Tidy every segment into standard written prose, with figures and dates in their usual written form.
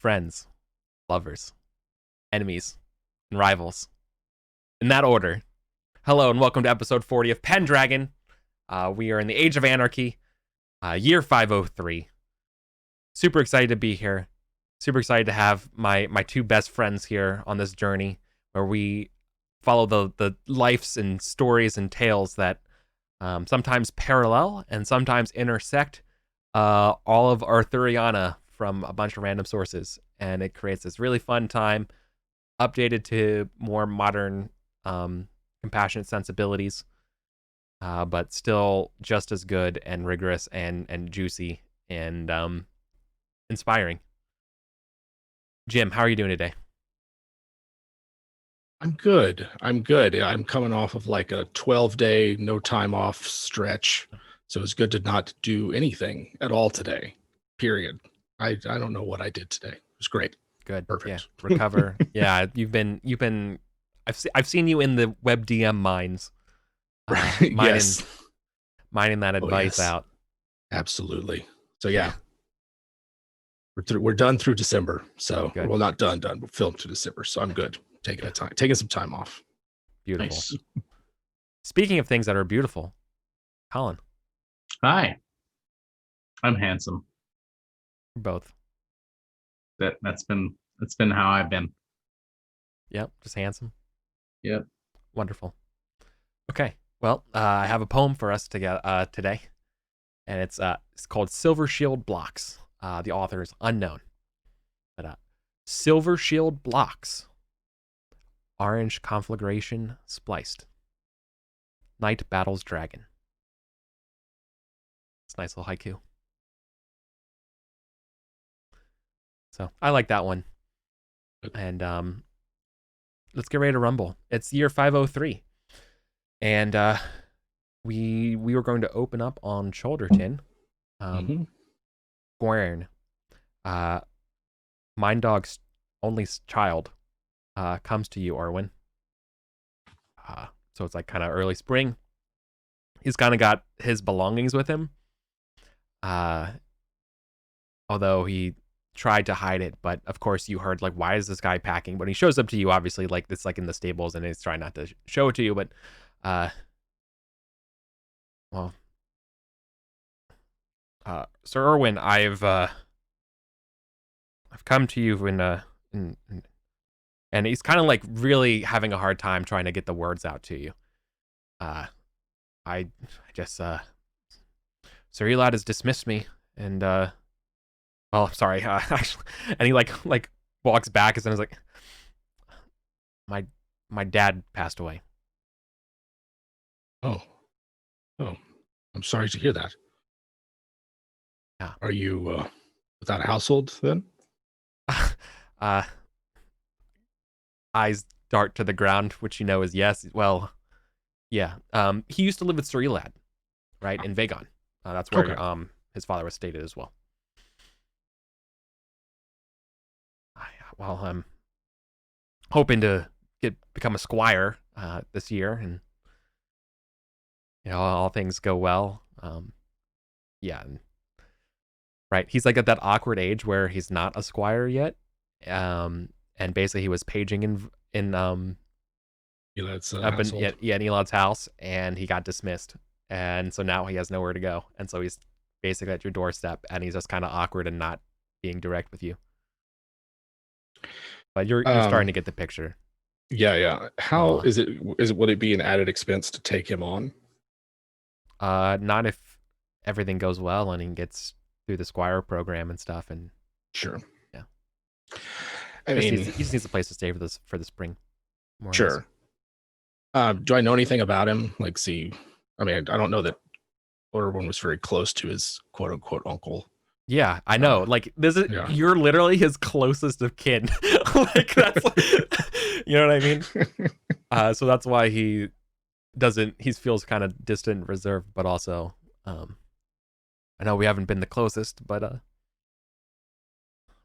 friends, lovers, enemies, and rivals. In that order. Hello and welcome to episode 40 of Pendragon. We are in the Age of Anarchy, year 503. Super excited to be here. Super excited to have my two best friends here on this journey where we follow the lives and stories and tales that sometimes parallel and sometimes intersect all of Arthuriana from a bunch of random sources. And it creates this really fun time, updated to more modern, compassionate sensibilities, but still just as good and rigorous and juicy and inspiring. Jim, how are you doing today? I'm good. I'm good. I'm coming off of like a 12-day no time off stretch. So it's good to not do anything at all today. Period. I don't know what I did today. It was great. Good. Perfect. Yeah. Recover. Yeah. I've seen you in the web DM mines. Right. Yes. Mining that Oh, advice yes. out. Absolutely. So yeah. We're done through December. So Good. well, not done, we're filmed to December. So I'm good. Taking some time off. Beautiful. Nice. Speaking of things that are beautiful, Colin. Hi. I'm handsome. Both. That's been how I've been. Yep, just handsome. Yep. Wonderful. Okay. Well, I have a poem for us today, and it's called Silver Shield Blocks. The author is unknown. But Silver Shield Blocks. Orange conflagration spliced. Night battles dragon. It's a nice little haiku. So I like that one. And let's get ready to rumble. It's year 503. And we were going to open up on Shoulderton. Gwern, Mind Dog's only child, comes to you, Orwin. So it's like kind of early spring. He's kind of got his belongings with him. Although he tried to hide it, but of course you heard like, why is this guy packing? But he shows up to you, obviously, like it's like in the stables, and he's trying not to show it to you. But Sir Irwin, I've come to you and he's kind of like really having a hard time trying to get the words out to you. I just Sir Elad has dismissed me, and well, sorry, actually, and he like walks back and is like, my dad passed away. Oh, I'm sorry to hear that. Yeah. Are you without a household then? Eyes dart to the ground, which you know is yes. Well, yeah. He used to live with Sir Elad, right, in Vagon. That's where his father was stated as well. Well, I'm hoping to become a squire this year, and all things go well. Yeah, right. He's like at that awkward age where he's not a squire yet. And basically he was paging in Elad's up in household. in Elad's house, and he got dismissed, and so now he has nowhere to go, and so he's basically at your doorstep, and he's just kind of awkward and not being direct with you. But you're starting to get the picture. Yeah. How is it? Would it be an added expense to take him on? Not if everything goes well and he gets through the squire program and stuff, and sure. Yeah. I mean, he just needs a place to stay for the spring. Sure. Do I know anything about him? Like, I mean, I don't know that everyone was very close to his quote unquote uncle. Yeah, I know. Like this is you're literally his closest of kin. Like that's you know what I mean? So that's why he feels kind of distant and reserved, but also I know we haven't been the closest, but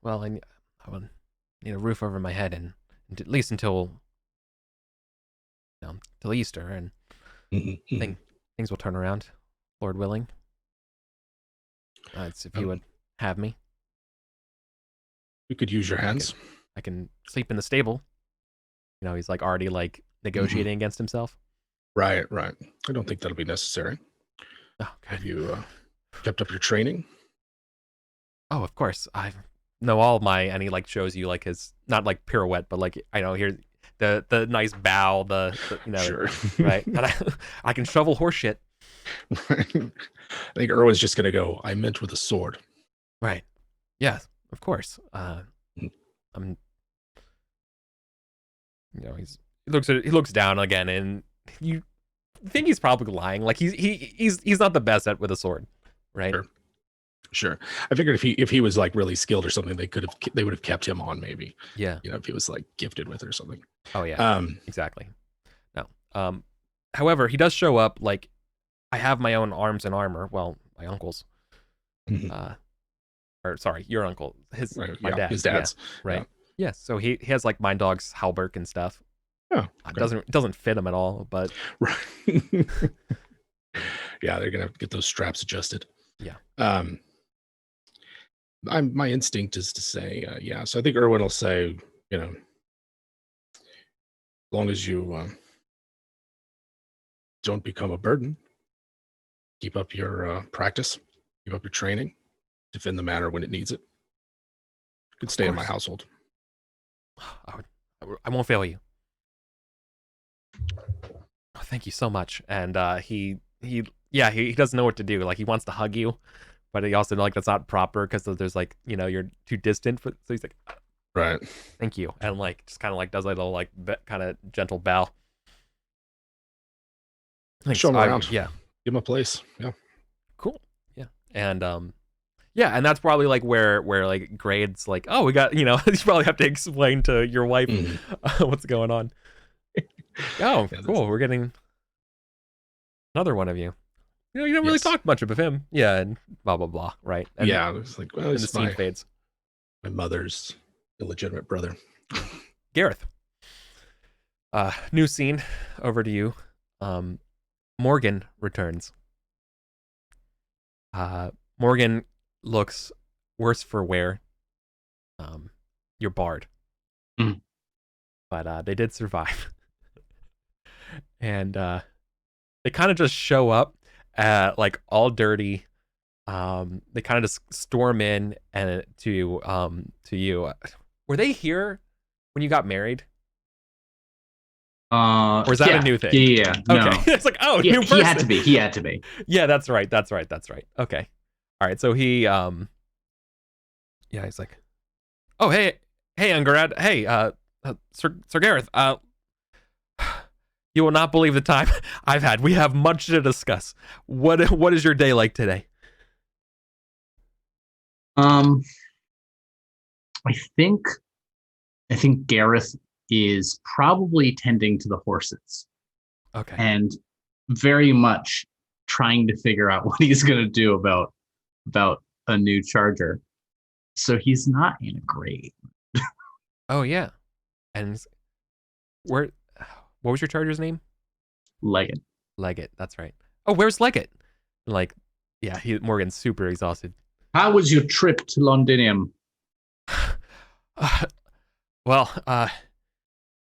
well, I would need a roof over my head and at least until till Easter, and things will turn around, Lord willing. It's if you would have me. You could use your hands. I can sleep in the stable. You know, he's like already like negotiating against himself. Right. I don't think that'll be necessary. Oh, Have good. you kept up your training? Oh, of course. I know all my, and he like shows you like his, not like pirouette, but like, I know here the nice bow, the you know, Sure. right. And I can shovel horse shit. I think Erwin's just gonna go, I meant with a sword. Right. Yes, of course. Mm. I'm, you know, he looks down again, and you think he's probably lying. Like he's not the best at with a sword, right? Sure. I figured if he was like really skilled or something, they would have kept him on maybe. Yeah. You know, if he was like gifted with it or something. Oh yeah. Exactly. No. However, he does show up. Like, I have my own arms and armor. Well, my uncle's. Or sorry, your uncle. My dad. His dad's. Yeah, right. Yeah. So he has like my dog's halberd and stuff. Oh, okay. Doesn't fit him at all, but right. Yeah, they're gonna get those straps adjusted. Yeah. My instinct is to say, yeah. So I think Erwin will say, you know, as long as you don't become a burden, keep up your practice, keep up your training, defend the manor when it needs it. You could stay in my household. I won't fail you. Oh, thank you so much. And he doesn't know what to do. Like, he wants to hug you, but he also like that's not proper because there's like, you know, you're too distant. So he's like, right, thank you, and like just kind of like does a little like kind of gentle bow. Show him around. Yeah, give him a place. Yeah, cool. Yeah, and and that's probably like where like Grade's like, oh, we got, you know, you probably have to explain to your wife what's going on. Oh, yeah, cool. We're getting another one of you. You know, you don't really talk much about him. Yeah, and blah blah blah. Right? And yeah, it's like, well, and the scene fades. My mother's illegitimate brother, Gareth. New scene. Over to you. Morgan returns. Morgan looks worse for wear. You're barred. But they did survive. And they kind of just show up like all dirty. They kind of just storm in and to you. Were they here when you got married? Or is that a new thing? Yeah. Okay. No. It's like, oh, yeah, new person. He had to be. Yeah, that's right. Okay. All right. So he he's like, oh, hey, Ungarad. Hey, Sir Gareth, you will not believe the time I've had. We have much to discuss. What is your day like today? I think Gareth is probably tending to the horses. Okay. And very much trying to figure out what he's going to do about a new charger. So he's not in a great. Oh yeah. And what was your charger's name? Leggett. That's right. Oh, where's Leggett? Like, yeah, Morgan's super exhausted. How was your trip to Londinium? Well,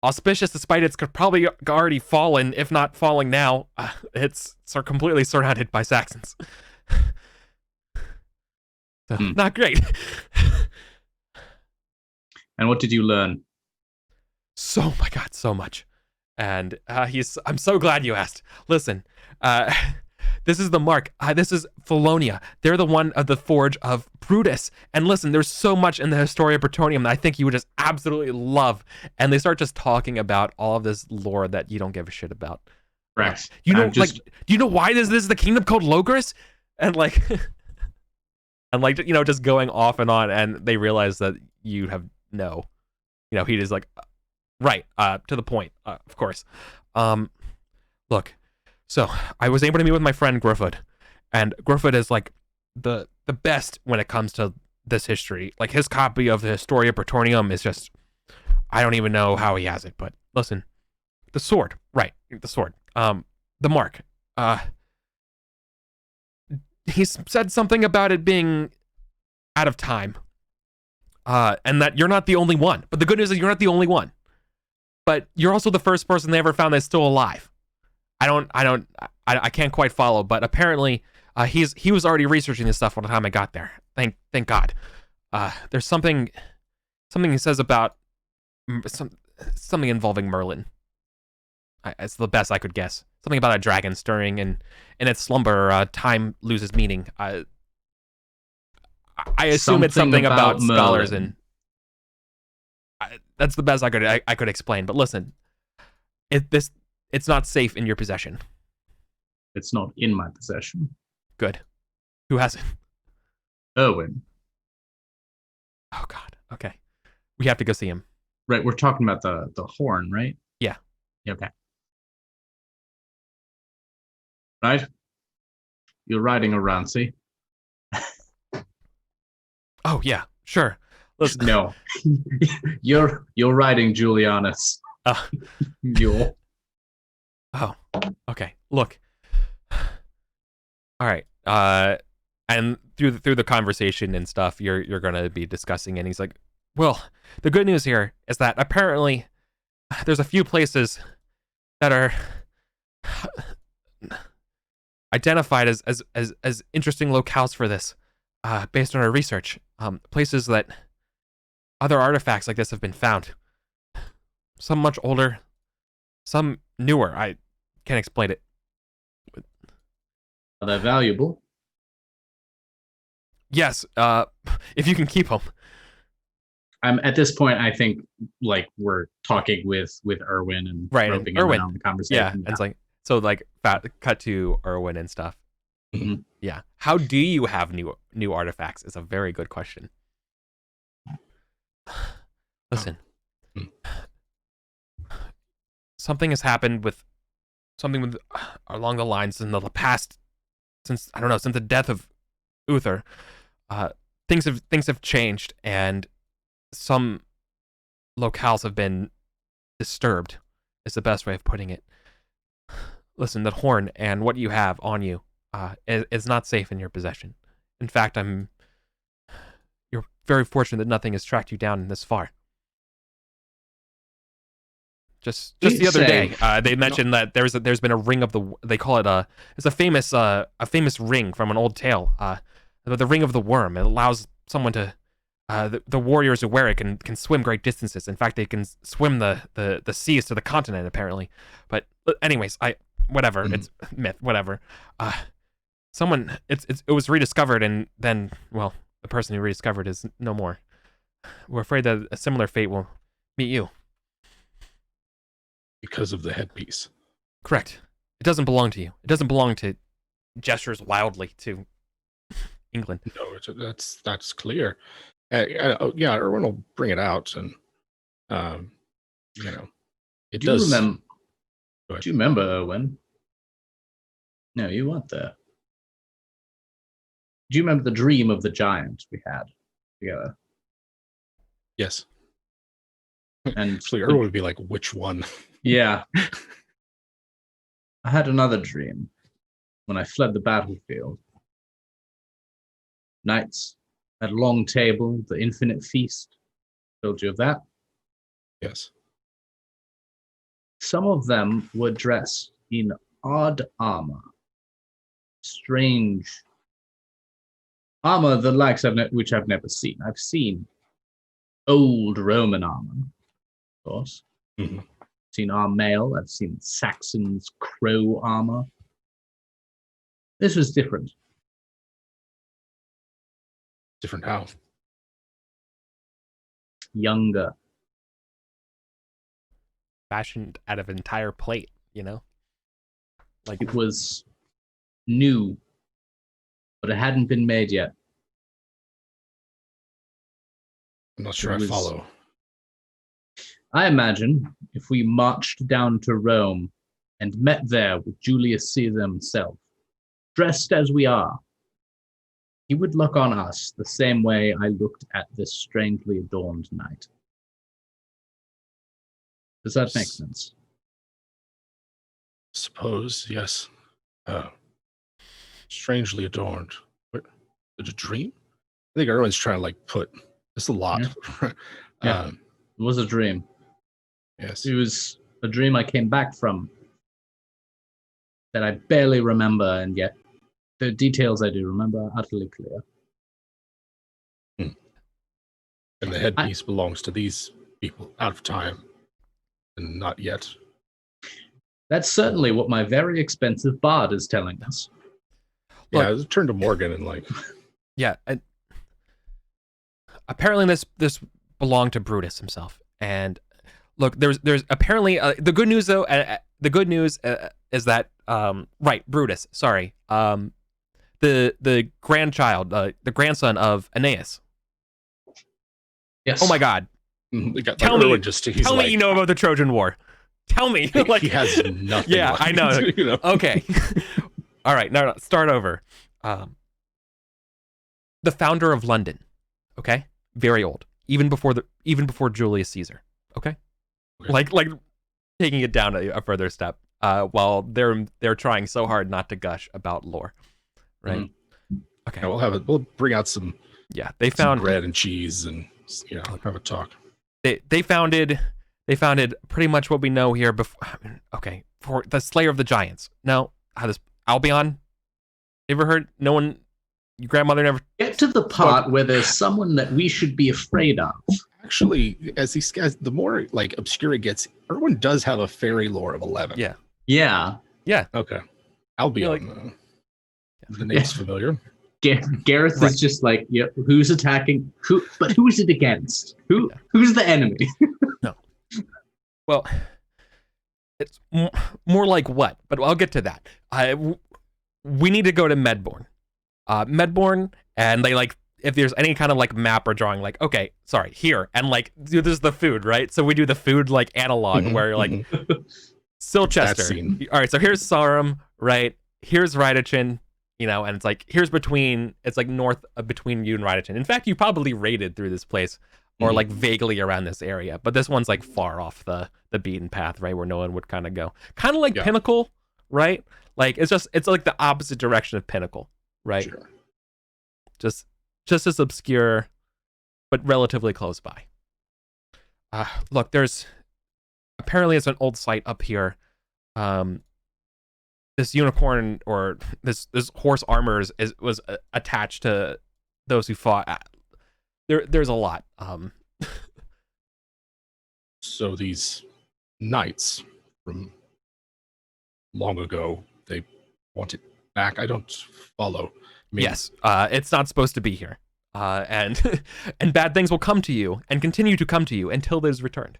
auspicious despite it's probably already fallen, if not falling now. It's completely surrounded by Saxons. So, not great. And what did you learn? So, my God, so much. And I'm so glad you asked. Listen, this is the Mark. This is Felonia. They're the one of the forge of Brutus. And listen, there's so much in the Historia Brittonum that I think you would just absolutely love. And they start just talking about all of this lore that you don't give a shit about. Rex, do you know why this is the kingdom called Logris? And like, you know, just going off and on. And they realize that you have no, you know, he is like, right, to the point, of course. Look. So, I was able to meet with my friend Griffith, and Griffith is like the best when it comes to this history. Like, his copy of the Historia Brittonum is just, I don't even know how he has it, but listen, the sword, right, the sword, the mark, he said something about it being out of time. and that you're not the only one. But the good news is you're not the only one. But you're also the first person they ever found that's still alive. I can't quite follow, but apparently he was already researching this stuff by the time I got there. Thank God. There's something he says about something involving Merlin. It's the best I could guess. Something about a dragon stirring, and in its slumber, time loses meaning. I assume it's something about scholars, and that's the best I could explain. But listen, it's not safe in your possession. It's not in my possession. Good. Who has it? Owen. Oh God. Okay. We have to go see him. Right, we're talking about the horn, right? Yeah. Okay. Right? You're riding a see? Oh yeah, sure. Listen. No. you're riding Julianus. Mule. Oh, okay. Look. All right. And through the conversation and stuff, you're gonna be discussing, and he's like, well, the good news here is that apparently there's a few places that are identified as interesting locales for this, based on our research. Places that other artifacts like this have been found. Some much older, some newer. I can't explain it. Are they valuable? Yes, if you can keep them. At this point, I think like we're talking with Erwin and right, roping and Erwin, around the conversation. Yeah, and it's like so like cut to Erwin and stuff. Mm-hmm. Yeah, how do you have new artifacts? Is a very good question. Listen, something has happened with along the lines in the past since the death of Uther. Things have changed, and some locales have been disturbed, is the best way of putting it. Listen, the horn and what you have on you is not safe in your possession. In fact, you're very fortunate that nothing has tracked you down this far. Just the other day, they mentioned that there's been a ring of the, they call it it's a famous ring from an old tale, the ring of the worm. It allows someone to the warriors who wear it can swim great distances. In fact, they can swim the seas to the continent apparently. But anyways, whatever, it's myth, whatever. It was rediscovered, and then, well, the person who rediscovered is no more. We're afraid that a similar fate will meet you. Because of the headpiece. Correct. It doesn't belong to you. It doesn't belong to gestures wildly to England. No, that's clear. Yeah, Erwin will bring it out, and it does. Do you remember Erwin? No, you weren't there. Do you remember the dream of the giant we had together? Yes. And actually, Erwin would be like, which one? Yeah. I had another dream when I fled the battlefield. Knights at a long table, the infinite feast. Told you of that? Yes. Some of them were dressed in odd armor. Strange armor, the likes which I've never seen. I've seen old Roman armor, of course. Mm-hmm. I've seen arm mail. I've seen Saxon's crow armor. This was different. Different how? Younger. Fashioned out of an entire plate, like it was new, but it hadn't been made yet. I'm not sure I follow. I imagine if we marched down to Rome and met there with Julius Caesar himself, dressed as we are, he would look on us the same way I looked at this strangely adorned knight. Does that make sense? Suppose, yes. Strangely adorned. What, did a dream? I think Erwin's trying to put It's a lot. Yeah. It was a dream. Yes. It was a dream I came back from that I barely remember, and yet the details I do remember are utterly clear. And the headpiece belongs to these people out of time, and not yet. That's certainly what my very expensive bard is telling us. Yeah, I turned to Morgan and like, Yeah. Apparently, this belonged to Brutus himself. And look, there's apparently the good news though. The good news is that right, Brutus. Sorry, the grandchild, the grandson of Aeneas. Yes. Oh my God! tell me, tell me you know about the Trojan War. Tell me. Like, he has nothing. Yeah, left, I know. you know? Okay. All right. No, start over. The founder of London. Okay, very old. Even before Julius Caesar. Okay. Like taking it down a further step. While they're trying so hard not to gush about lore. Right. Mm-hmm. Okay. Yeah, we'll bring out some. Yeah, they some found bread and cheese and have a talk. They founded pretty much what we know here before. Okay, for the Slayer of the Giants. Now, how this Albion? Ever heard? No one. Your grandmother never. Get to the part where there's someone that we should be afraid of. Actually, as these guys, the more like obscure it gets, everyone does have a fairy lore of 11. Yeah. Yeah. Okay. Albion. The name's familiar. Gareth is just like, yeah, who's attacking? But who is it against? Who's the enemy? No. Well, it's more like what? But I'll get to that. We need to go to Medborn. Medborn, and they like if there's any kind of like map or drawing, like okay, sorry, here, and like there's the food, right? So we do the food like analog where like Silchester. All right, so here's Sarum, right? Here's Rydachin. And it's like here's it's like north between you and Rydachin. In fact, you probably raided through this place or like vaguely around this area, but this one's like far off the beaten path, right, where no one would kind of go. Kind of like Pinnacle, right? Like it's like the opposite direction of Pinnacle, right? Sure. Just as obscure, but relatively close by. Look, there's apparently it's an old site up here. This unicorn or this horse armor was attached to those who fought. There's a lot. So these knights from long ago, they want it back. I don't follow. Yes, it's not supposed to be here. And and bad things will come to you and continue to come to you until it is returned.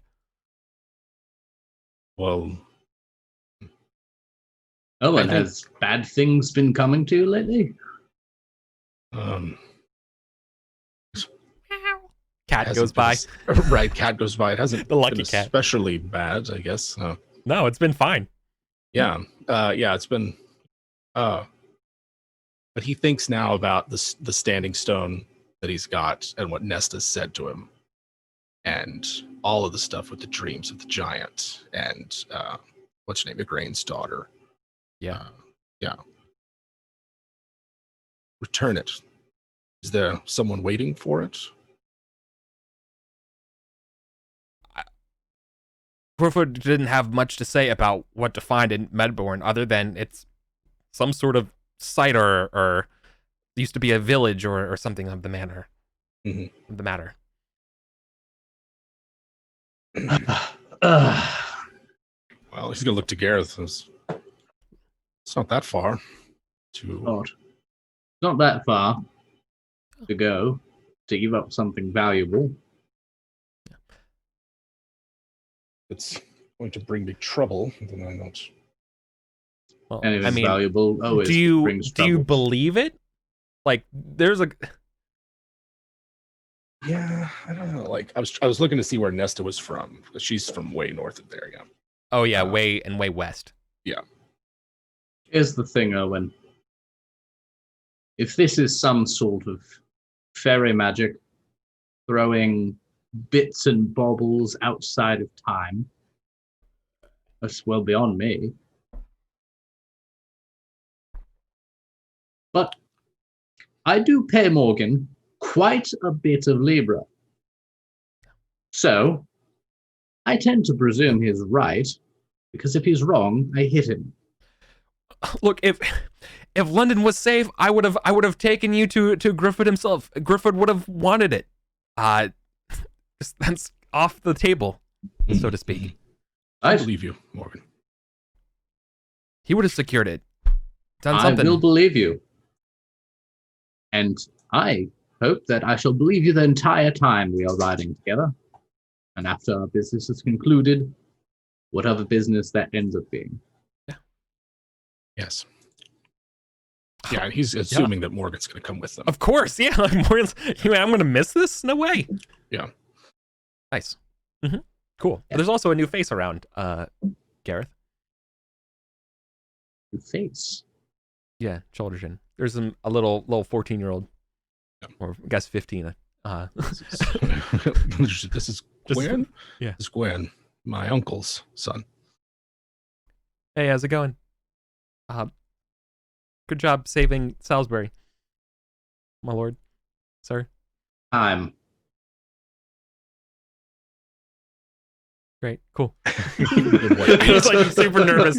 Well. Oh, and has bad things been coming to you lately? Cat goes by. Right, cat goes by. It hasn't the lucky been cat. Especially bad, I guess. No, it's been fine. Yeah, it's been. But he thinks now about the standing stone that he's got and what Nesta said to him, and all of the stuff with the dreams of the giant and what's her name, Igraine's daughter. Yeah. Return it. Is there someone waiting for it? Crowfoot didn't have much to say about what to find in Medborn other than it's some sort of site or used to be a village or something of the manor. Mm-hmm. The matter. Well, he's gonna look to Gareth. It's not that far. Not that far to go to give up something valuable. It's going to bring me trouble, then I don't. Well, and if it's valuable, do you believe it? Like, there's a. Yeah, I don't know. Like, I was looking to see where Nesta was from. She's from way north of there, yeah. Oh yeah, way west. Yeah. Here's the thing, Owen. If this is some sort of fairy magic throwing bits and baubles outside of time, that's well beyond me. But I do pay Morgan quite a bit of Libra So, I tend to presume he's right, because if he's wrong, I hit him. Look, if London was safe, I would have taken you to Griffith himself. Griffith would have wanted it. That's off the table, so to speak. I believe you, Morgan. He would have secured it. Done I something. will believe you. And I hope that I shall believe you the entire time we are riding together. And after our business is concluded, whatever business that ends up being. Yes. Yeah, and he's assuming that Morgan's going to come with them. Of course, yeah. Like Morgan's, I'm going to miss this? No way. Yeah. Nice. Cool. Yeah. There's also a new face around, Gareth. New face? Yeah, Children. There's a little 14-year-old, or I guess 15. This is Gwen? Yeah. This is Gwen, my uncle's son. Hey, how's it going? Good job saving Salisbury, my lord, sir. Great, cool. He was like super nervous.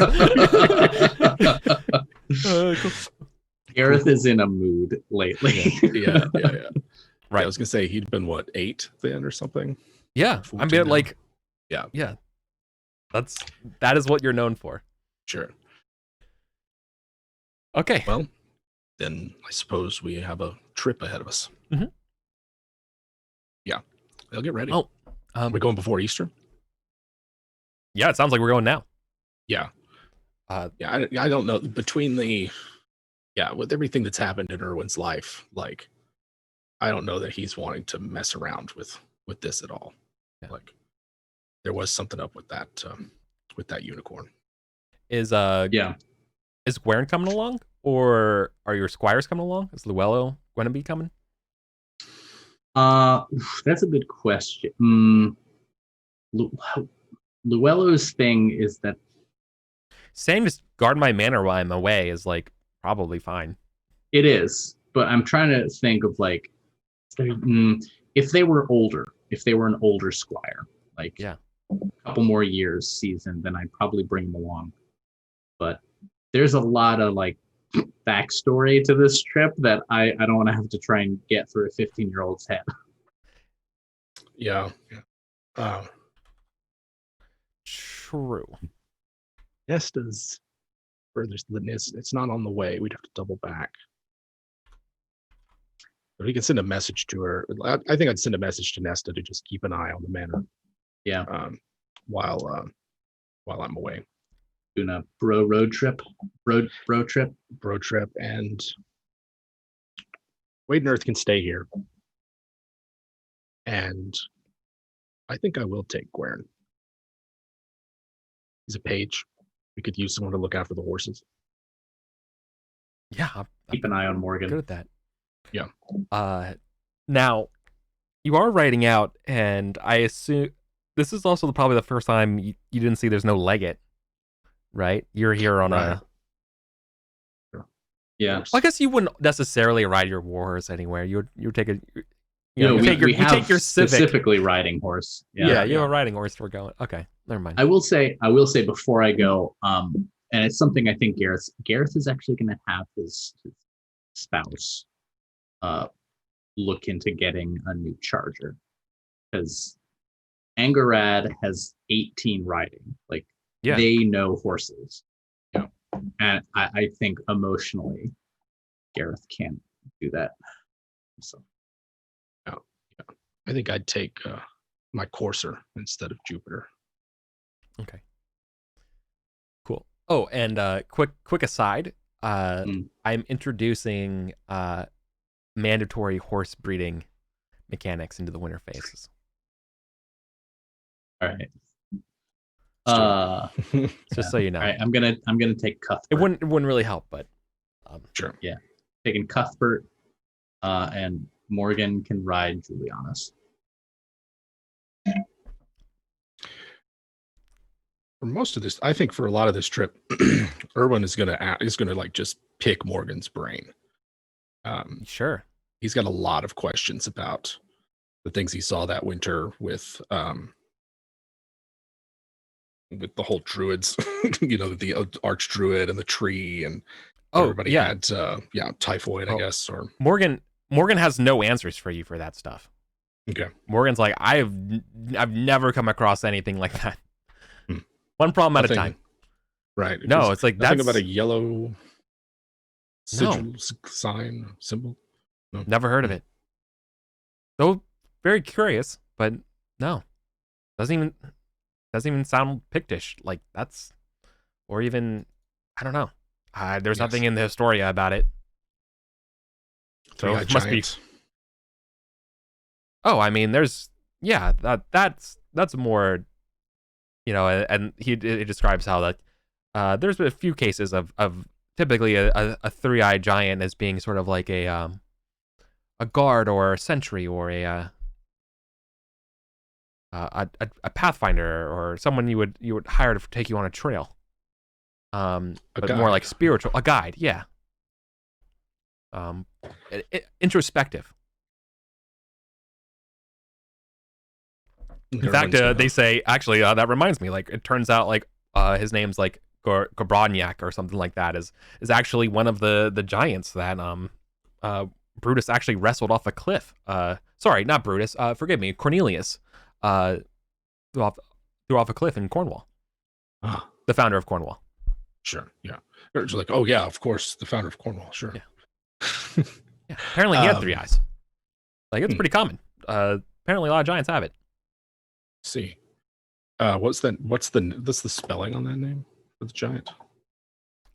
Cool. Gareth is in a mood lately. Yeah. Right. I was gonna say he'd been 8 then or something. Yeah, I mean, like, yeah. That is what you're known for. Sure. Okay. Well, then I suppose we have a trip ahead of us. Mm-hmm. Yeah, they'll get ready. Oh, we're going before Easter. Yeah, it sounds like we're going now. Yeah. I don't know, between with everything that's happened in Erwin's life, like, I don't know that he's wanting to mess around with this at all. Yeah. Like, there was something up with that unicorn. Is Gwern coming along, or are your squires coming along? Is Llewellyn going to be coming? That's a good question. Llewellyn's thing is that saying just guard my manor while I'm away is like probably fine. It is, but I'm trying to think of like if they were an older squire, like a couple more years seasoned, then I'd probably bring them along. But there's a lot of like backstory to this trip that I don't want to have to try and get through a 15-year-old's head. Yeah. True. Nesta's furthest than this. It's not on the way. We'd have to double back. But we can send a message to her. I think I'd send a message to Nesta to just keep an eye on the manor. Yeah. While I'm away. Doing a road trip, and Wade and Earth can stay here. And I think I will take Gwern. He's a page. We could use someone to look after the horses. Yeah. Keep an eye on Morgan. Good at that. Yeah. Now, you are writing out, and I assume this is also probably the first time you didn't see there's no Legate, right? You're here on a... Yeah. Well, I guess you wouldn't necessarily ride your war horse anywhere. You would take a... You take your civic. Specifically riding horse. Yeah, you have a riding horse we're going. Okay, never mind. I will say before I go, and it's something I think Gareth is actually going to have his spouse look into getting a new charger, because Angarad has 18 riding. Like, they know horses. Yeah. And I think emotionally, Gareth can't do that. So. I think I'd take my Courser instead of Jupiter. Okay. Cool. Oh, and quick aside, I'm introducing mandatory horse breeding mechanics into the winter phases. All right. Just so you know. All right, I'm gonna take Cuthbert. It wouldn't really help, but sure. Yeah. Taking Cuthbert, and Morgan can ride Julianus. For most of this, I think for a lot of this trip, Erwin is gonna like just pick Morgan's brain. Sure. He's got a lot of questions about the things he saw that winter with the whole druids, the arch druid and the tree, and everybody had typhoid, I guess. Or Morgan has no answers for you for that stuff. okay, Morgan's like, I've never come across anything like that. One problem at a time. Right. No, it's like nothing about a yellow sigil sign symbol. No. Never heard of it. So very curious, but no, doesn't even sound Pictish. Like that's, or even, I don't know. There's nothing in the Historia about it. So it must be. Oh, I mean, that's more, and he describes how that there's been a few cases of typically a three-eyed giant as being sort of like a guard or a sentry or a pathfinder or someone you would hire to take you on a trail. But guide. More like spiritual, a guide, yeah. Introspective. In fact, they say, actually, that reminds me, like, it turns out, like, his name's, like, Gobrodniak or something like that, is actually one of the giants that, Brutus actually wrestled off a cliff. Sorry, not Brutus, forgive me, Cornelius, threw off a cliff in Cornwall. The founder of Cornwall. Sure, yeah. It's like, oh, yeah, of course, the founder of Cornwall, sure. Yeah. Yeah. Apparently he had 3 eyes. Like, it's pretty common. Apparently a lot of giants have it. See, what's the spelling on that name for the giant?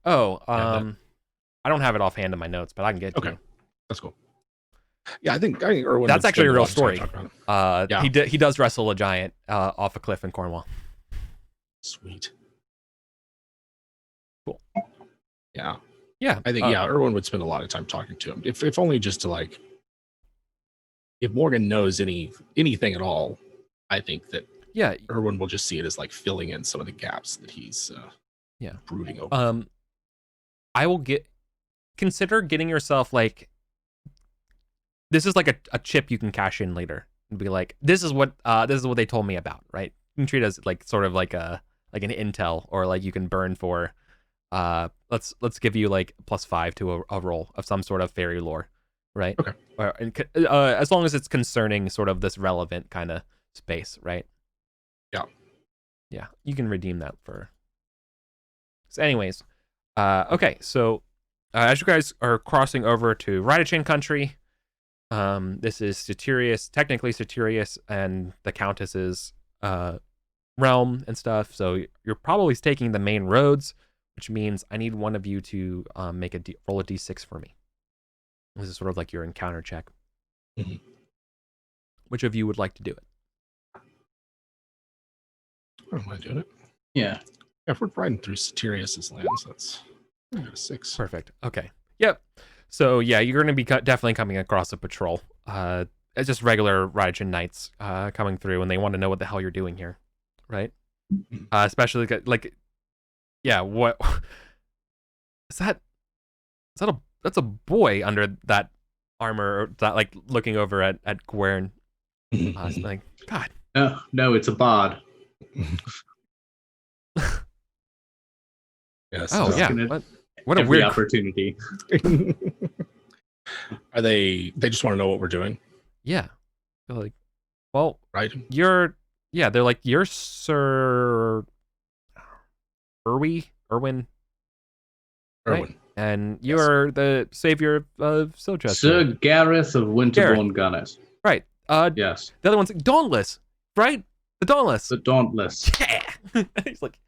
Oh, I don't have it offhand in my notes, but I can get to you. That's cool. Yeah, I think Erwin. That's actually a real story. Yeah. He does wrestle a giant off a cliff in Cornwall. Sweet. Cool. Yeah. Yeah. I think Erwin would spend a lot of time talking to him, if only just to like, if Morgan knows anything at all. I think that Erwin will just see it as like filling in some of the gaps that he's brooding over. I will consider getting yourself like, this is like a chip you can cash in later and be like, this is what they told me about, right? You can treat it as like sort of like an intel, or like you can burn for let's give you like +5 to a roll of some sort of fairy lore, right? Okay. As long as it's concerning sort of this relevant kind of space, right? Yeah, you can redeem that for. So anyways, okay, so as you guys are crossing over to Ridachin country, this is technically Satirius and the Countess's realm and stuff, so you're probably taking the main roads, which means I need one of you to roll a d6 for me. This is sort of like your encounter check. Mm-hmm. Which of you would like to do it? I don't mind doing it. Yeah. If we're riding through Satirius's lands, that's a 6. Perfect. Okay. Yep. So yeah, you're going to be definitely coming across a patrol. It's just regular Ridachin knights coming through, and they want to know what the hell you're doing here, right? Especially like, yeah, what is that? That's a boy under that armor, that like looking over at Gwern. Like, God. No, it's a bard. Yes. Oh yeah. What a every weird opportunity. Are they just want to know what we're doing? Yeah. They're like, well, right. They're like, you're Sir Erwin, right? And you are the savior of Silchester. Sir Gareth of Winterbourne Gunnet. Right. Yes. The other one's like, Dauntless, right? The Dauntless. The Dauntless. Yeah. He's like,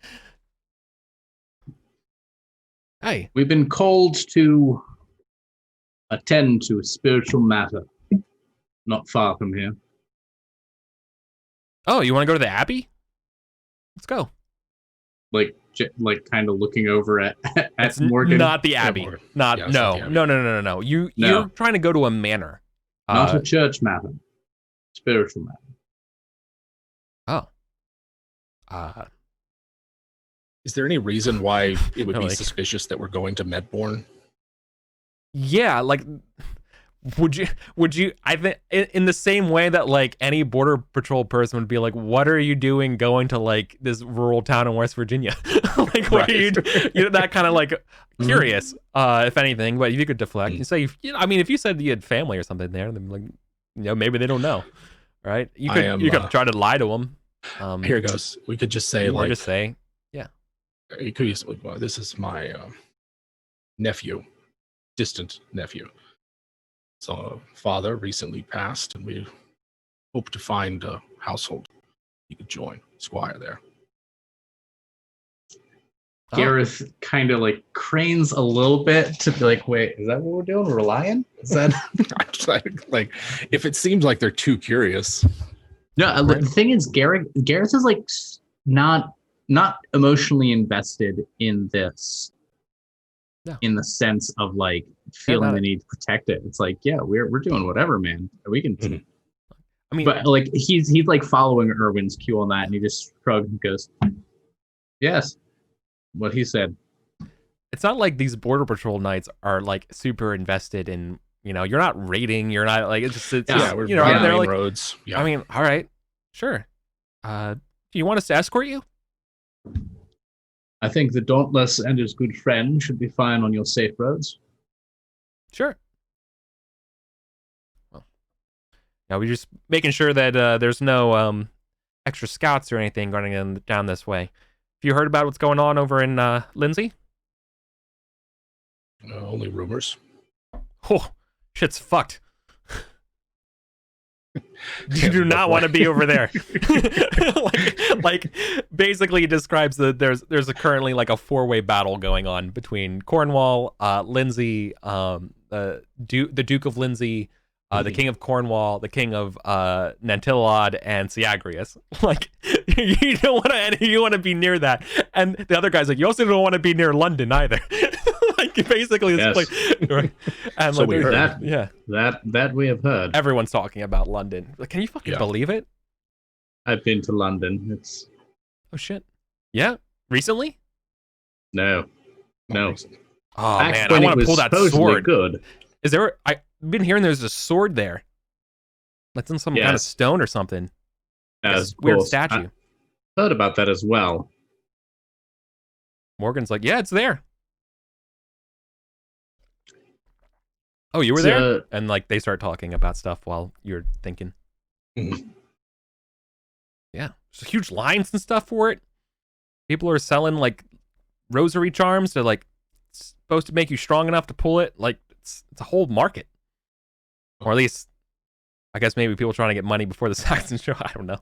hey. We've been called to attend to a spiritual matter not far from here. Oh, you want to go to the Abbey? Let's go. Like kind of looking over at Morgan. Not the Abbey. Yeah, not no. You're trying to go to a manor. Not a church matter. Spiritual matter. Oh. Is there any reason why it would be suspicious that we're going to Medbourne? Yeah, like would you I think in the same way that like any border patrol person would be like, what are you doing going to like this rural town in West Virginia? Like what are you that kind of like curious, if anything. But if you could deflect and say, I mean, if you said you had family or something there, then like, maybe they don't know, right? You could try to lie to them. Here goes. We could just say, or like, just say, yeah. You could use, well, this is my nephew, distant nephew. So father recently passed, and we hope to find a household you could join, squire there. Gareth kind of like cranes a little bit to be like, wait, is that what we're doing? We're lying? Is that like if it seems like they're too curious? No, the thing is, Gareth is like not emotionally invested in this. No. In the sense of like feeling the need to protect it. It's like, yeah, we're doing whatever, man. We can. Mm-hmm. I mean, but like he's like following Irwin's cue on that, and he just shrugs and goes, "Yes." What he said. It's not like these border patrol knights are like super invested in, you're not raiding, you're not like, we're they're like roads. Yeah. I mean, all right, sure. Do you want us to escort you? I think the Dauntless and his good friend should be fine on your safe roads. Sure. Well, yeah, we're just making sure that there's no extra scouts or anything running down this way. Have you heard about what's going on over in Lindsay? Only rumors. Oh, shit's fucked. You do not want to be over there. like basically it describes that there's currently like a 4-way battle going on between Cornwall, Lindsay, the Duke of Lindsay, the King of Cornwall, the King of Nantilod, and Syagrius. Like you don't want to, you want to be near that. And the other guy's like, you also don't want to be near London either. Like basically it's like, right? And so like, we heard that. Yeah, that we have heard. Everyone's talking about London. Like, can you fucking believe it? I've been to London. It's oh shit. Yeah, recently? No. Oh man, I want to pull that sword. Good. Is there? I've been hearing there's a sword there. That's in some kind of stone or something. This weird statue. I heard about that as well. Morgan's like, yeah, it's there. Oh, you were there? And like they start talking about stuff while you're thinking. Mm-hmm. Yeah, there's huge lines and stuff for it. People are selling like rosary charms. They're like supposed to make you strong enough to pull it. Like it's a whole market, or at least I guess maybe people trying to get money before the Saxons show. I don't know.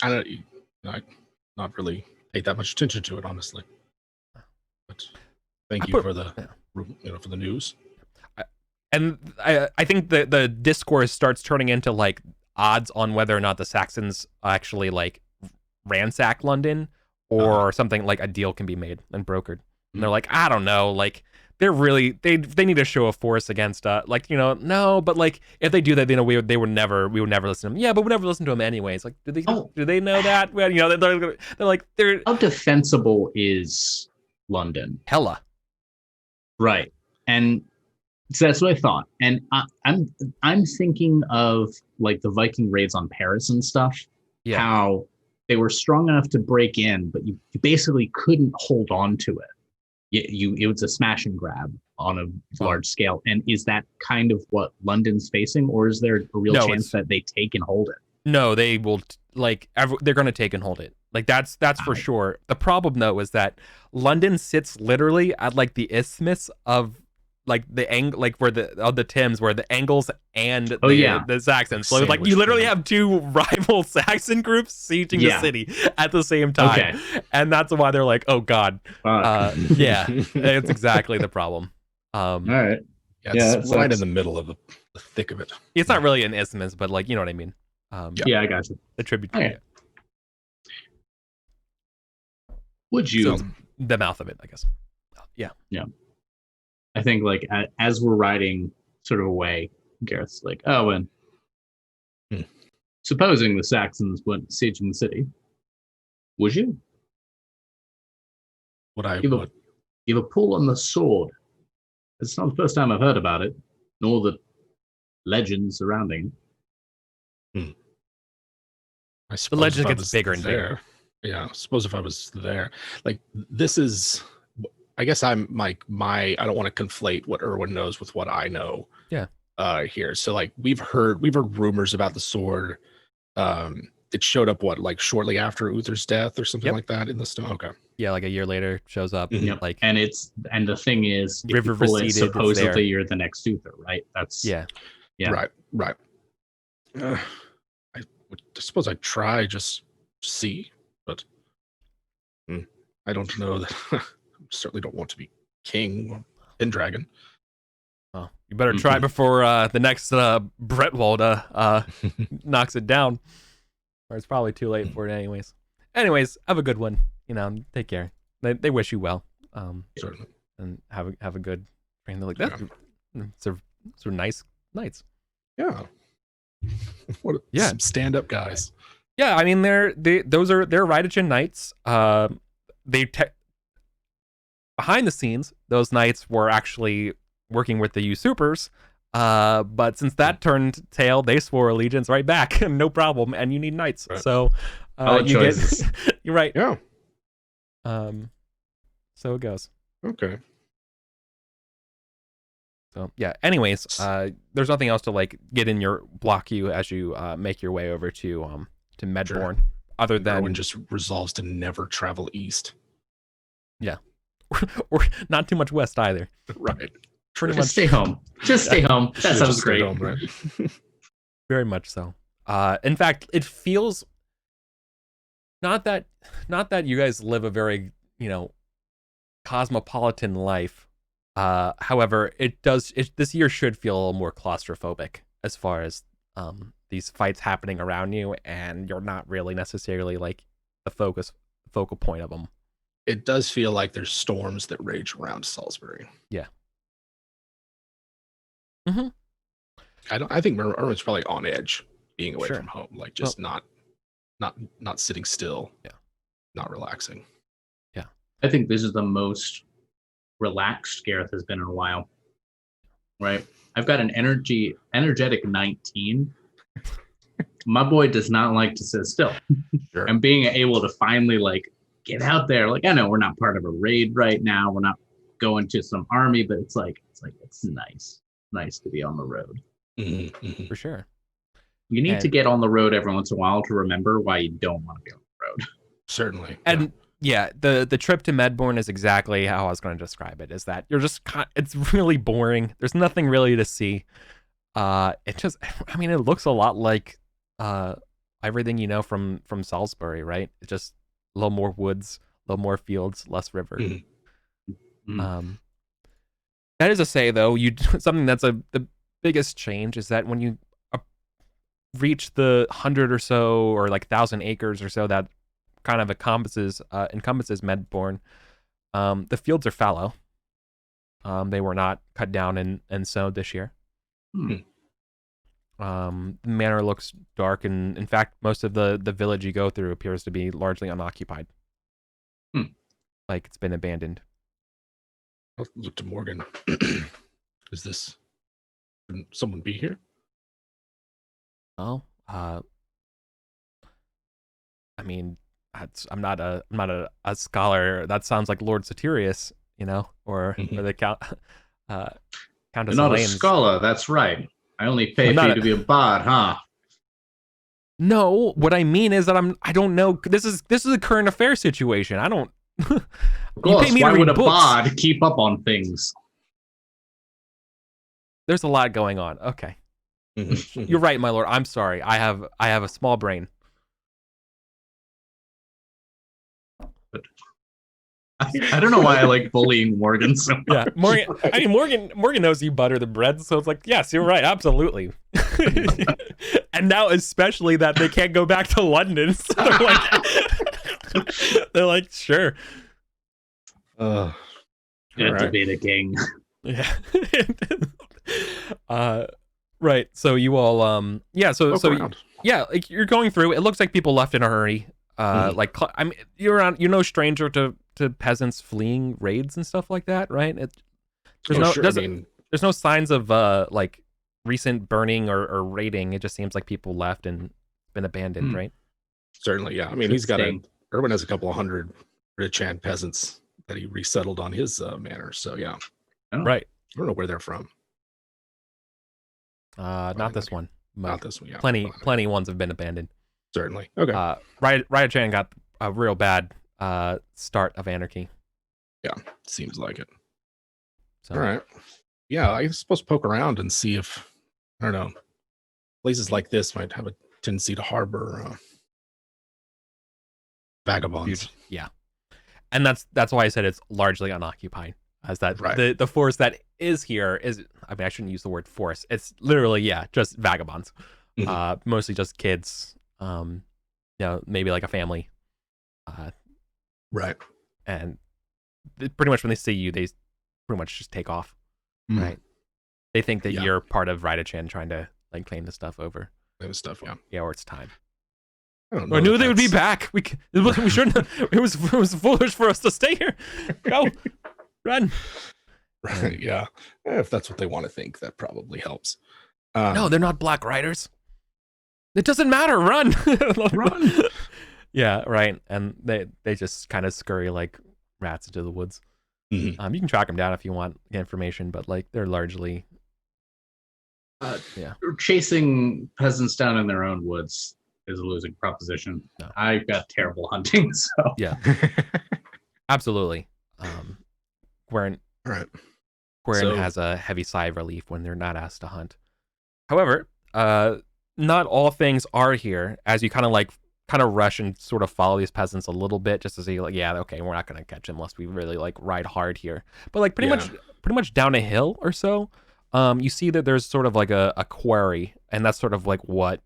I don't. Not really paid that much attention to it, honestly. But thank you for the for the news. And I think the discourse starts turning into like odds on whether or not the Saxons actually like ransack London or something, like a deal can be made and brokered. And they're like, I don't know, like they're really they need to show a force against like no, but like if they do that, we would never listen to them. Yeah, but we never listen to them anyways. Like do they know that? Well, they're like how defensible is London? Hella. Right. And so that's what I thought. And I'm thinking of like the Viking raids on Paris and stuff. Yeah. How they were strong enough to break in, but you basically couldn't hold on to it. It was a smash and grab on a large scale. And is that kind of what London's facing, or is there a real chance that they take and hold it? No, they will. They're going to take and hold it. Like that's for sure. The problem though is that London sits literally at like the isthmus of like where the Thames, where the Angles and the Saxons. So like you literally have two rival Saxon groups sieging the city at the same time, and that's why they're like, oh god, yeah, it's exactly the problem. All right, it's right in the middle of the thick of it. It's not really an isthmus, but like you know what I mean. Yeah, I got you. The tribute. Okay. Would you the mouth of it? I guess. Yeah. I think like as we're riding sort of away, Gareth's like, oh, and supposing the Saxons went sieging the city, would you? Would I? Give a pull on the sword It's not the first time I've heard about it, nor the legends surrounding it. I The suppose legend if I gets was bigger and there, bigger. Yeah, I suppose if I was there, like this is, I guess I'm like I don't want to conflate what Erwin knows with what I know. Yeah. Here. So like we've heard rumors about the sword. It showed up like shortly after Uther's death or something Yep. like that in the stone. Okay. Yeah, like a year later shows up. Mhm. Yep. Like And the thing is, if River you pull it, receded, it's supposedly there. you're the next Uther, right? That's yeah. Yeah. Right. I suppose I'd try just see, but I don't know that. I certainly don't want to be king or Pendragon. Well, you better try before the next Bretwald knocks it down. Or it's probably too late for it anyways. Anyways, have a good one. Take care. They wish you well. Certainly. And have a good train. They're like, that's sort of nice nights. Yeah. What some stand-up guys. Yeah, I mean they're Rydichin knights. Behind the scenes, those knights were actually working with the usurpers. But since that turned tail, they swore allegiance right back, no problem. And you need knights, Right. so choices. You're right. Yeah. So it goes. Okay. So yeah. Anyways, there's nothing else to like get in your block you as you make your way over to Medborn, other than Erwin just resolves to never travel east. Yeah, or not too much west either. Right. Pretty Just much. stay home. Just stay home. That Should've sounds just stayed great. home, right? Very much so. In fact, it feels not that you guys live a very cosmopolitan life. However, this year should feel a little more claustrophobic as far as these fights happening around you, and you're not really necessarily like the focal point of them. It does feel like there's storms that rage around Salisbury. Yeah. Mm-hmm. I think Erwin's probably on edge, being away Sure. from home, like just not sitting still. Yeah. Not relaxing. I think this is the most relaxed Gareth has been in a while. Right? I've got an energetic 19. My boy does not like to sit still. Sure. And being able to finally like get out there, like I know we're not part of a raid right now. We're not going to some army, but it's nice to be on the road. Mm-hmm. For sure. You need to get on the road every once in a while to remember why you don't want to be on the road. Certainly. And yeah, the trip to Medborn is exactly how I was going to describe it. Is that you're just it's really boring. There's nothing really to see. It looks a lot like everything you know from Salisbury, right? It's just a little more woods, a little more fields, less river. Mm-hmm. That is to say, though, something that's the biggest change is that when you reach the 100 or so, or like 1,000 acres or so that kind of encompasses Medborn, the fields are fallow. They were not cut down and sowed this year. The manor looks dark, and in fact, most of the village you go through appears to be largely unoccupied. Like it's been abandoned. I'll look to Morgan. Is this? Shouldn't someone be here? Oh, I mean, I'm not a scholar. That sounds like Lord Satirius, or the Countess. You're not a scholar. That's right. I only pay for you to be a bard, huh? No, what I mean is that I don't know. This is a current affair situation. I don't. Of course, why would a bard keep up on things? There's a lot going on. Okay. You're right, my lord. I'm sorry. I have a small brain. I don't know why I like bullying Morgan so much. Yeah, Morgan knows you butter the bread, so it's like, yes, you're right, absolutely. And now, especially that they can't go back to London, so they're like, sure. Good to be the king. Yeah. Right. So you all, like you're going through. It looks like people left in a hurry. Like you're no stranger to peasants fleeing raids and stuff like that, right? Sure. I mean, there's no signs of like recent burning or raiding. It just seems like people left and been abandoned, right? certainly, yeah. I mean, Interesting. Urban has a couple of hundred Richan peasants that he resettled on his manor. So yeah, Oh. Right. I don't know where they're from. Not this one. But Not this one. Yeah, plenty ones have been abandoned. certainly. Okay. Riot Chan got a real bad start of Anarchy. Seems like it. So All right. Yeah, I suppose poke around and see if, I don't know, places like this might have a tendency to harbor vagabonds. yeah. And that's why I said it's largely unoccupied. As that Right. the force that is here is, I mean, I shouldn't use the word force. It's literally, just vagabonds. Mhm. Mostly just kids. Maybe like a family. Right. And pretty much when they see you, they pretty much just take off. Mhm. Right. They think that Yeah. you're part of Raidachan trying to like claim the stuff over. That was stuff. Yeah. Yeah, or it's time. I don't know. I knew that they would be that's- back. We shouldn't. It was foolish for us to stay here. Go, run. Right. Yeah. If that's what they want to think, that probably helps. No, they're not Black Riders. It doesn't matter. Run, Run. Yeah, right. And they just kind of scurry like rats into the woods. Mhm. You can track them down if you want information, but like they're largely Chasing peasants down in their own woods is a losing proposition. No. I've got terrible hunting, so yeah, absolutely. Gwern All right. Gwern has a heavy sigh of relief when they're not asked to hunt. However, not all things are here. As you kind of rush and sort of follow these peasants a little bit, just to see like, yeah, okay, we're not gonna catch them unless we really like ride hard here. But like pretty much down a hill or so, you see that there's sort of like a quarry, and that's sort of like what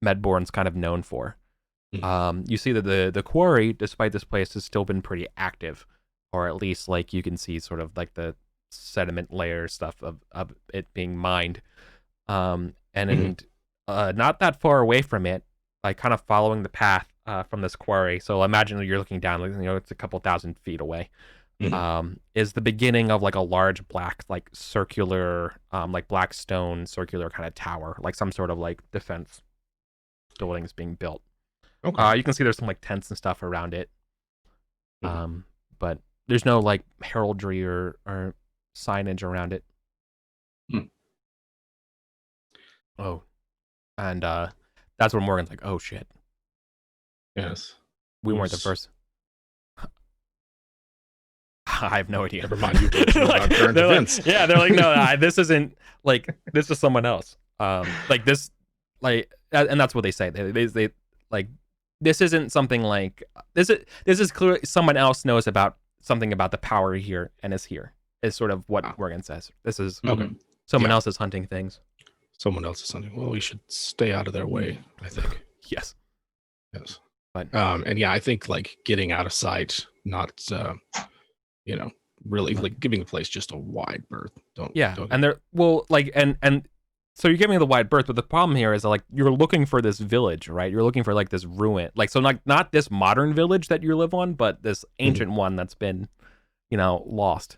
Medborn's kind of known for. You see that the quarry, despite this place, has still been pretty active, or at least like you can see sort of like the sediment layer stuff of it being mined. And not that far away from it, like kind of following the path from this quarry. So imagine that you're looking down, it's a couple thousand feet away. Is the beginning of like a large black, like circular, like black stone circular kind of tower, like some sort of like defense buildings being built. Okay. You can see there's some like tents and stuff around it. But there's no like heraldry or signage around it. Oh, and that's where Morgan's like, oh shit, Yes. we weren't the first. I have no idea. Never mind. You told me about current events. They're like, no, this isn't like, this is someone else. Like this, like, and that's what they say. They like, this isn't something like this is clearly someone else knows about something about the power here and is here. Is sort of what Morgan says. This is someone else is hunting things. Someone else is hunting. Well, we should stay out of their way, I think. Yes. But and yeah, I think like getting out of sight, not really like giving the place just a wide berth. Don't. And they're and so you're giving the wide berth, but the problem here is that, like, you're looking for this village, right? You're looking for like this ruin, like, so not this modern village that you live on, but this ancient one that's been, lost,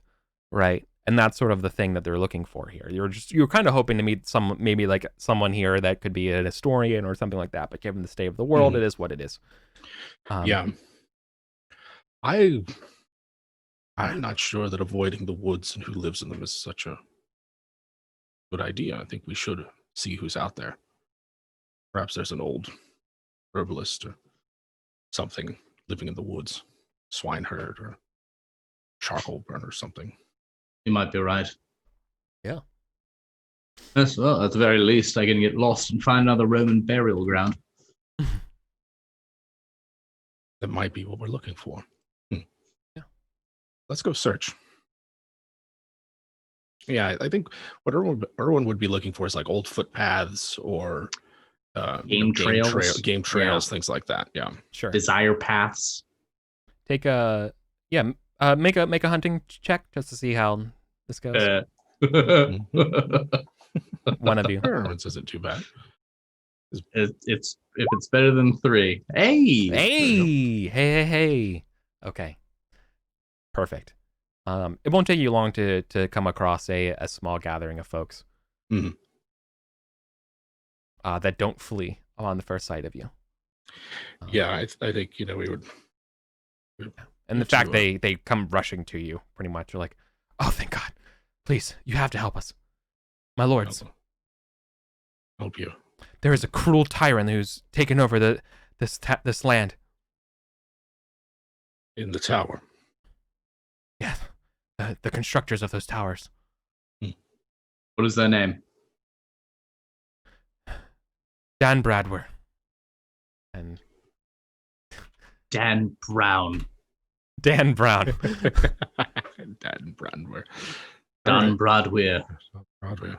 right? And that's sort of the thing that they're looking for here. You're kind of hoping to meet maybe like someone here that could be an historian or something like that. But given the state of the world, it is what it is. Yeah. I'm not sure that avoiding the woods and who lives in them is such a good idea. I think we should see who's out there. Perhaps there's an old herbalist or something living in the woods, swineherd or charcoal burner or something. You might be right. Yeah. Yes, well, at the very least, I can get lost and find another Roman burial ground. That might be what we're looking for. Yeah. Let's go search. Yeah, I think what Erwin would be looking for is like old footpaths or game trails, things like that. Yeah. Sure. Desire paths. Make a hunting check just to see how this goes. One of you. Erwin's isn't too bad. It's if it's better than 3. Hey. Hey. Okay. Perfect. It won't take you long to come across a small gathering of folks Mhm. That don't flee on the first sight of you. Yeah, I think we would. And the to, fact they come rushing to you, pretty much, are like, "Oh, thank God! Please, you have to help us, my lords. Help you There is a cruel tyrant who's taken over this land." in the tower. Yeah, the constructors of those towers. What is their name? Dan Bradwer. And Dan Brown. Dan Brown. Dan Brandware. Dan Bradware. Broadway.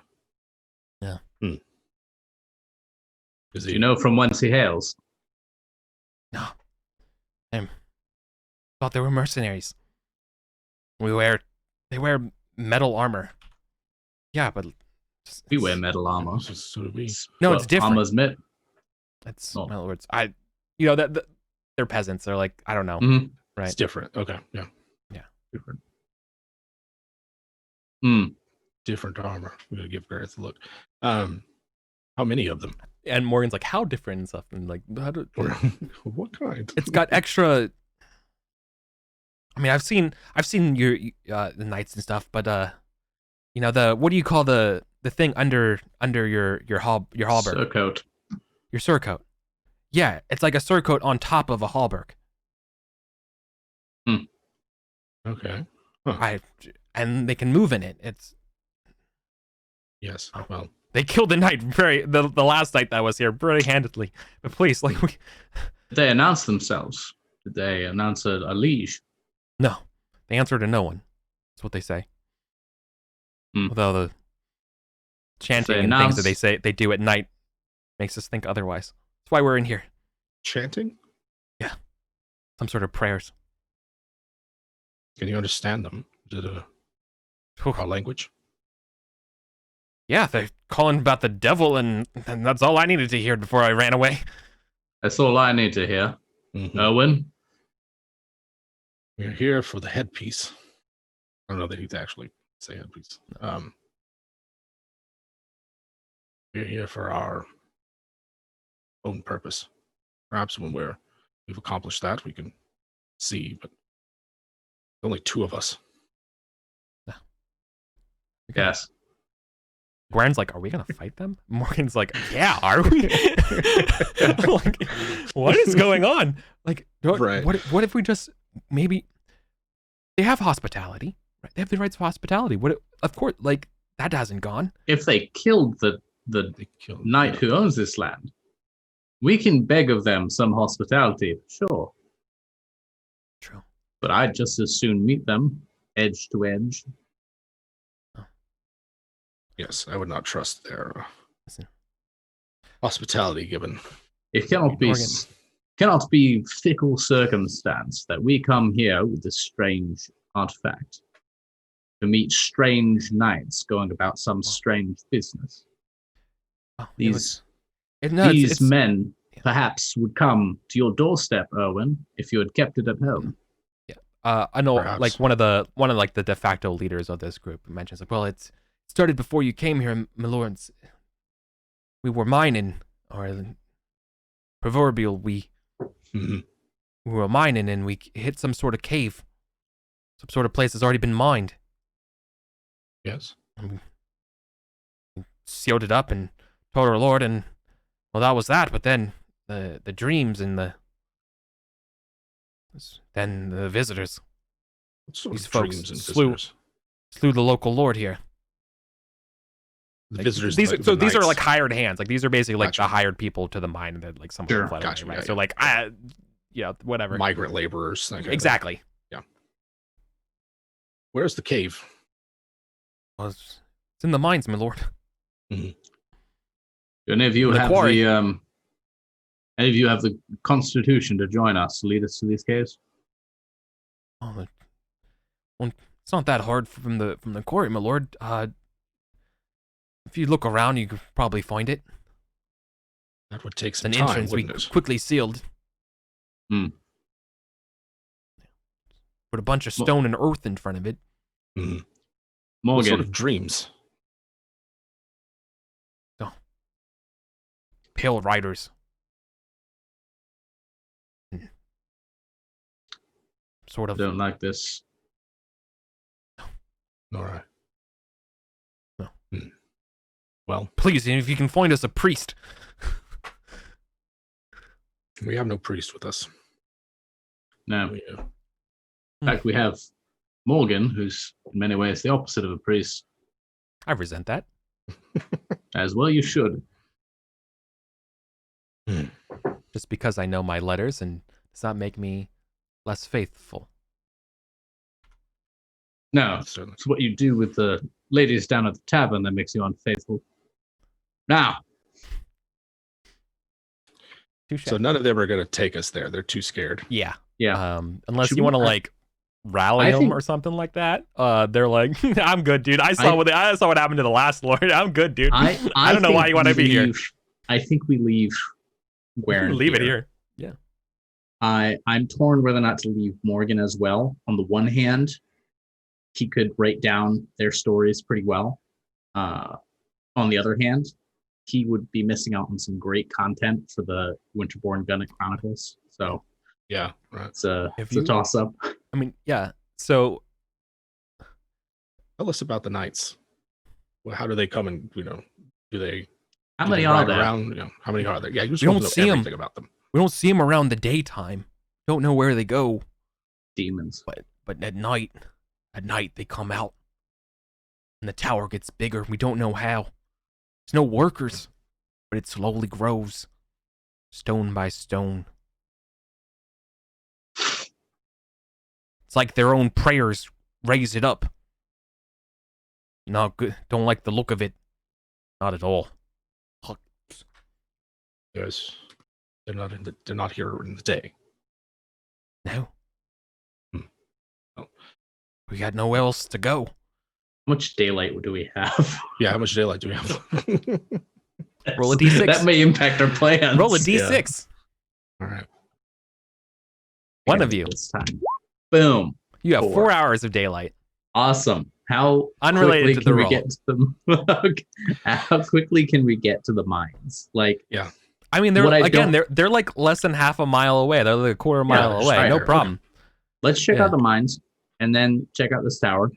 Yeah. Is Do you know from whence he hails? No. I thought they were mercenaries. They wear metal armor. Yeah, but We wear metal armor. So do we. No, it's different. Armor's meant. That's Oh. my lords. That they're peasants. They're like, I don't know. Mhm. Right. It's different. Okay. Yeah. Different. Different armor. We gotta give Gareth a look. How many of them? And Morgan's like, how different and stuff, and like, Or what kind? it's got extra. I mean, I've seen your the knights and stuff, but the what do you call the thing under your halberd? Surcoat. Your surcoat. Yeah, it's like a surcoat on top of a halberd. Okay. And they can move in it. It's Yes. Well, they killed the knight the last night that was here very handedly. But please, like Did they announce themselves? Did they announce a liege? no, they answer to no one. That's what they say. Although the chanting and things that they do at night makes us think otherwise. That's why we're in here. chanting? Some sort of prayers. Can you understand them? Is it our language? Yeah, they're calling about the devil, and that's all I needed to hear before I ran away. That's all I need to hear. Mhm. Owen? We're here for the headpiece. I don't know that he'd actually say headpiece. We're here for our own purpose. Perhaps when we've accomplished that, we can see, but only two of us. Yes. Gwen's like, are we gonna fight them? Morgan's like, yeah, are we? Like, what is going on? Like, Right. what if we just maybe they have hospitality, right? They have the rights of hospitality. Of course, like that hasn't gone. If they killed the They killed knight who owns this land, we can beg of them some hospitality, sure. True. But I'd just as soon meet them edge to edge. Yes, I would not trust their Listen. hospitality given. It cannot be fickle circumstance that we come here with this strange artifact to meet strange knights going about some strange business. Oh, These it's men perhaps would come to your doorstep, Erwin, if you had kept it at home. I know, Perhaps. like one of like the de facto leaders of this group mentions like, well, it started before you came here, my lords. We were mining, or proverbial we were mining, and we hit some sort of cave, some sort of place that's already been mined. Yes. And we sealed it up and told our lord, and well, that was that. But then the dreams and then the visitors. What sort These of folks dreams and slew the local lord here. The Like, visitors. These the are knights. like hired hands. Like these are basically like Gotcha. the hired people to the mine, and that like someone Sure. fled Gotcha, away, right? yeah, So yeah. like, whatever. Migrant laborers. That kind of thing. Exactly. Where's the cave? Well, it's in the mines, my lord. Do any of you The have quarry. any of you have the constitution to join us, lead us to these caves? Oh, well, it's not that hard from the quarry, my lord. If you look around, you could probably find it. That would take It's some an time, entrance we wouldn't it? quickly sealed. Put a bunch of stone and earth in front of it. What Morgan, sort of dreams? Pale riders. Sort I of. don't like this. All right. No. Well, Please, if you can find us a priest. we have no priest with us. No. We, In fact, we have Morgan, who's in many ways the opposite of a priest. I resent that. As well you should. Just because I know my letters and does not make me less faithful. No, certainly. it's what you do with the ladies down at the tavern that makes you unfaithful. Now, Touche. So none of them are going to take us there. They're too scared. Yeah. yeah. Unless Should you we- want to like rally I them think- or something like that. They're like, I'm good, dude. I saw what happened to the last lord. I'm good, dude. I don't know think why you want to we be here. leave- I think we leave where Leave it here. I'm torn whether or not to leave Morgan as well. On the one hand, he could write down their stories pretty well. On the other hand, he would be missing out on some great content for the Winterborn Gunnet Chronicles. So Yeah, right. it's a If it's a toss up. I mean, yeah. So Tell us about the knights. Well, how do they come and do they? How do many they are ride there? around? How many are there? Yeah, you just We want don't to see know 'em. everything about them. we don't see them around the daytime. Don't know where they go, Demons. but at night they come out, and the tower gets bigger. We don't know how. There's no workers, but it slowly grows, stone by stone. It's like their own prayers raise it up. Not good. Don't like the look of it. Not at all. Yes, they're not here in the day. No. Hmm. Oh. We got nowhere else to go. How much daylight do we have? Yeah, how much daylight do we have? Roll a d6. That may impact our plans. Roll a d6. All right. One of you. This time. Boom. You have 4. 4 hours of daylight. Awesome. How Unrelated quickly to the can we roll. get to the How quickly can we get to the mines? Like, I mean, What I they're like less than half a mile away. They're like a quarter mile just away. right No there. problem. let's check Yeah. out the mines and then check out this tower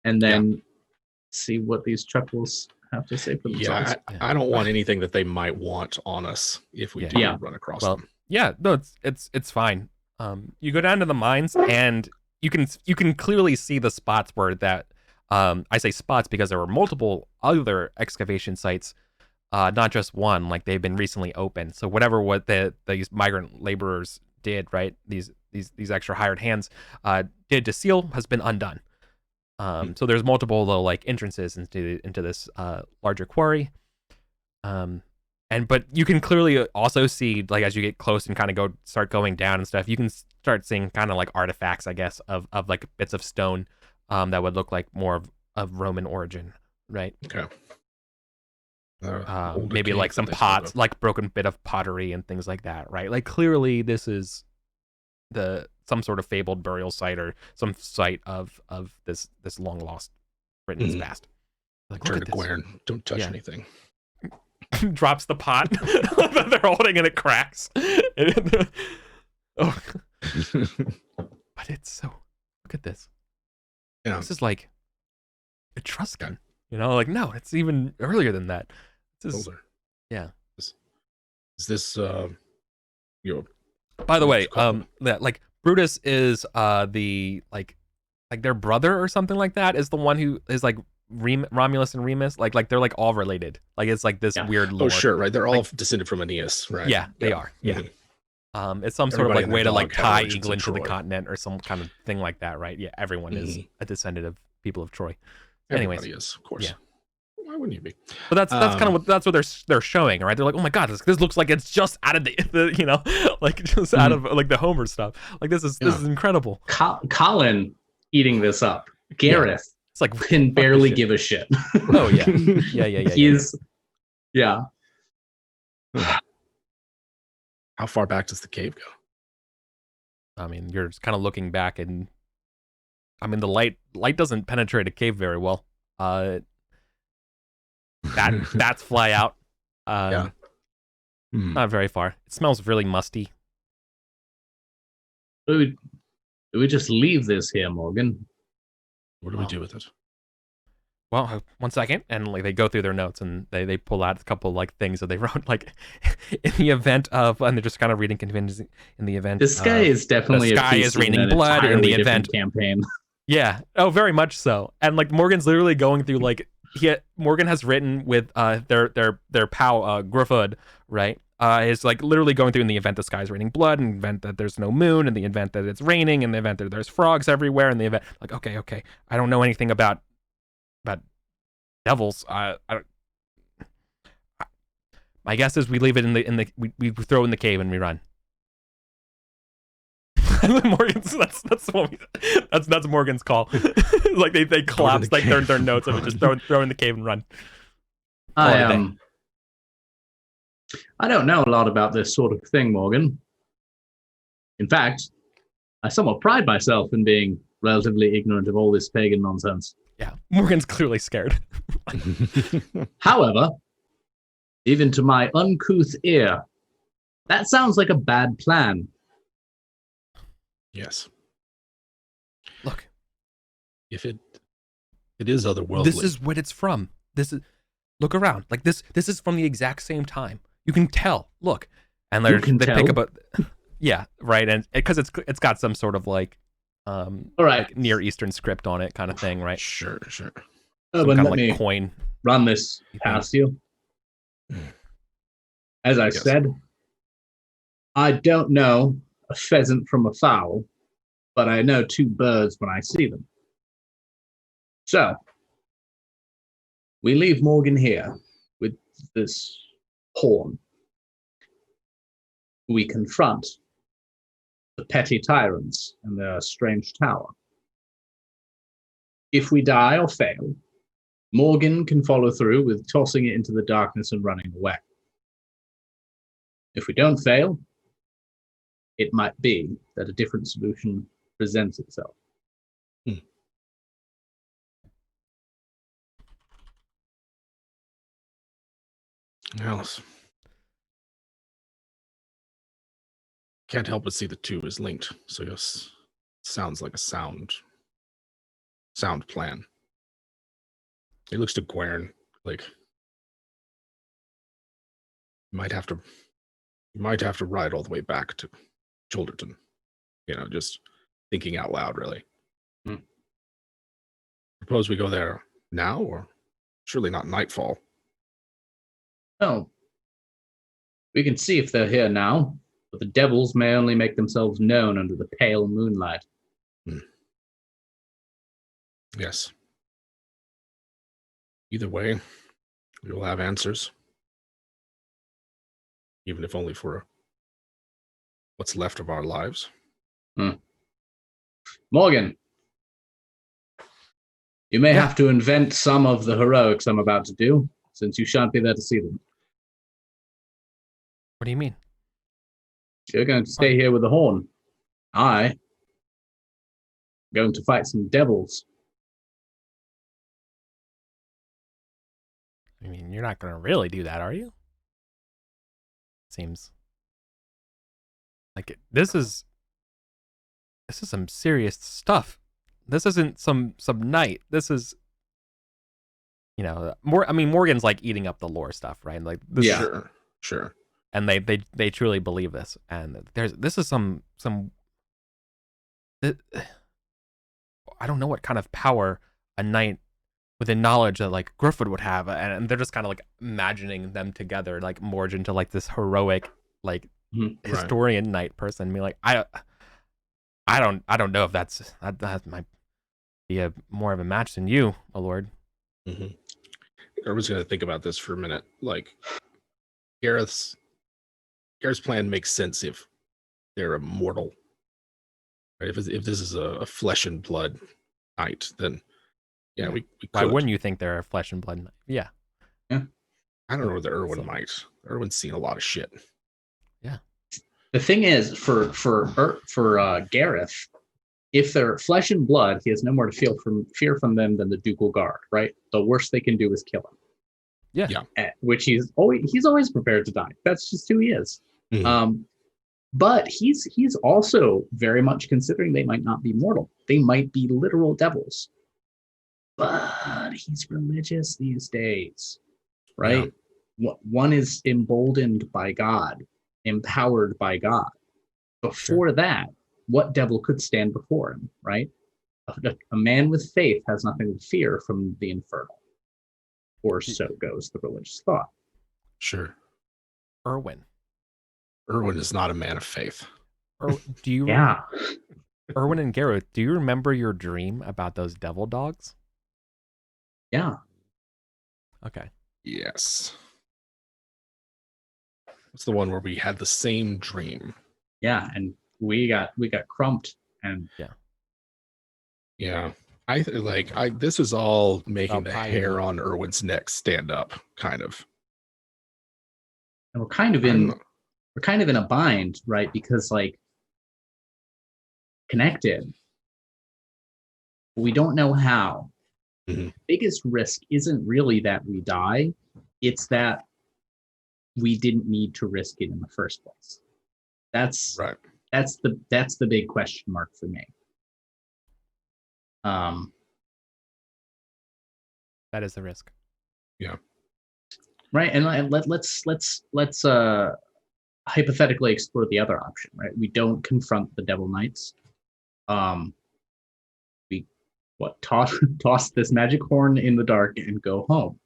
and then see what these chuckles have to say for themselves. Yeah, I don't want anything that they might want on us if we Yeah. do Yeah. run across Well, them. yeah, no, it's fine. You go down to the mines and you can clearly see the spots where that I say spots because there were multiple other excavation sites, not just one. Like they've been recently opened. So whatever what these migrant laborers did, right? These extra hired hands did to seal has been undone. So there's multiple little like entrances into this larger quarry. But you can clearly also see, like, as you get close and kind of start going down and stuff, you can start seeing kind of like artifacts, I guess, of like bits of stone that would look like more of Roman origin, right? Okay. Maybe like some pots, like broken bit of pottery and things like that, right? Like clearly this is some sort of fabled burial site or some site of this long lost Britain's past. Like, Turn look to at this. Gwern. Don't touch Yeah. anything. Drops the pot that they're holding and it cracks. Oh. But it's so. Look at this. Yeah. This is like Etruscan. You know, like no, it's even earlier than that. This is, Older. yeah. Is this by the what way, you call them? that like Brutus is the like their brother or something like that is the one who is like Romulus and Remus, like they're like all related. Like it's like this weird lore. Oh, sure, right. They're all descended from Aeneas, right? Yeah, they are. Yeah. Mhm. It's some Everybody sort of and like way their to like dog had tie origins in England to the Troy. continent or some kind of thing like that, right? Yeah, everyone is a descendant of people of Troy. Anyways, Everybody is, of course. yeah. Why wouldn't you be? but that's kind of what they're showing, right? They're like, oh my god, this looks like it's just out of the you know, like just out of like the Homer stuff. Like this is incredible. Colin eating this up. Gareth It's like can fuck barely this shit. give a shit. Oh yeah, yeah. He's yeah. How far back does the cave go? I mean, you're just kind of looking back and I mean, the light doesn't penetrate a cave very well. Bats fly out. Yeah. Not very far. It smells really musty. Do we just leave this here, Morgan? What do we do with it? Well, 1 second, and like they go through their notes and they pull out a couple like things that they wrote like in the event of, and they're just kind of reading contingency in the event. This guy is definitely the sky is raining blood in the event campaign. Yeah. Oh, very much so. And like Morgan's literally going through like Morgan has written with their pal Griffwood, right? Is like literally going through in the event the sky's raining blood, in the event that there's no moon, in the event that it's raining, in the event that there's frogs everywhere, in the event like okay, I don't know anything about devils. My guess is we leave it in the we throw it in the cave and we run. Morgan's that's Morgan's call. Like they collapse like their notes of it, just throw in the cave and run. I don't know a lot about this sort of thing, Morgan. In fact, I somewhat pride myself in being relatively ignorant of all this pagan nonsense. Yeah, Morgan's clearly scared. However, even to my uncouth ear, that sounds like a bad plan. Yes. Look, if it is otherworldly. This is what it's from. Look around. Like this is from the exact same time. You can tell. Look, and they pick up a yeah, right, and because it's got some sort of like all right, like Near Eastern script on it, kind of thing, right? Sure. Some kind of like coin. Run this past you. As I said, I don't know a pheasant from a fowl, but I know two birds when I see them. So, we leave Morgan here with this horn. We confront the petty tyrants and their strange tower. If we die or fail, Morgan can follow through with tossing it into the darkness and running away. If we don't fail, it might be that a different solution presents itself. Alice. Can't help but see the two is linked. So yes, sounds like a sound plan. He looks to Gwern like you might have to ride all the way back to Childerton. Just thinking out loud, really. Suppose we go there now, or surely not nightfall. Well, we can see if they're here now, but the devils may only make themselves known under the pale moonlight. Yes. Either way, we will have answers. Even if only for what's left of our lives. Morgan, you may have to invent some of the heroics I'm about to do, since you shan't be there to see them. What do you mean? You're going to stay here with the horn. I'm going to fight some devils. I mean, you're not going to really do that, are you? Seems like this is some serious stuff. This isn't some night. This is, Morgan's like eating up the lore stuff, right? Like this Sure. And they truly believe this. And this is some I don't know what kind of power a knight within knowledge that like Griffwood would have, and they're just kind of like imagining them together, like merge into like this heroic like historian knight person. I mean, like I don't know if that might be more of a match than you, my lord. I was going to think about this for a minute. Like Gareth's plan makes sense if they're immortal. Right? If this is a flesh and blood knight, then we could. Why wouldn't you think they're a flesh and blood knight? Yeah. I don't know whether Erwin might. Erwin's seen a lot of shit. Yeah. The thing is, for Gareth, if they're flesh and blood, he has no more to fear from them than the ducal guard, right? The worst they can do is kill him. Yeah. Which he's always prepared to die. That's just who he is. Mhm. But he's also very much considering they might not be mortal. They might be literal devils. But he's religious these days, right? Yeah. One is emboldened by God, empowered by God. Before that, what devil could stand before him, right? A man with faith has nothing to fear from the infernal. Or so goes the religious thought. Sure. Irwin is not a man of faith. Do you? Yeah. Irwin and Gareth, do you remember your dream about those devil dogs? Yeah. Okay. Yes. It's the one where we had the same dream. Yeah, and we got crumped and yeah. This is all making the pie hair eating. on Irwin's neck stand up, kind of. And we're kind of in a bind, right? Because like connected, we don't know how. Mhm. Biggest risk isn't really that we die, it's that we didn't need to risk it in the first place. That's right. That's the big question mark for me. That is the risk. Yeah. Right, and let's hypothetically explore the other option. Right, we don't confront the Devil Knights. We toss this magic horn in the dark and go home.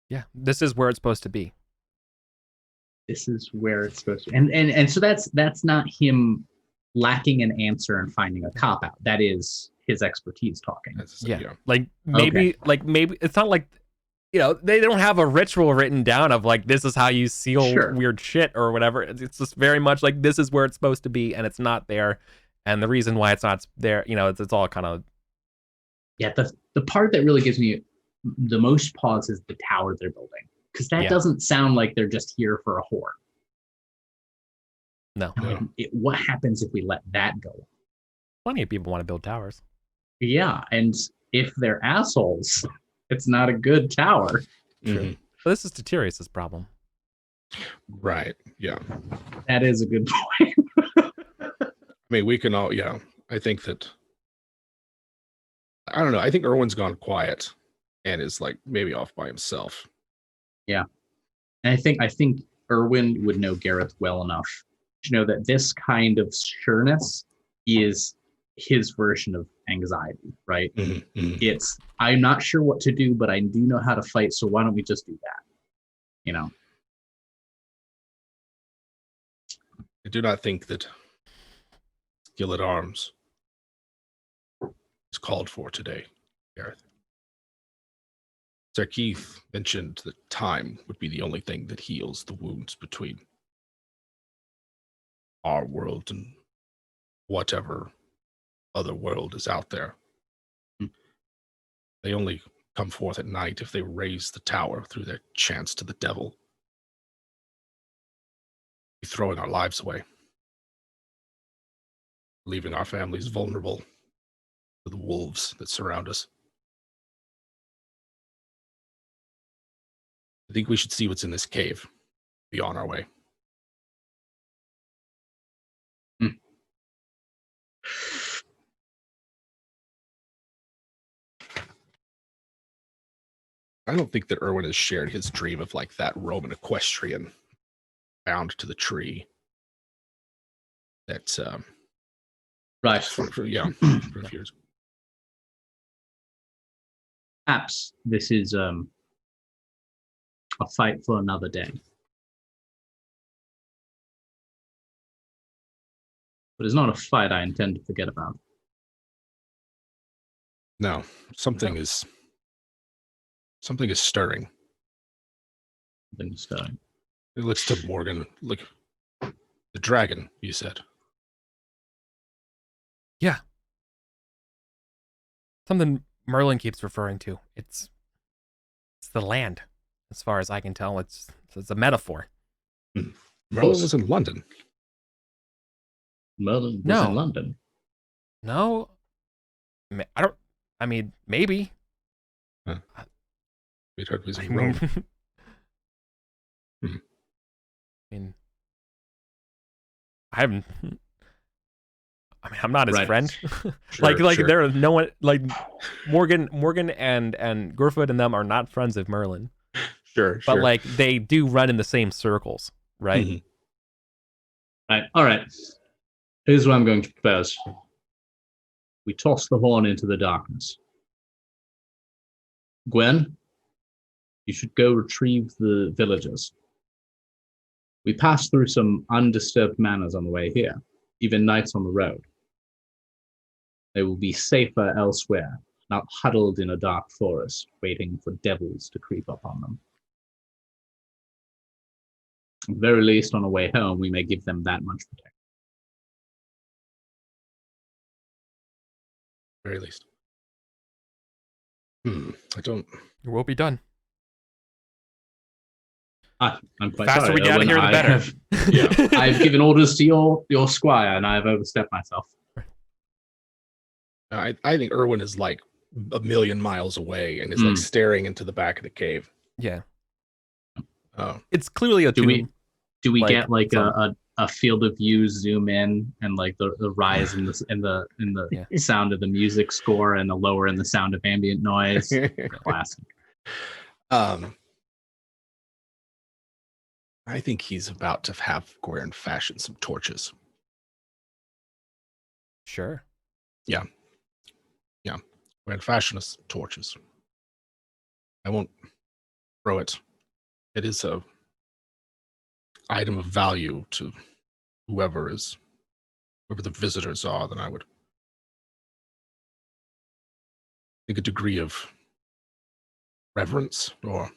Yeah, this is where it's supposed to be. This is where it's supposed to be. And so that's not him lacking an answer and finding a cop out. That is his expertise talking. Yeah. Like maybe it's not like, you know, they don't have a ritual written down of like, this is how you seal weird shit or whatever. It's just very much like, this is where it's supposed to be and it's not there. And the reason why it's not there, you know, it's all kind of. Yeah. The part that really gives me the most pause is the tower they're building. Because that doesn't sound like they're just here for a horn. No. What happens if we let that go? Plenty of people want to build towers. Yeah, and if they're assholes, it's not a good tower. Mm-hmm. But this is Titirius's problem. Right. Yeah. That is a good point. I mean, we can all. Yeah. I think that. I don't know. I think Irwin's gone quiet, and is like maybe off by himself. Yeah, and I think Irwin would know Gareth well enough to know that this kind of sureness is his version of anxiety, right? Mm-hmm. It's, I'm not sure what to do, but I do know how to fight, so why don't we just do that? You know? I do not think that skill at arms is called for today, Gareth. Sir Keith mentioned that time would be the only thing that heals the wounds between our world and whatever other world is out there. They only come forth at night if they raise the tower through their chants to the devil. We're throwing our lives away, leaving our families vulnerable to the wolves that surround us. I think we should see what's in this cave. Be on our way. I don't think that Irwin has shared his dream of like that Roman equestrian bound to the tree. That's right. For years. Perhaps this is a fight for another day. But it's not a fight I intend to forget about. No, something is stirring. Something is stirring. It looks to Morgan. Look, the dragon, you said. Yeah. Something Merlin keeps referring to. It's the land. As far as I can tell, it's a metaphor. Merlin was in London. Merlin was in London. No, I don't. I mean, maybe. Huh. We heard he was I in Rome. mean, I haven't. I mean, I'm not his Right. friend. Sure, like sure. there is no one like Morgan and Griffith and them are not friends of Merlin, Sure, but sure. like they do run in the same circles, right? Mhm. Right. All right. Here's what I'm going to propose. We toss the horn into the darkness. Gwen, you should go retrieve the villagers. We passed through some undisturbed manors on the way here, even nights on the road. They will be safer elsewhere, not huddled in a dark forest, waiting for devils to creep up on them. At the very least, on the way home, we may give them that much protection. Very least. I don't. It will be done. I'm The quite faster sorry. we get out of Owen. here, the better. I've given orders to your squire, and I have overstepped myself. I think Erwin is like a million miles away and is Hmm. like staring into the back of the cave. Yeah, Oh, it's clearly a Do tomb. we Like, get like some- a field of view zoom in and like the rise in the Yeah. sound of the music score and the lower in the sound of ambient noise? Classic. I think he's about to have Goran fashion some torches. Sure. Goran fashion us torches. I won't throw it. It is a item of value to whoever the visitors are. Then I would think a degree of reverence or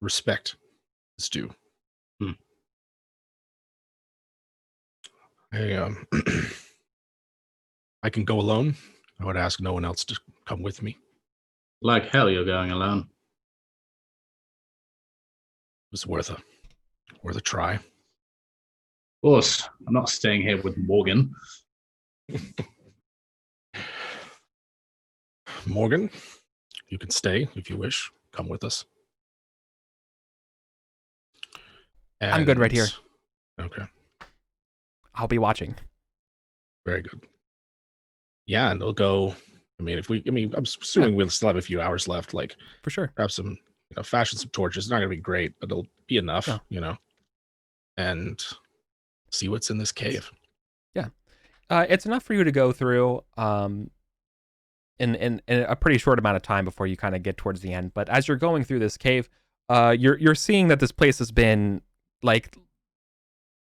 respect is due. I I can go alone. I would ask no one else to come with me. Like hell, you're going alone. It was worth a try. Of course, I'm not staying here with Morgan. Morgan, you can stay if you wish. Come with us. I'm good right here. Okay, I'll be watching. very good. Yeah, and they'll go. I'm assuming we'll still have a few hours left. Like, For sure. grab some, fashion some torches. It's not gonna be great, but it'll be enough, No. And see what's in this cave. It's enough for you to go through in a pretty short amount of time before you kind of get towards the end. But as you're going through this cave, you're seeing that this place has been like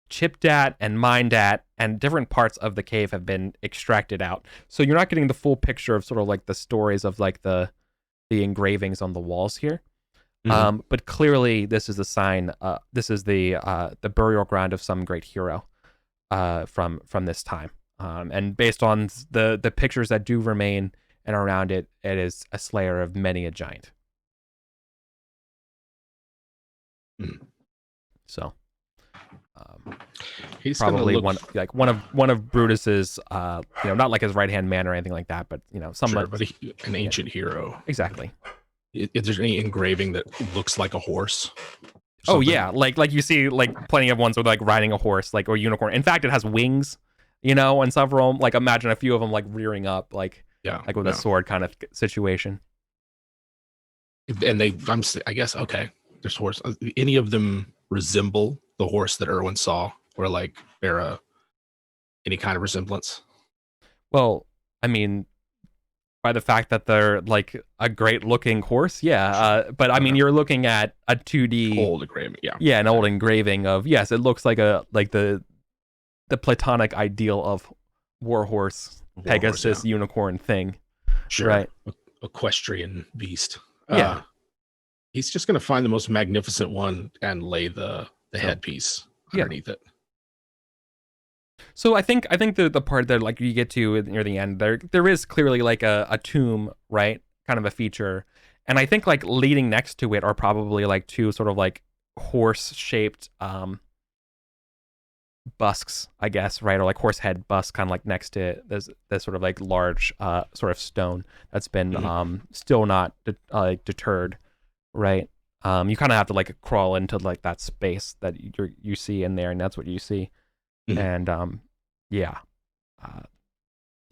chipped at and mined at, and different parts of the cave have been extracted out. So you're not getting the full picture of sort of like the stories of like the engravings on the walls here. Mhm. But clearly this is a sign. This is the burial ground of some great hero from this time. And based on the pictures that do remain and around it, it is a slayer of many a giant. Hmm. So, He's gonna probably look one of Brutus's, not like his right hand man or anything like that, but some sure, but an ancient hero. exactly. Is there any engraving that looks like a horse? Oh Something? yeah, like you see like plenty of ones with like riding a horse, like, or unicorn. In fact, it has wings, and several, like, imagine a few of them like rearing up, like Yeah, with yeah. a sword kind of situation. And I guess, okay, there's horse. Any of them resemble the horse that Erwin saw, or like bear any kind of resemblance? Well, I mean, by the fact that they're like a great looking horse, yeah. But I mean, you're looking at a 2D Old engraving, yeah. Yeah, an old engraving of, yes, it looks like the platonic ideal of warhorse, Pegasus, yeah. unicorn thing. Sure. Right. Equestrian beast. Yeah. He's just gonna find the most magnificent one and lay the headpiece Yeah. underneath it. So I think the part that like you get to near the end, there is clearly like a tomb, right? Kind of a feature. And I think like leading next to it are probably like two sort of like horse shaped busks, I guess, right, or like horse head busks, kind of like next to it. There's sort of like large sort of stone that's been still not deterred, right? You kind of have to like crawl into like that space that you see in there, and that's what you see. And yeah,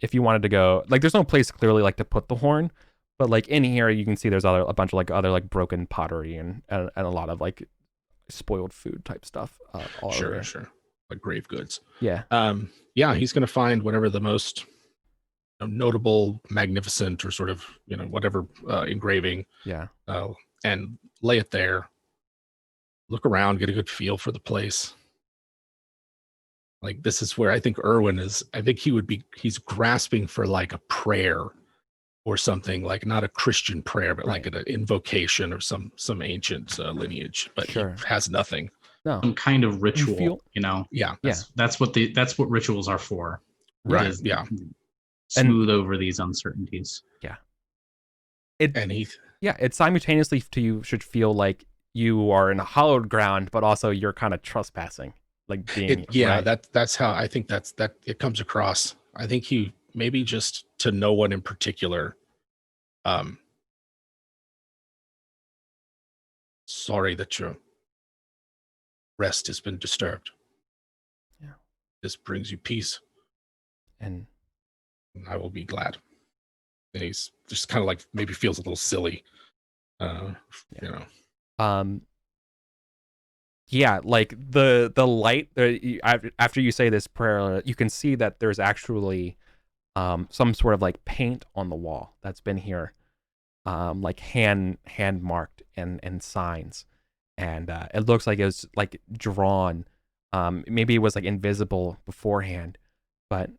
if you wanted to go, like, there's no place clearly like to put the horn, but like in here you can see there's a bunch of like other like broken pottery and a lot of like spoiled food type stuff all over here. Sure. Like grave goods. Yeah. Yeah, he's going to find whatever the most notable, magnificent, or sort of, whatever engraving. Yeah. And lay it there. Look around, get a good feel for the place. Like, this is where I think Erwin is. I think he's grasping for like a prayer or something, like not a Christian prayer, but like an invocation of some ancient lineage, but he has nothing. No. Some kind of ritual, Yeah. That's what rituals are for. Right. Yeah. Smooth over these uncertainties. Yeah. It simultaneously to you should feel like you are in hallowed ground, but also you're kind of trespassing, like being. That's how I think that it comes across. I think he maybe just to no one in particular. Sorry that your rest has been disturbed. Yeah. This brings you peace, and I will be glad. And he's just kind of like maybe feels a little silly. Yeah, like the light after you say this prayer, you can see that there's actually some sort of like paint on the wall that's been here, like hand marked and signs, and it looks like it was like drawn. Maybe it was like invisible beforehand, but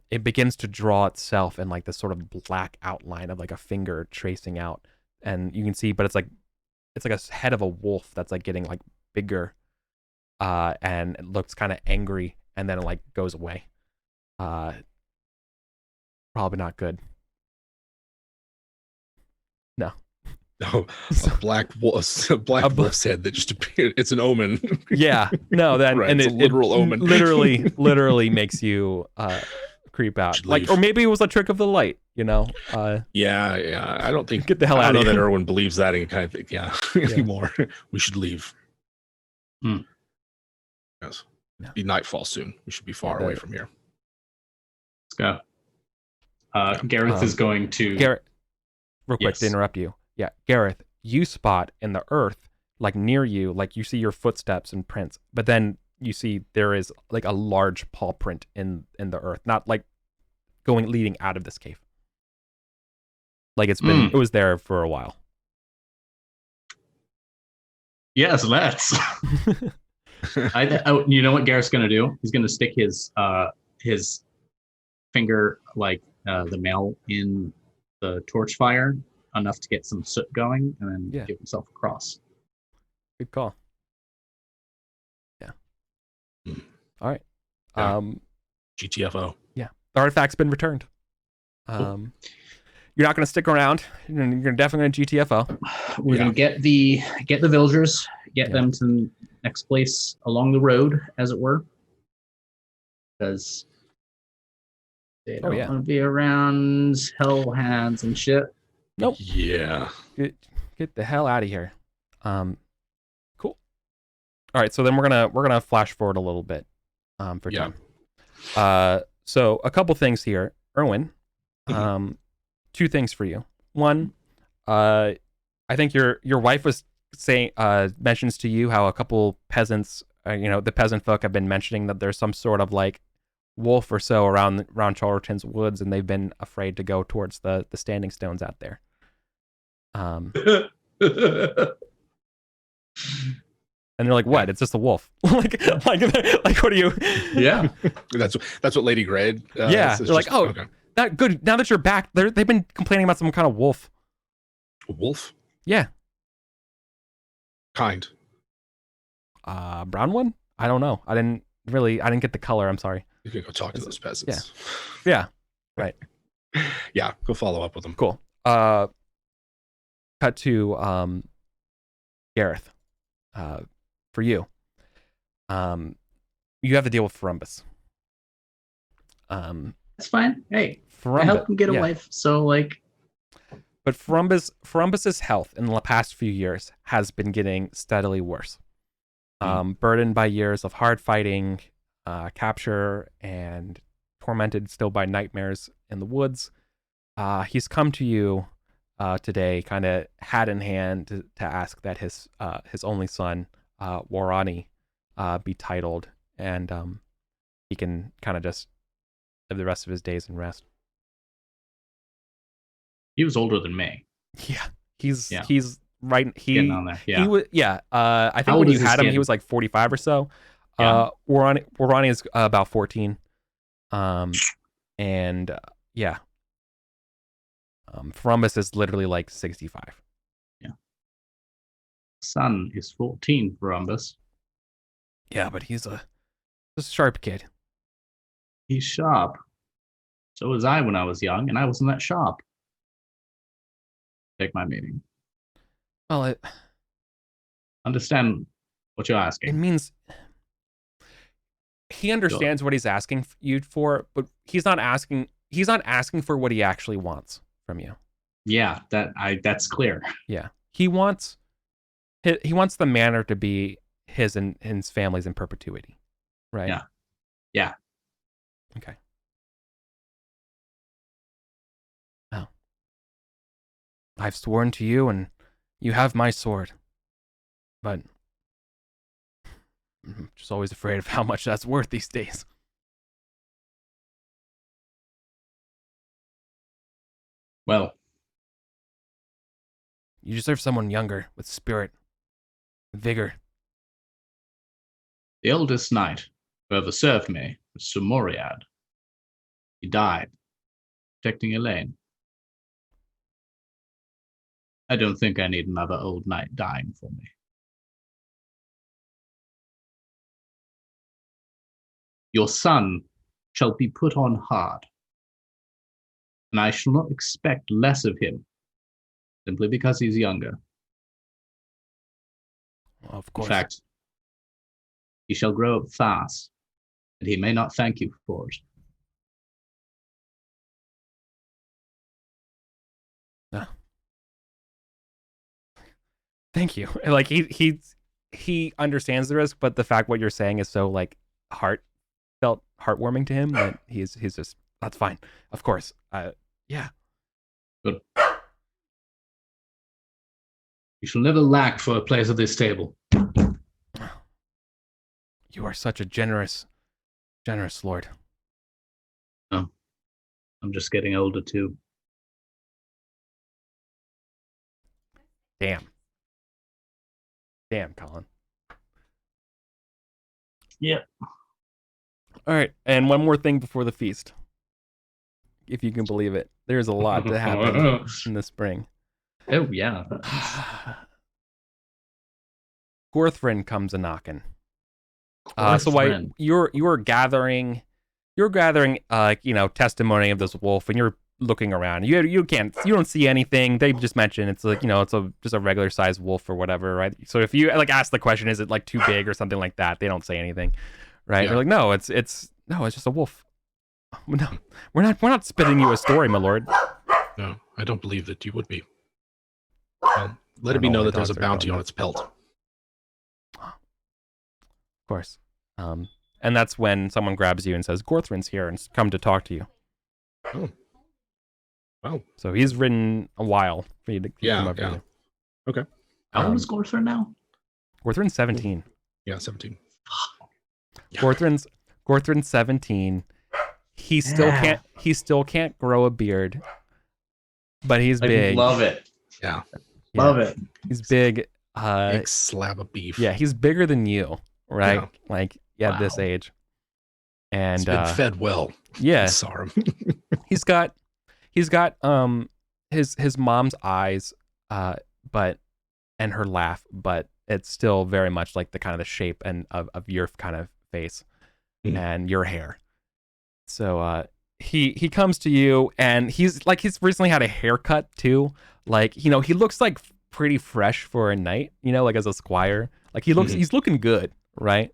it begins to draw itself in like this sort of black outline of like a finger tracing out, and you can see, but it's like a head of a wolf that's like getting like bigger, and it looks kind of angry, and then it like goes away. Probably not good. No. No, a black wolf's head that just appeared. It's an omen. Yeah, no, that right, and it's a literal omen. literally makes you creep out. Like, or maybe it was a trick of the light. Yeah. I don't think. Get the hell out of here. I don't know that Erwin believes that and kind of think, anymore. We should leave. Yes. Yeah. Be nightfall soon. We should be far away from here. Let's go. Gareth is going to. Gareth, real quick to interrupt you. Yeah, Gareth, you spot in the earth, like near you, like you see your footsteps and prints, but then you see there is like a large paw print in the earth, not like leading out of this cave. Like it was there for a while. Yes, let's. You know what Gareth's gonna do? He's gonna stick his finger, like the mail, in the torch fire enough to get some soot going, and then give himself a cross. Good call. Yeah. All right. GTFO. Yeah. The artifact's been returned. Cool. You're not going to stick around. You're definitely going to GTFO. We're going to get the villagers, get them to the next place along the road, as it were, because they don't want to be around hell hands and shit. Nope. Yeah. Get the hell out of here. Cool. All right, so then we're gonna flash forward a little bit for time. So a couple things here. Erwin, two things for you. One, I think your wife was saying mentions to you how a couple peasants, the peasant folk have been mentioning that there's some sort of like wolf or so around Charlton's woods, and they've been afraid to go towards the standing stones out there. And they're like, "What? It's just a wolf." like, what do you? Yeah, that's what Lady Grade. They're like, "Oh, okay. That good. Now that you're back, they've been complaining about some kind of wolf." A wolf? Yeah. Kind. Brown one? I don't know. I didn't get the color. I'm sorry. You can go talk to those peasants. Yeah. Right. Yeah. Go follow up with them. Cool. Cut to Gareth. For you. you have to deal with Frumbus. That's fine. Hey, I Frumbus, helped him get a yeah. wife, so like, But Frumbus's health in the past few years has been getting steadily worse. Burdened by years of hard fighting, capture, and tormented still by nightmares in the woods. He's come to you today, kind of hat in hand, to ask that his only son, Warani, be titled, and he can kind of just live the rest of his days in rest. he was older than me. Yeah, he's Yeah. right. Getting on there. Yeah. He was. Yeah. I think How when old you is this had him, kid? he was like 45 or so. Yeah. Warani is about 14. And yeah. Frumbus is literally like 65. Son is 14, Rhombus. Yeah, but he's a sharp kid. He's sharp. So was I when I was young, and I wasn't that sharp. Take my meaning. Well, it Understand what you're it asking. means he understands what he's asking you for, but he's not asking for what he actually wants from you. Yeah, that's clear. Yeah. He wants the manor to be his and his family's in perpetuity. Right? Yeah. Yeah. Okay. Well, I've sworn to you and you have my sword. But I'm just always afraid of how much that's worth these days. Well, You deserve someone younger, with spirit, vigor. the eldest knight who ever served me was Sumoriad. He died protecting Elaine. I don't think I need another old knight dying for me. Your son shall be put on hard, and I shall not expect less of him simply because he's younger. Well, of In course. fact, he shall grow up fast, and he may not thank you for it. No. Thank you. Like he understands the risk, but the fact what you're saying is so like heartwarming to him that he's just, that's fine. Of course. Yeah. Good. You shall never lack for a place at this table. You are such a generous lord. Oh, I'm just getting older too. Damn, Colin. Yeah. All right, and one more thing before the feast. If you can believe it, there's a lot to happen in the spring. Oh yeah. Gorthrin comes a knocking. So why you're gathering testimony of this wolf, and you're looking around. You don't see anything. They just mention it's like, it's just a regular sized wolf or whatever, right? So if you like ask the question, is it like too big or something like that, they don't say anything, right? Yeah. They're like, no, it's just a wolf. No, we're not spitting you a story, my lord. No, I don't believe that you would be. Let I it be don't know known why that there's a dogs are bounty doing on that. its pelt. Of course. And that's when someone grabs you and says, Gorthrin's here and come to talk to you. Oh. Wow. So he's ridden a while for you to come over Yeah. here. Okay. How old is Gorthrin now? Gorthrin's 17. Yeah, 17. Yeah. Gorthrin's 17. He still can't grow a beard. But he's big. I love it. Yeah. Love it. He's big. Big slab of beef. Yeah, he's bigger than you, right? Yeah. Like at this Wow. age. And He's been fed well. yeah. Sorry. He's got his mom's eyes, and her laugh, but it's still very much like the kind of the shape and of your kind of face and your hair. So he comes to you, and he's recently had a haircut too. Like, he looks like pretty fresh for a knight, like as a squire. Like he's looking good, right?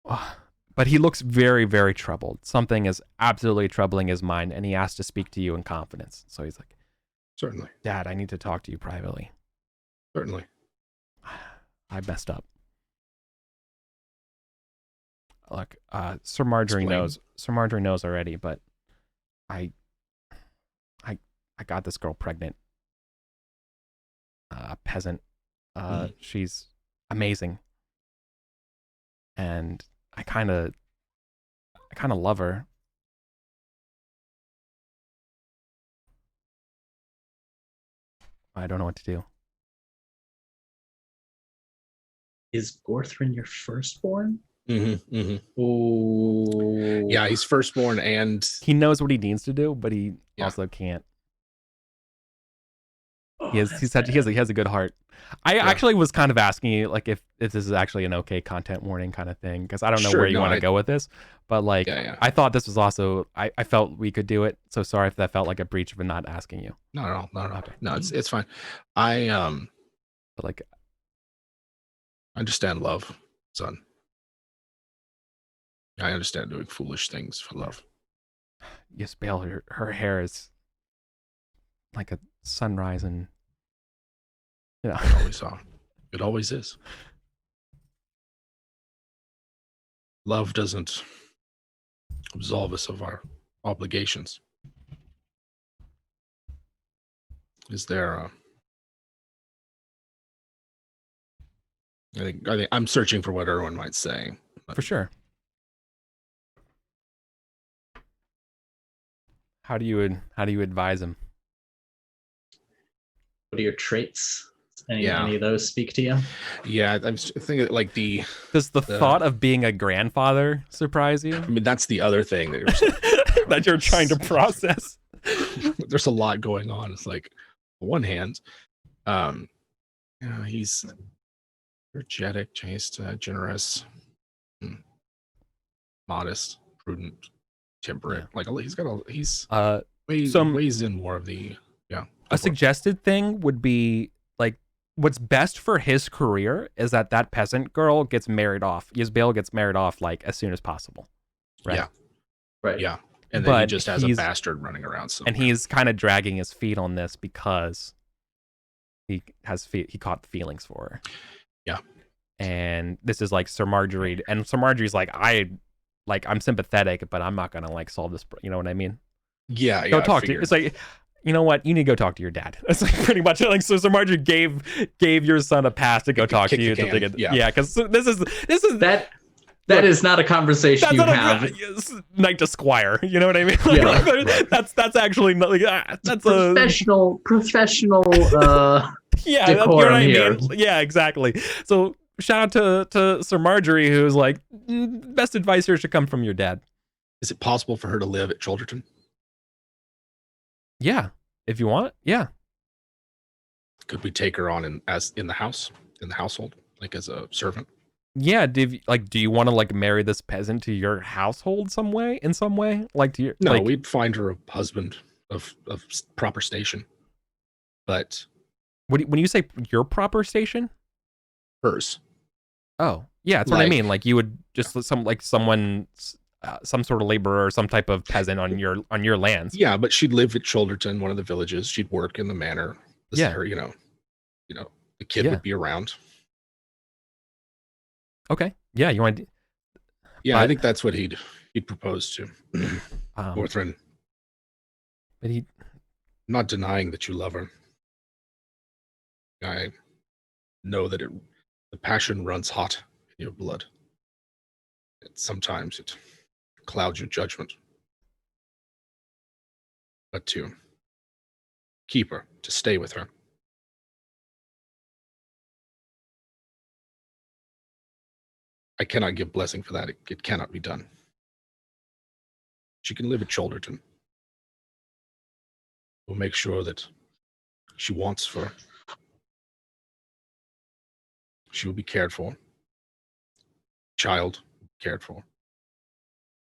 but he looks very, very troubled. Something is absolutely troubling his mind, and he asks to speak to you in confidence. So he's like, Certainly. Dad, I need to talk to you privately. Certainly. I messed up. Look, Sir Marjorie Explain. knows. Sir Marjorie knows already, but I got this girl pregnant. A peasant. She's amazing, and I kind of love her. I don't know what to do. Is Gorthrin your firstborn? Mm-hmm, mm-hmm. Oh. Yeah, he's firstborn, and He knows what he needs to do, but he Yeah. also can't. Oh, He has a good heart. I actually was kind of asking you like if this is actually an okay content warning kind of thing, because I don't know Sure, where you no, want to I- go with this, but like Yeah. I thought this was also I felt we could do it. So sorry if that felt like a breach of not asking you. Not at all. Not at all. Okay. No, it's fine. I But like understand love, son. I understand doing foolish things for love. yes, Bale, her hair is like a sunrise, and you know. I always saw. It always is. Love doesn't absolve us of our obligations. Is there I think I'm searching for what everyone might say. For sure. How do you advise him? What are your traits? Any Yeah. of those speak to you? Yeah, I'm thinking like Does the thought of being a grandfather surprise you? I mean, that's the other thing that you're, That you're trying to process. there's a lot going on. It's like, on one hand, he's energetic, chaste, generous, modest, prudent, temperate. Yeah. Like he's some- weighs in more of the A suggested thing would be like what's best for his career is that peasant girl gets married off. Yisbale gets married off like as soon as possible. Right. Yeah. Right. Yeah. And then he But just has a bastard running around somewhere. And he's kind of dragging his feet on this because he caught the feelings for her. Yeah. And this is like Sir Marjorie, and Sir Marjorie's like I'm sympathetic, but I'm not gonna like solve this. You know what I mean? Yeah. Go talk to. It's like, you know what? You need to go talk to your dad. It's like pretty much like so. Sir Marjorie gave your son a pass to go talk to you. Yeah, because this is that is not a conversation you have. Knight to squire. You know what I mean? Yeah, right. That's actually not like that's professional. Yeah, you decorum know what I here. mean? Yeah, exactly. So shout out to Sir Marjorie, who's like, best advice here should come from your dad. Is it possible for her to live at Childerton? Yeah, if you want. Yeah. Could we take her on in the household, like as a servant? Yeah. Do you want to like marry this peasant to your household in some way? Like to your No, we'd find her a husband of proper station. But when you say your proper station? Hers. Oh, yeah, that's what I mean. Like you would just let someone some sort of laborer or some type of peasant on your lands. Yeah, but she'd live at Childerton, one of the villages. She'd work in the manor. Her, you know, the kid would be around. Okay. Yeah, you want to... Yeah, I think that's what he'd propose to. Gorthrin. But I'm not denying that you love her. I know that the passion runs hot in your blood. Sometimes it clouds your judgment. But to keep her, to stay with her, I cannot give blessing for that. It cannot be done. She can live at Childerton. We'll make sure that she wants for. She will be cared for. Child cared for.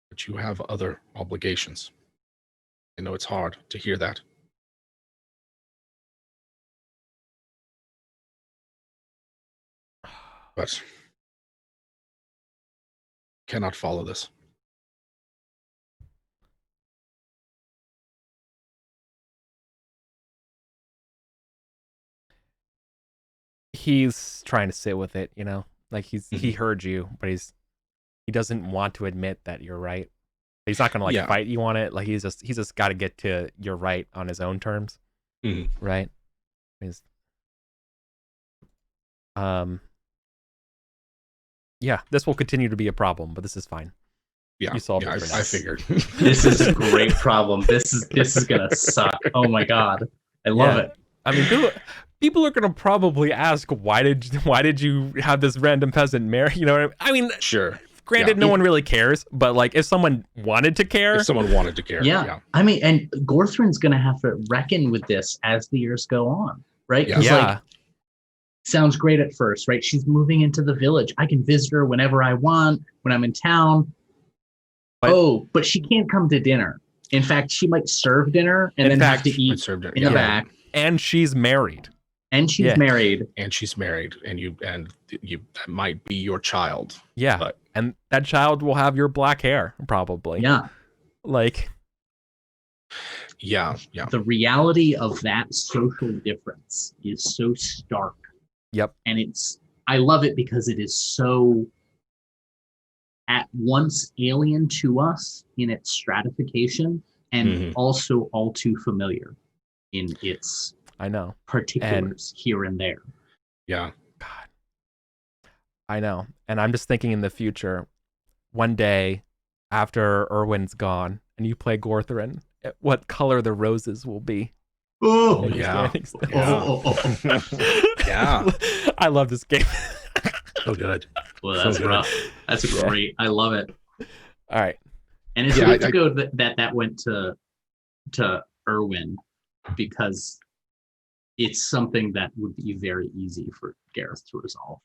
But you have other obligations. I know it's hard to hear that. But cannot follow this. He's trying to sit with it, like he heard you, but he doesn't want to admit that you're right. He's not gonna fight you on it. Like he's just got to get to you're right on his own terms, right? Yeah, this will continue to be a problem, but this is fine. Yeah, you solved it. I figured. This is a great problem. This is gonna suck. Oh my god, I love it. I mean, people are gonna probably ask why did you have this random peasant marry? You know what I mean? Sure. Granted, no one really cares, but like if someone wanted to care, yeah. I mean, and Gorthrin's gonna have to reckon with this as the years go on, right? Because like, sounds great at first, right? She's moving into the village. I can visit her whenever I want, when I'm in town. But she can't come to dinner. In fact, she might serve dinner and then have to eat in the back. And she's married. And she's married. And you that might be your child. Yeah. And that child will have your black hair, probably. Yeah. Like. Yeah. The reality of that social difference is so stark. Yep. And I love it because it is so at once alien to us in its stratification and also all too familiar in its particulars here and there. Yeah. God. I know. And I'm just thinking in the future, one day after Erwin's gone and you play Gorthrin, what color the roses will be. Oh, yeah. Yeah. I love this game. So good. Well, that's rough. That's great. I love it. All right. And it's good to go that went to Erwin because it's something that would be very easy for Gareth to resolve.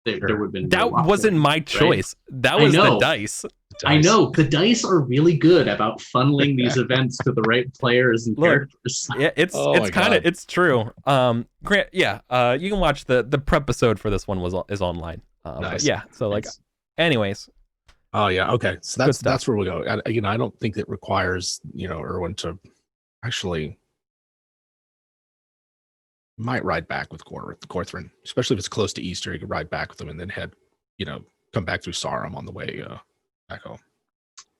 There would have been that wasn't my choice. Right? That was the dice. I know the dice are really good about funneling these events to the right players and characters. Yeah, it's true. Grant, you can watch the prep episode for this one is online. Nice. Yeah, so like, anyways. Oh yeah, okay. So that's where we go. I don't think it requires Erwin to actually. Might ride back with Gorthrin, especially if it's close to Easter. He could ride back with them and then come back through Sarum on the way back home.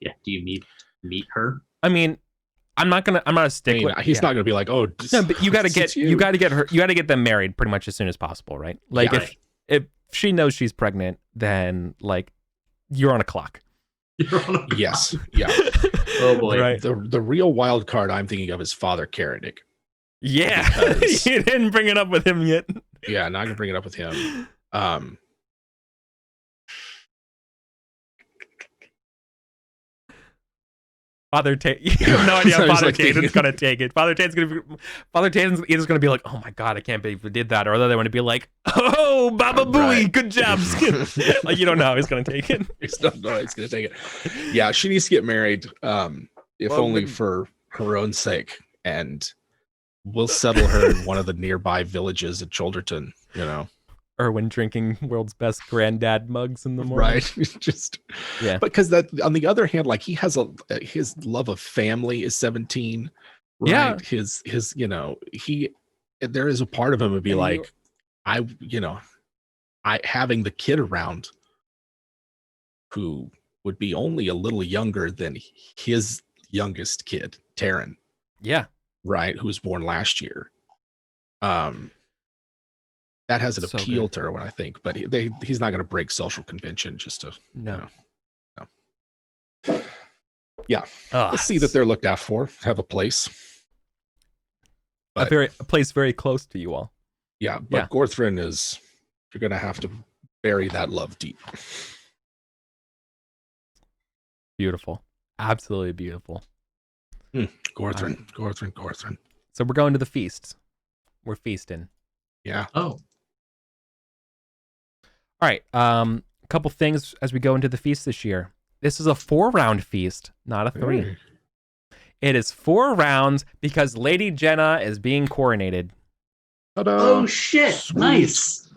Yeah. Do you meet her? I mean, I'm not gonna stick with. He's not gonna be like, oh, no, but you gotta get them married pretty much as soon as possible, right? Like if she knows she's pregnant, then like you're on a clock. Yes. Yeah. Oh boy. Right. The real wild card I'm thinking of is Father Karadnik. Yeah, you didn't bring it up with him yet. Yeah, not gonna bring it up with him. Father Tate, you have no idea how Father Taten's gonna take it. Father Taten's either gonna be like, "Oh my god, I can't believe we did that," or they're gonna be like, "Oh, Baba Booey, good job." Like you don't know how he's gonna take it. He's not know how he's gonna take it. Yeah, she needs to get married, if only for her own sake, and we'll settle her in one of the nearby villages at Cholderton. Erwin drinking world's best granddad mugs in the morning. Right. Just because that on the other hand, like he has his love of family is 17. Right. Yeah. His there is a part of him would be like, I having the kid around who would be only a little younger than his youngest kid, Taryn. Yeah. Right, who was born last year. That has an appeal to her, I think, but he's not going to break social convention just to no. Yeah, let's see that they're looked out for, have a place, but, a place very close to you all. Yeah, but Gorthrin you're going to have to bury that love deep. Beautiful, absolutely beautiful. Gorthrin. So we're going to the feast. We're feasting. Yeah. Oh. All right. A couple things as we go into the feast this year. This is a 4-round feast, not a 3. Hey. It is 4 rounds because Lady Jenna is being coronated. Ta-da. Oh shit! Sweet. Nice.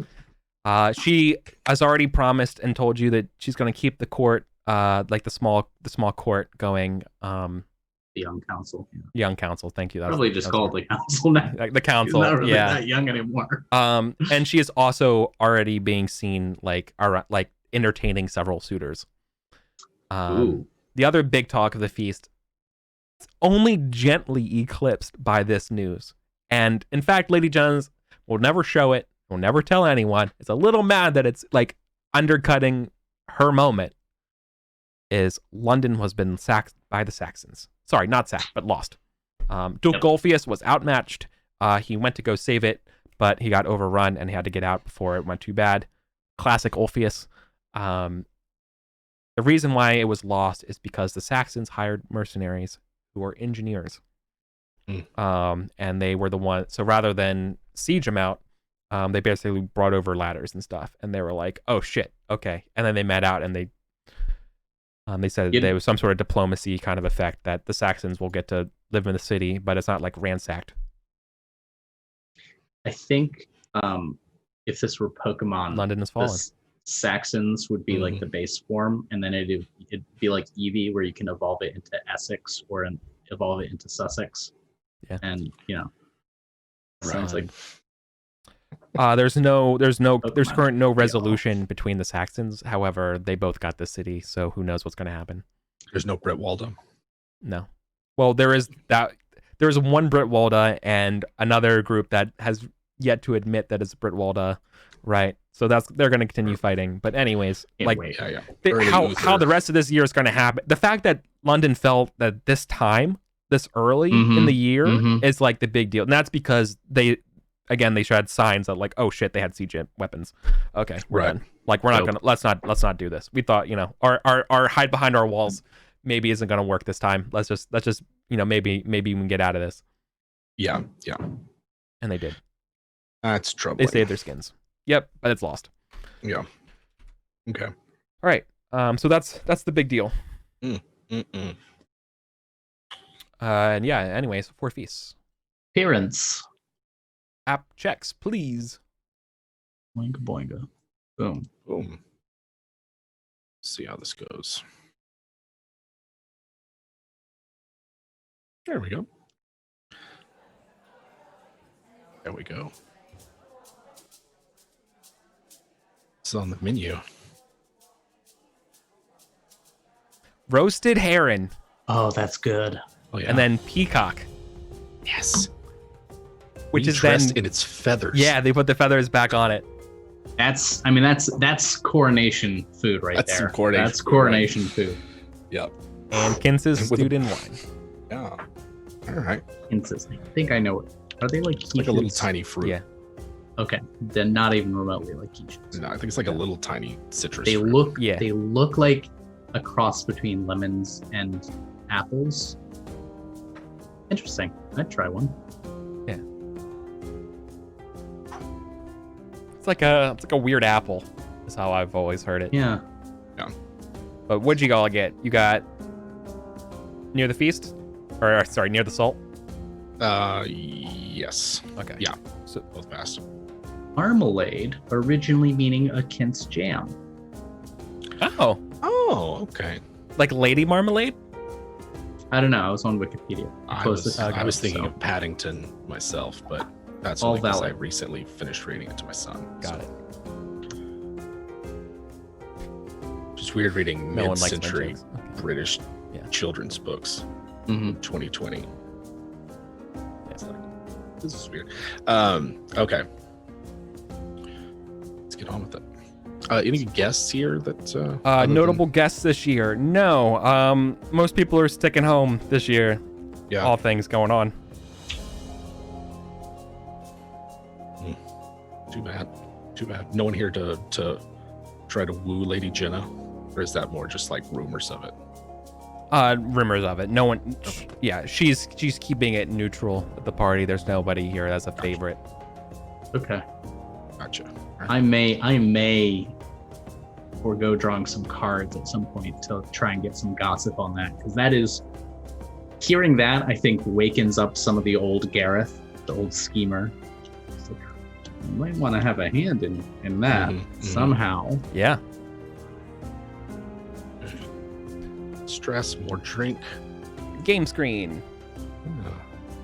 She has already promised and told you that she's going to keep the court, like the small court going. The young council. Yeah. Young council. Thank you. Probably just call it the council now. Like the council. He's not really yeah. that young anymore. And she is also already being seen like entertaining several suitors. The other big talk of the feast, it's only gently eclipsed by this news. And in fact, Lady Jones will never show it, will never tell anyone. It's a little mad that it's like undercutting her moment. Is London has been sacked by the Saxons. Sorry, not sacked, but lost. Duke Golpheus was outmatched. He went to go save it, but he got overrun and he had to get out before it went too bad. Classic Ulfius. The reason why it was lost is because the Saxons hired mercenaries who were engineers. And they were the ones, so rather than siege them out, they basically brought over ladders and stuff, and they were like, oh shit, okay. And then they met out and they said there was some sort of diplomacy kind of effect that the Saxons will get to live in the city, but it's not like ransacked. I think if this were Pokemon, London has fallen. Saxons would be like the base form, and then it'd be like Eevee, where you can evolve it into Essex or evolve it into Sussex. Yeah, and sounds like there's current no resolution between the Saxons. However, they both got the city, so who knows what's going to happen. There's no Britwalda. No. Well, there is one Britwalda and another group that has yet to admit that it's Britwalda, right? So they're going to continue fighting. But anyways, how the rest of this year is going to happen. The fact that London fell at this time, this early in the year, is like the big deal, and that's because they showed signs that like, oh shit, they had siege weapons. Okay, we're done. Like we're not gonna let's not do this. We thought our hide behind our walls maybe isn't gonna work this time. Let's just maybe we can get out of this. Yeah. And they did. That's trouble. They saved their skins. Yep, but it's lost. Yeah. Okay. All right. So that's the big deal. And yeah. Anyways, 4 feasts. Appearance. App checks, please. Boinga boinga. Boom. Boom. Let's see how this goes. There we go. There we go. It's on the menu. Roasted heron. Oh, that's good. Oh, yeah. And then peacock. Yes. Which is then in its feathers. Yeah, they put the feathers back on it. That's coronation food right That's there. Some coronation that's coronation food. Yep. And Kince's stewed in wine. Yeah. All right. Kince's. I think I know it. Are they like It's like a little tiny fruit. Yeah. Okay. They're not even remotely like quiches. No, I think it's like a little tiny citrus They fruit. They look like a cross between lemons and apples. Interesting. I'd try one. Yeah. It's like a weird apple, is how I've always heard it. Yeah. But what'd you all get? You got near the feast? Or sorry, near the salt? Yes. Okay. Yeah. So both passed. Marmalade, originally meaning a quince jam. Oh, okay. Like lady marmalade? I don't know. I was on Wikipedia. I was thinking of Paddington myself, but that's all only because I valid. recently finished reading it to my son. Got it. Just weird reading No one likes my mid-century jokes. Okay. British Yeah. children's books. Mm-hmm. 2020. It's like, this is weird. Okay. Let's get on with it. Any guests here that notable guests this year? No. Most people are sticking home this year. Yeah. All things going on. Too bad. No one here to try to woo Lady Jenna, or is that more just like rumors of it? Rumors of it. No one. Yeah, she's keeping it neutral at the party. There's nobody here as a favorite. Okay. Gotcha. Right. I may forego drawing some cards at some point to try and get some gossip on that, because that is, hearing that I think wakens up some of the old Gareth, the old schemer. It's like, You might want to have a hand in that somehow. Yeah. Stress, more drink. Game screen.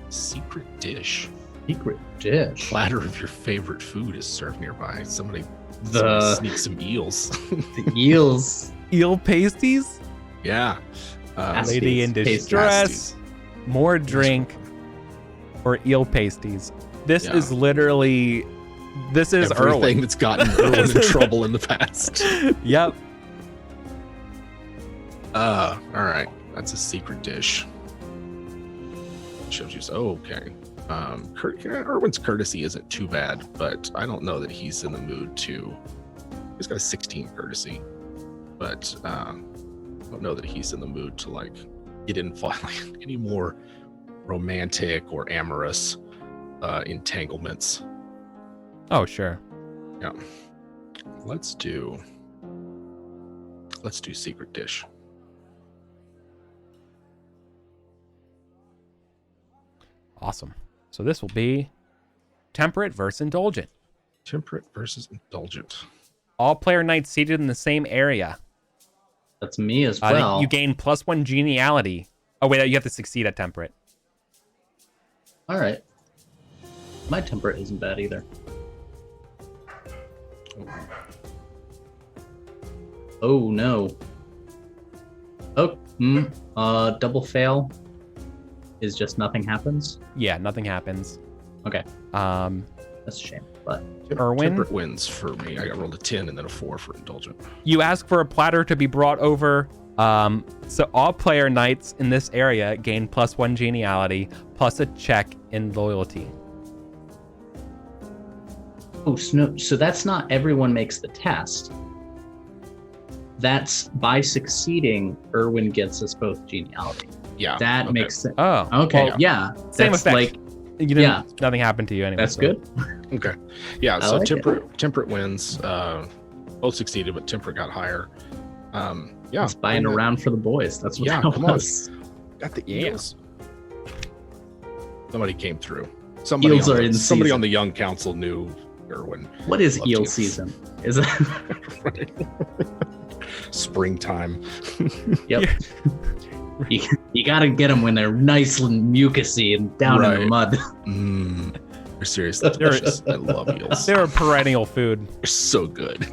Secret dish. Secret dish. Platter of your favorite food is served nearby. Somebody sneak some eels. The eels. Eel pasties. Yeah. Lady in distress. More drink. Or eel pasties. This is literally. This is everything Erwin. that's gotten Erwin in trouble in the past. Yep. All right. That's a secret dish. Shows you. Okay. Erwin's courtesy isn't too bad, but I don't know that he's in the mood to. He's got a 16 courtesy, but I don't know that he's in the mood to like get in any more romantic or amorous entanglements. Oh, sure. Yeah. Let's do secret dish. Awesome. So this will be temperate versus indulgent. Temperate versus indulgent. All player knights seated in the same area. That's me as well. You gain +1 geniality. Oh, wait, you have to succeed at temperate. All right. My temperate isn't bad either. Oh, no. Oh, double fail is just nothing happens? Yeah, nothing happens. Okay. That's a shame, but... Erwin? Temperate wins for me. I got rolled a 10 and then a 4 for indulgent. You ask for a platter to be brought over. So all player knights in this area gain +1 geniality, plus a check in loyalty. Oh, so that's not everyone makes the test. That's by succeeding, Erwin gets us both geniality. Yeah. That makes sense. Oh. Okay, well, yeah. Same That's effect. like, You didn't, Nothing happened to you anyway. that's so. good. Okay. Yeah, I so like temperate wins. Both succeeded, but temperate got higher. Yeah. It's buying around for the boys. That's what Yeah, that come on. was. Got the Yeah. eels. Somebody came through. Somebody Eels are in somebody season. on the young council knew Erwin. What is Loved eel eels. season? Is that... Springtime. Yep. You gotta get them when they're nice and mucusy and down in the Right. mud. They're seriously delicious. I love eels. They're a perennial food. They're so good.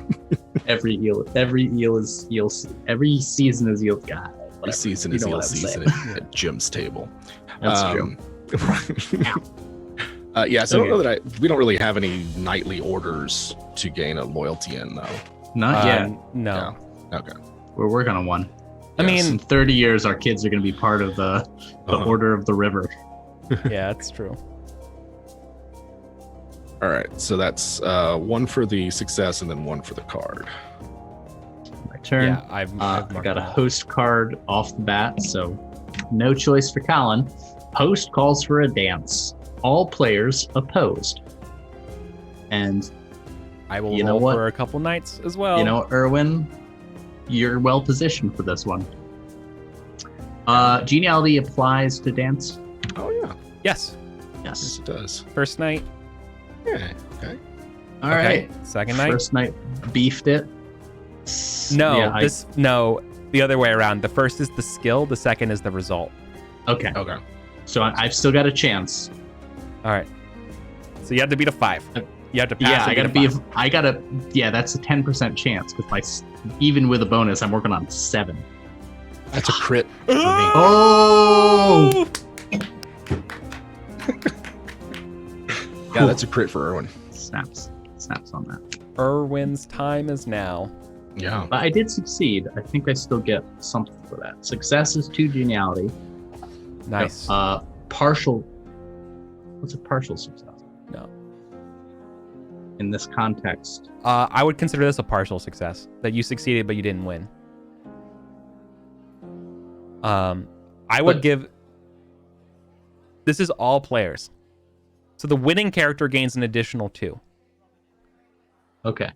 Every eel is eel. Every season is eel. God, Every whatever. season You is know eel what I'm season saying. at Jim's table. That's true. Yeah, so I don't know Okay. that we don't really have any nightly orders to gain a loyalty in, though. Not yet. No. Okay. We're working on one. I Yes. mean, In 30 years, our kids are going to be part of the Uh-huh. Order of the River. yeah, it's true. All right, so that's one for the success and then one for the card. My turn. Yeah, I've I marked got a them all. host card off the bat, so no choice for Colin. Host calls for a dance. All players opposed. And I will you know roll what? for a couple nights as well. you know, Erwin, you're well positioned for this one. Geniality applies to dance. Oh yeah, Yes. yes Yes. it does. First night. Yeah. Okay. All right. Second night. First night beefed it. No, Yeah, no, the other way around. The first is the skill. The second is the result. Okay. Okay. So I've still got a chance. All right. So you have to beat a 5. You have to pass. Yeah, and I gotta beat a be. 5. I gotta. Yeah, that's a 10% chance because even with a bonus, I'm working on 7. That's a crit for me. Oh! Yeah, that's a crit for Erwin. Snaps on that. Erwin's time is now. Yeah. But I did succeed. I think I still get something for that. Success is 2 geniality. Nice. Partial. What's a partial success? No. In this context. I would consider this a partial success that you succeeded, but you didn't win. I would But- give. This is all players, so the winning character gains an additional 2. Okay.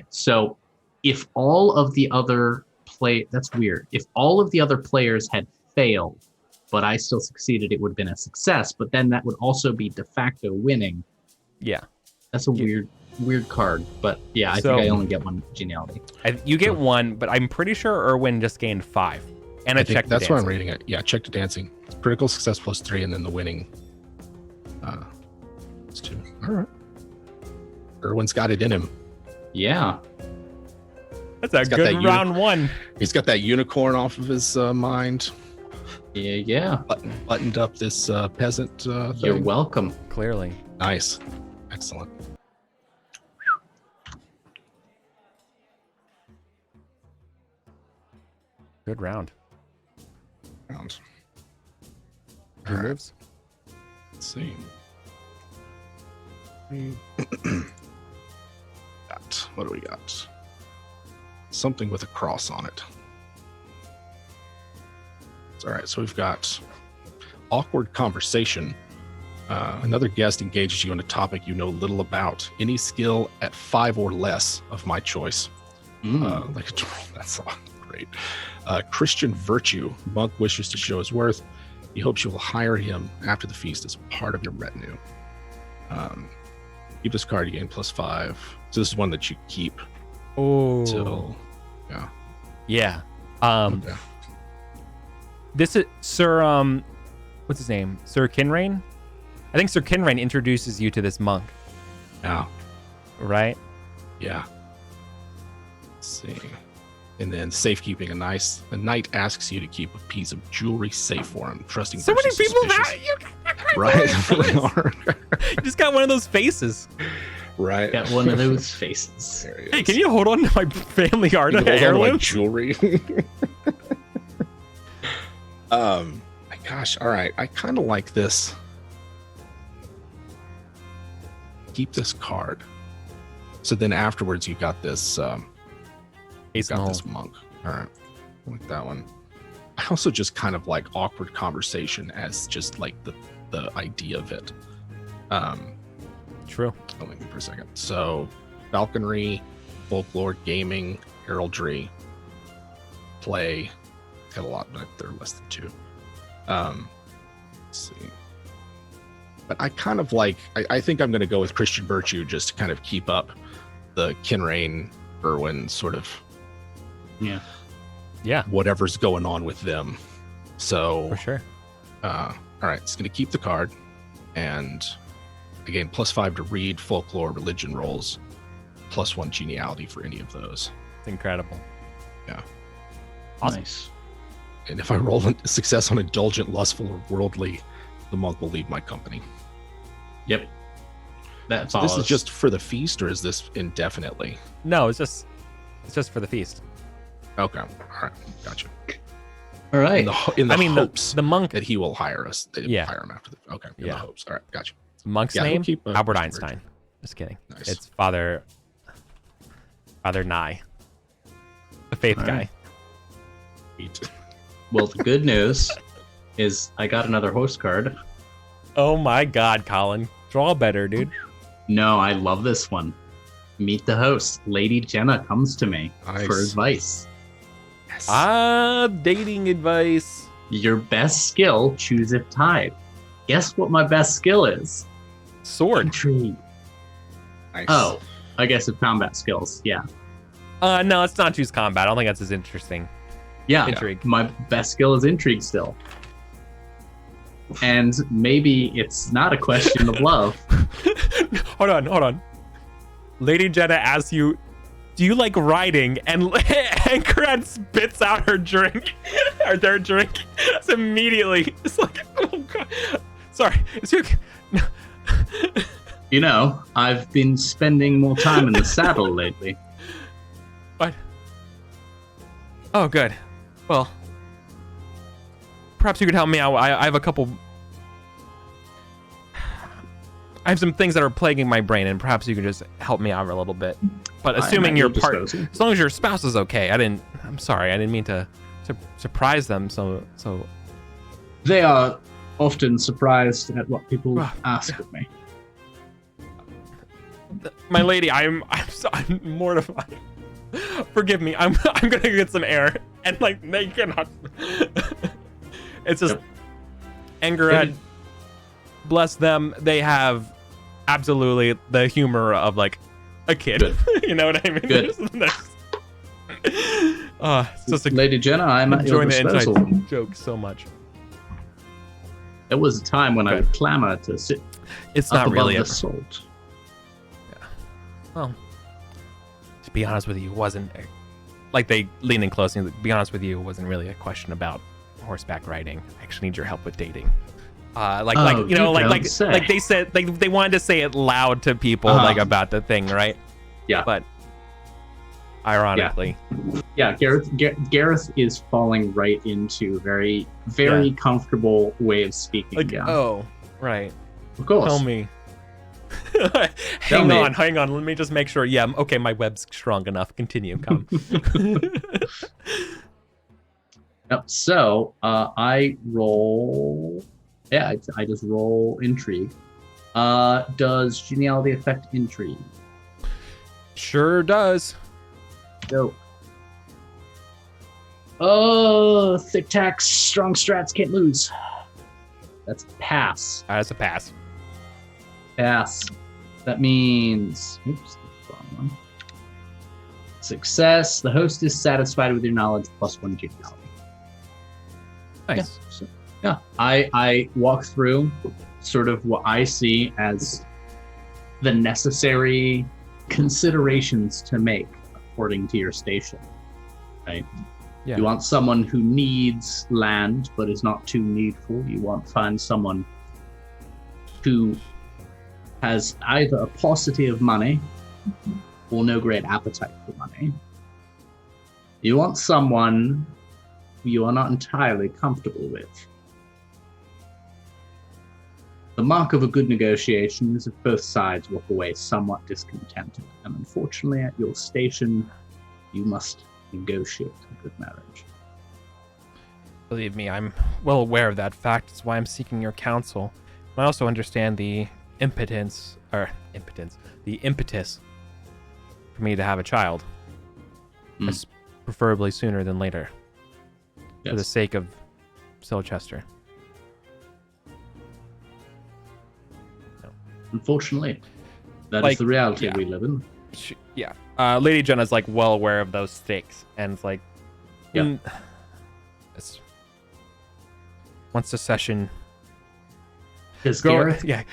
So if all of the other that's weird. If all of the other players had failed, but I still succeeded, it would have been a success. But then that would also be de facto winning. Yeah. That's a weird card, but yeah, I think I only get one geniality. You get one, but I'm pretty sure Erwin just gained 5. And I a think check to that's what I'm dancing. reading it. Yeah, check to dancing. Critical success +3, and then the winning. It's 2. All right. Erwin's got it in him. Yeah. That's a good round 1. He's got that unicorn off of his mind. Yeah. Buttoned up this peasant thing. You're welcome. Clearly. Nice. Excellent. Good round. Round. Who moves? Let's see. What do we got? Something with a cross on it. All right, so we've got awkward conversation. Another guest engages you on a topic you know little about. Any skill at 5 or less of my choice. That's all great. Christian virtue. Monk wishes to show his worth. He hopes you will hire him after the feast as part of your retinue. Keep this card, you gain +5. So this is one that you keep till, yeah. Yeah. Okay. This is Sir, what's his name? Sir Kinrain? I think Sir Kinrain introduces you to this monk. Yeah. Right? Yeah. Let's see. And then safekeeping, a knight asks you to keep a piece of jewelry safe for him, trusting So many versus people suspicious. that Right? They really are. You just got one of those faces. Right. Got one of those faces. There he Hey, is. can you hold on to my family art You can hold on to my heirloom? jewelry? Gosh, all right. I kind of like this. Keep this card. So then afterwards, you got this. Ace in the Got hole. this monk. All right, I like that one. I also just kind of like awkward conversation as just like the idea of it. True. Let me for a second. So, falconry, folklore, gaming, heraldry, play. Got a lot, but they're less than 2. Let's see. But I kind of like. I think I'm going to go with Christian virtue just to kind of keep up the Kinrain Erwin sort of. Yeah, Whatever's going on with them. So for sure. all right, it's going to keep the card, and again +5 to read, folklore, religion rolls, +1 geniality for any of those. It's incredible. Yeah. Awesome. Nice. And if I roll a success on indulgent, lustful, or worldly, the monk will leave my company. Yep. That So follows. this is just for the feast, or is this indefinitely? No, it's just for the feast. Okay, all right, gotcha. All right. In the I mean, hopes the monk, that he will hire us. They Yeah. hire him after the. Okay, in Yeah. the hopes. All right, gotcha. monk's Yeah, he'll name, keep, Albert Christian Einstein. Just kidding. Nice. It's Father Nye, the faith All guy. right. Well, the good news is I got another host card. Oh my God, Colin, draw better, dude. No, I love this one. Meet the host. Lady Jenna comes to me Nice. for advice. Yes. Dating advice. Your best skill, choose if tied. Guess what my best skill is? Sword. Intrigue. Nice. Oh, I guess it's combat skills. Yeah. No, it's not choose combat. I don't think that's as interesting. Yeah. Intrigue. My best skill is intrigue still. And maybe it's not a question of love. hold on. Lady Jenna asks you, do you like riding? And Ankaran spits out her drink. or their drink. It's immediately. It's like, oh God. Sorry. It's your... You know, I've been spending more time in the saddle lately. What? Oh, good. Well, perhaps you could help me out. I have a couple... I have some things that are plaguing my brain, and perhaps you can just help me out a little bit. But assuming your part, as long as your spouse is okay. I'm sorry, I didn't mean to surprise them. So They are often surprised at what people ask of me. my lady, I'm mortified. Forgive me. I'm gonna get some air, and like they cannot. It's just Angered. Bless them. They have absolutely the humor of like a kid. Good. You know what I mean? Good. It's just like Lady Jenna, I'm at your enjoying the disposal. inside joke so much. There was a time when I would clamor to sit It's up not above really the a salt. well. To be honest with you, it wasn't like they leaned in close. And to be honest with you, it wasn't really a question about horseback riding. I actually need your help with dating. Like you know, like they said, they wanted to say it loud to people, like about the thing, right? Yeah. But ironically, yeah, Gareth is falling right into very comfortable way of speaking. like oh, right. Of course. Tell me. Hang on. Let me just make sure. Yeah, okay, my web's strong enough. Continue. Come. So I roll. Yeah, I just roll intrigue. Does geniality affect intrigue? Sure does. Go. Oh, thick tacks, strong strats, can't lose. That's a pass. That's a pass. Pass. That means, oops, wrong one. Success. The host is satisfied with your knowledge +1 geniality. Nice. Yeah. I walk through sort of what I see as the necessary considerations to make according to your station. Right? Yeah. You want someone who needs land but is not too needful. You want to find someone who has either a paucity of money or no great appetite for money. You want someone who you are not entirely comfortable with. The mark of a good negotiation is if both sides walk away somewhat discontented, and unfortunately at your station, you must negotiate a good marriage. Believe me, I'm well aware of that fact. It's why I'm seeking your counsel. I also understand the impetus for me to have a child, preferably sooner than later, for the sake of Silchester. Unfortunately, that is the reality we live in. Lady Jenna's like well aware of those stakes, and it's like, once the session. Does Gareth get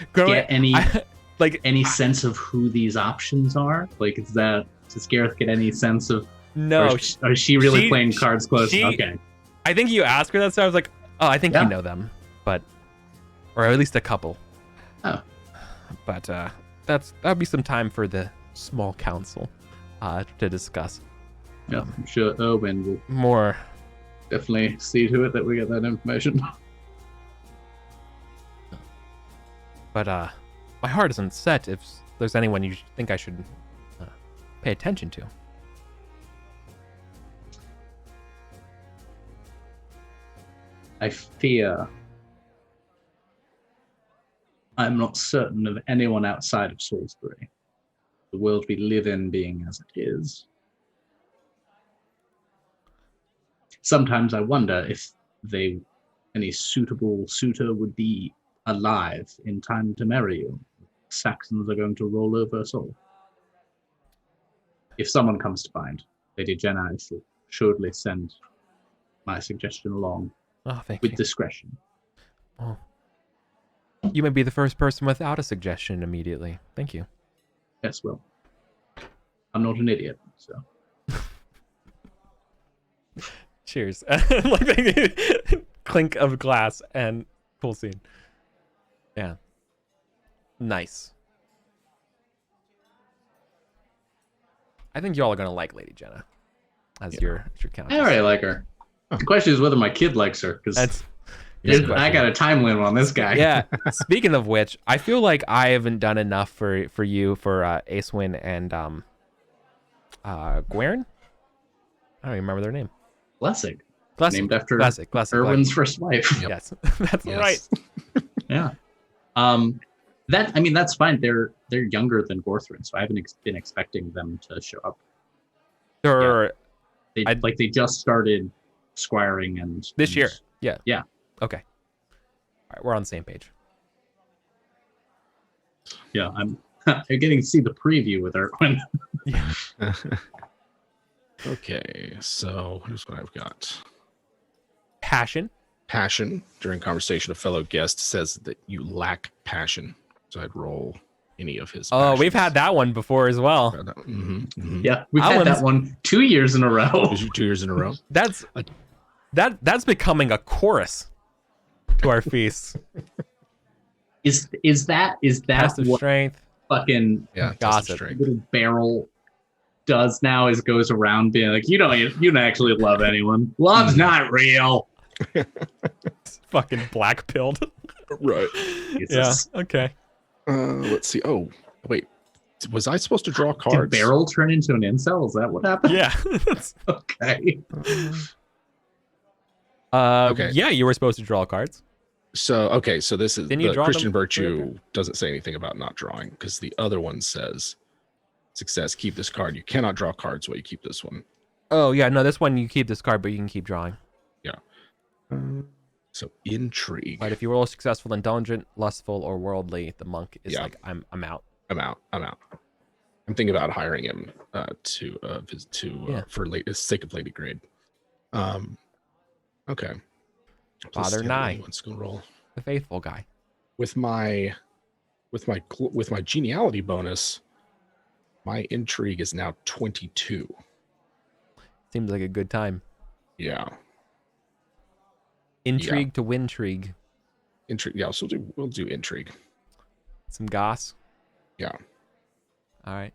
any any sense of who these options are? Like, does Gareth get any sense of? No, or is she really playing cards close? Okay. I think you asked her that, so I was like, oh, I think you know them, or at least a couple. Oh. But that'd be some time for the small council to discuss. Yeah, I'm sure Erwin will more definitely see to it that we get that information. But my heart isn't set if there's anyone you think I should pay attention to. I fear I'm not certain of anyone outside of Salisbury. The world we live in being as it is. Sometimes I wonder if any suitable suitor would be alive in time to marry you. Saxons are going to roll over us all. If someone comes to mind, Lady Jenna, I shall assuredly send my suggestion along with discretion. Oh. You may be the first person without a suggestion immediately. Thank you. Yes, well, I'm not an idiot, so. Cheers. Clink of glass and cool scene. Yeah. Nice. I think y'all are gonna like Lady Jenna as your count. I already like her. The question is whether my kid likes her, because I got a time limit on this guy. Yeah. Speaking of which, I feel like I haven't done enough for you for Acewin and Gwern. I don't even remember their name. Lessig. Classic. Named after Classic. Erwin's first wife. Yep. Yes, that's right. Yeah. That's fine. They're younger than Gorthrin, so I haven't been expecting them to show up. They just started squiring and this year. Yeah. Yeah. Okay. All right, we're on the same page. Yeah, you're getting to see the preview with Erwin. Yeah. Okay, so here's what I've got. Passion. Passion. During conversation, a fellow guest says that you lack passion. So I'd roll any of his. Oh, we've had that one before as well. Yeah, we've That had that one's- one 2 years in a row. 2 years in a row. That's becoming a chorus to our feasts. Is that Test of what strength. fucking Yeah, test of Gossip. strength. little barrel does now? Is goes around being like, you don't actually love anyone. Love's not real. Fucking black pilled. Right. Yeah. Okay. Let's see. Oh, wait. Was I supposed to draw Did cards? Barrel turn into an incel? Is that what happened? Yeah. Okay. Okay. Yeah, you were supposed to draw cards. So this is Didn't you the draw Christian them? virtue doesn't say anything about not drawing because the other one says success, keep this card. You cannot draw cards while you keep this one. Oh yeah, no, this one you keep this card, but you can keep drawing. So intrigue. But if you roll successful, indulgent, lustful, or worldly, the monk is Yeah. like, I'm out. I'm out. I'm thinking about hiring him for sake of Lady Grade. Okay. Father Nye. Let's go roll The faithful guy. with my geniality bonus. My intrigue is now 22. Seems like a good time. Yeah. Intrigue to wintrigue. Intrigue. Yeah. So we'll do intrigue. Some goss. Yeah. All right.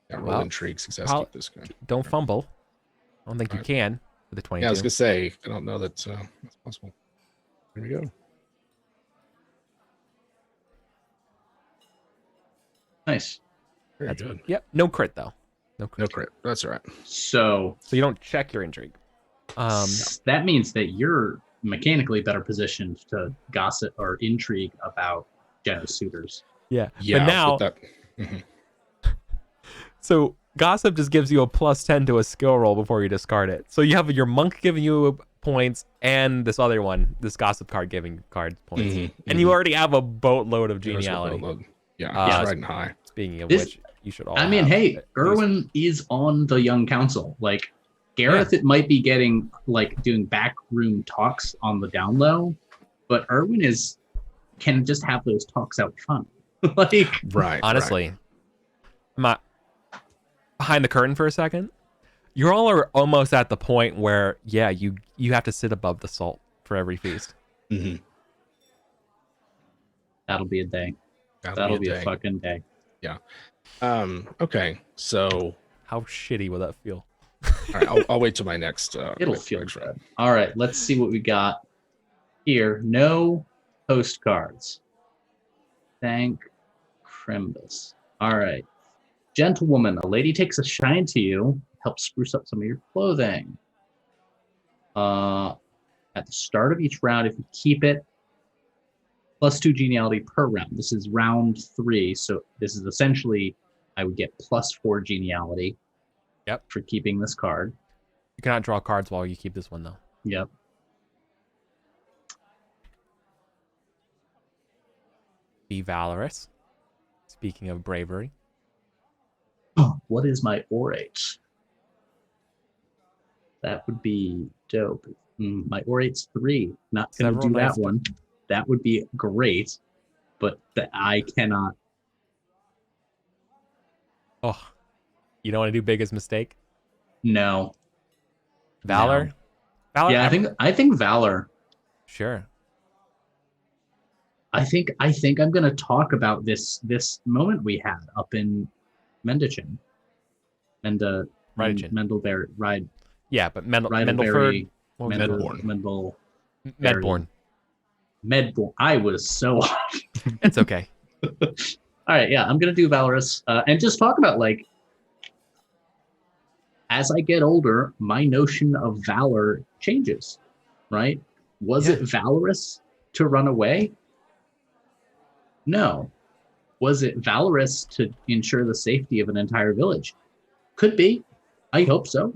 Yeah. Roll Well, intrigue. Success. how- Keep this guy. Don't fumble. I don't think you Alright. can with the 22. Yeah. I was gonna say I don't know that's possible. Here we go. Nice. Very That's good. Yep. No crit though. No crit. No crit. That's all right. So So you don't check your intrigue. that means that you're mechanically better positioned to gossip or intrigue about generous suitors. Yeah. Yeah. But now, with that, Mhm. so gossip just gives you a +10 to a skill roll before you discard it. So you have your monk giving you points and this other one, this gossip card giving card points. Mhm, And you mhm. already have a boatload of There's a geniality. boatload. Yeah. Uh, He's riding high. Speaking of This- which, you should all I mean, have hey, at least- Erwin is on the Young Council. Like Gareth, it might be getting like doing backroom talks on the down low, but Erwin can just have those talks out front. Like, Right. Honestly, I'm not behind the curtain for a second. You all are almost at the point where, yeah, you have to sit above the salt for every feast. Right. Mhm. that'll be a day. That'll That'll be a day. fucking day. Okay. So How shitty will that feel? all right, I'll wait till my next. It'll my feel next good. round. All right, let's see what we got here. No postcards. Thank Crimbus. All right. Gentlewoman, a lady takes a shine to you, helps spruce up some of your clothing. At the start of each round, if you keep it, +2 geniality per round. This is round 3, so this is essentially, I would get +4 geniality. Yep. For keeping this card. You cannot draw cards while you keep this one, though. Yep. Be valorous. Speaking of bravery. What is my orate? That would be dope. My orate's 3. Not gonna Several do that nice- one. That would be great, but I cannot. Oh, you don't want to do biggest mistake? No. Valor? No. Valor? Yeah, I think Valor. Sure. I think I'm gonna talk about this moment we had up in Mendichin. Rydichin. Mendelberry ride Yeah, but Mendelford. Rydalberry, What was it? Medborn. Medborn. Medborn. I was so It's okay. All right, yeah, I'm gonna do Valorous and just talk about like as I get older, my notion of valor changes. Right? Was Yeah. it valorous to run away? No. Was it valorous to ensure the safety of an entire village? Could be. I hope so.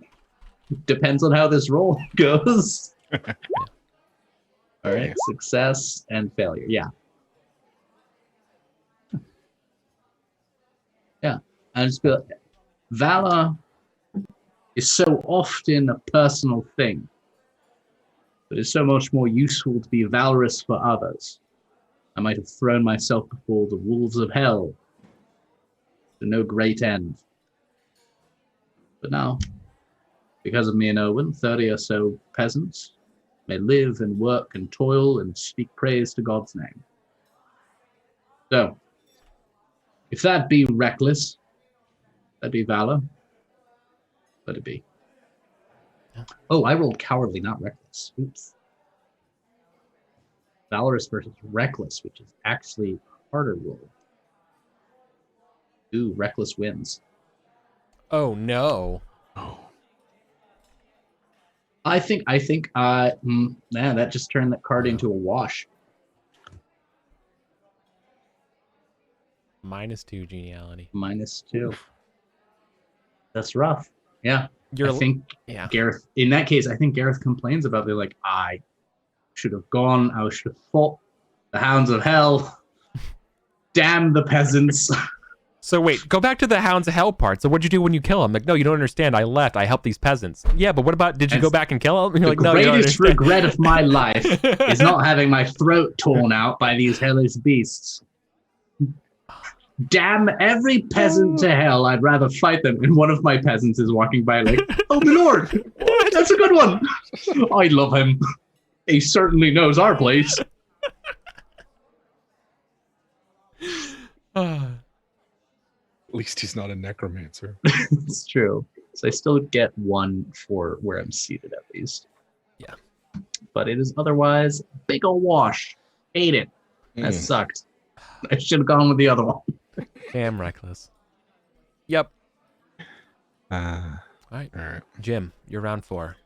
Depends on how this roll goes. All right, success and failure. Yeah. I just feel valor is so often a personal thing, but it's so much more useful to be valorous for others. I might have thrown myself before the wolves of hell to no great end. But now, because of me and Owen, 30 or so peasants may live and work and toil and speak praise to God's name. So, if that be reckless, that'd be valor, let it be. Yeah. Oh, I rolled cowardly, not reckless. Oops. Valorous versus reckless, which is actually a harder roll. Ooh, reckless wins. Oh no. Oh. I think, man, that just turned that card into a wash. -2 geniality. -2. That's rough. Yeah. You're, I think yeah. Gareth, in that case, I think Gareth complains about it like, I should have gone, I should have fought the hounds of hell. Damn the peasants. So wait, go back to the Hounds of Hell part. So what'd you do when you kill him? Like, no, you don't understand. I left. I helped these peasants. Yeah, but what about, did you go back and kill him? You're like, no, you don't greatest understand. regret of my life is not having my throat torn out by these hellish beasts. Damn every peasant to hell. I'd rather fight them. And one of my peasants is walking by like, oh, my lord, that's a good one. I love him. He certainly knows our place. At least he's not a necromancer. It's true. So I still get 1 for where I'm seated at least. Yeah. But it is otherwise big ol' wash. Ate it. That sucked. I should have gone with the other one. Damn reckless. Yep. All right. All right. Jim, you're round 4.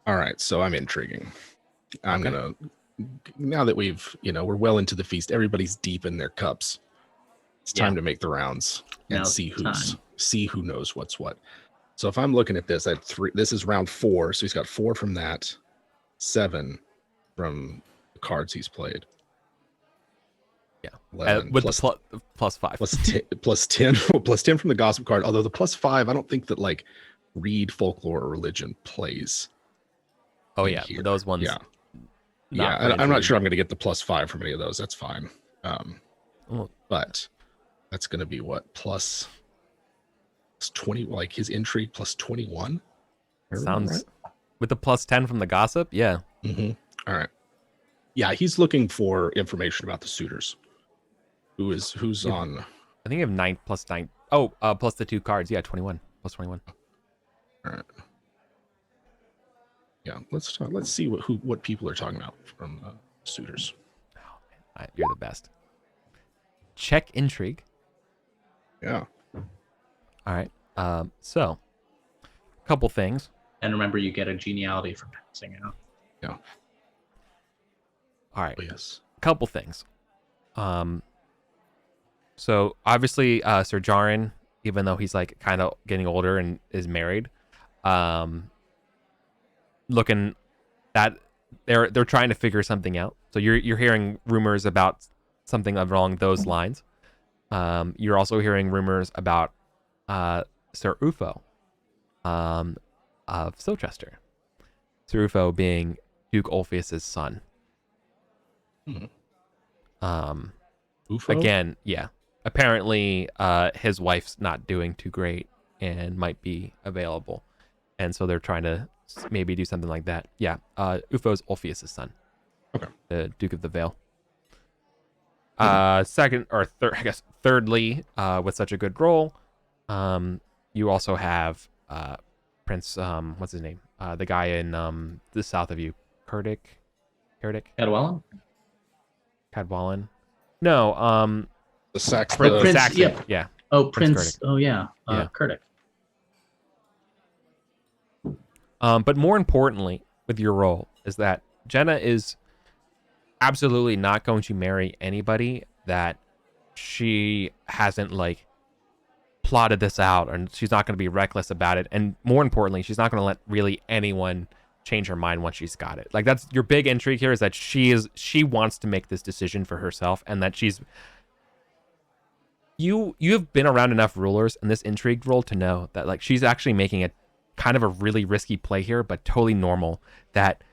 All right. So I'm intriguing. I'm gonna, now that we've, we're well into the feast, everybody's deep in their cups. It's time to make the rounds and Now's see who knows what's what. So if I'm looking at this, I had 3. This is round 4, so he's got 4 from that, 7 from the cards he's played. Yeah, 11 with the plus 5, plus 10 plus 10 from the gossip card. Although the plus 5, I don't think that like read folklore or religion plays. Oh yeah, here. those ones. Yeah, I'm not sure I'm going to get the plus 5 from any of those. That's fine. But that's going to be what, plus 20, like his intrigue plus 21. Sounds right? With the plus 10 from the gossip. Yeah. All right. Yeah, he's looking for information about the suitors. Who's on? I think you have 9 plus 9. Oh, plus the 2 cards. Yeah, 21 plus 21. All right. Yeah, let's talk. Let's see what people are talking about from suitors. Oh, man. You're the best. Check intrigue. Yeah. All right. So, a couple things. And remember, you get a geniality for passing out. Yeah. All right. Oh, yes. A couple things. So obviously, Sir Jarin, even though he's like kind of getting older and is married, looking that they're trying to figure something out. So you're hearing rumors about something along those lines. You're also hearing rumors about Sir Ufo of Silchester. Sir Ufo being Duke Ulfius's son. Ufo? Again, yeah. Apparently, his wife's not doing too great and might be available, and so they're trying to maybe do something like that. Yeah, Ufo's Ulfius's son. Okay. The Duke of the Vale. Second or third, I guess. Thirdly, with such a good role, you also have Prince. What's his name? The guy in the south of you, Cerdic. Cadwallon. No. The Sax. Prince. Saxon. Yep. Yeah. Oh, Prince. Cerdic. Oh, yeah. Yeah. Cerdic. But more importantly, with your role, is that Jenna is absolutely not going to marry anybody that she hasn't like plotted this out, and she's not going to be reckless about it. And more importantly, she's not going to let really anyone change her mind once she's got it. Like, that's your big intrigue here, is that she wants to make this decision for herself, and that she's you have been around enough rulers in this intrigue role to know that like she's actually making a kind of a really risky play here, but totally normal. That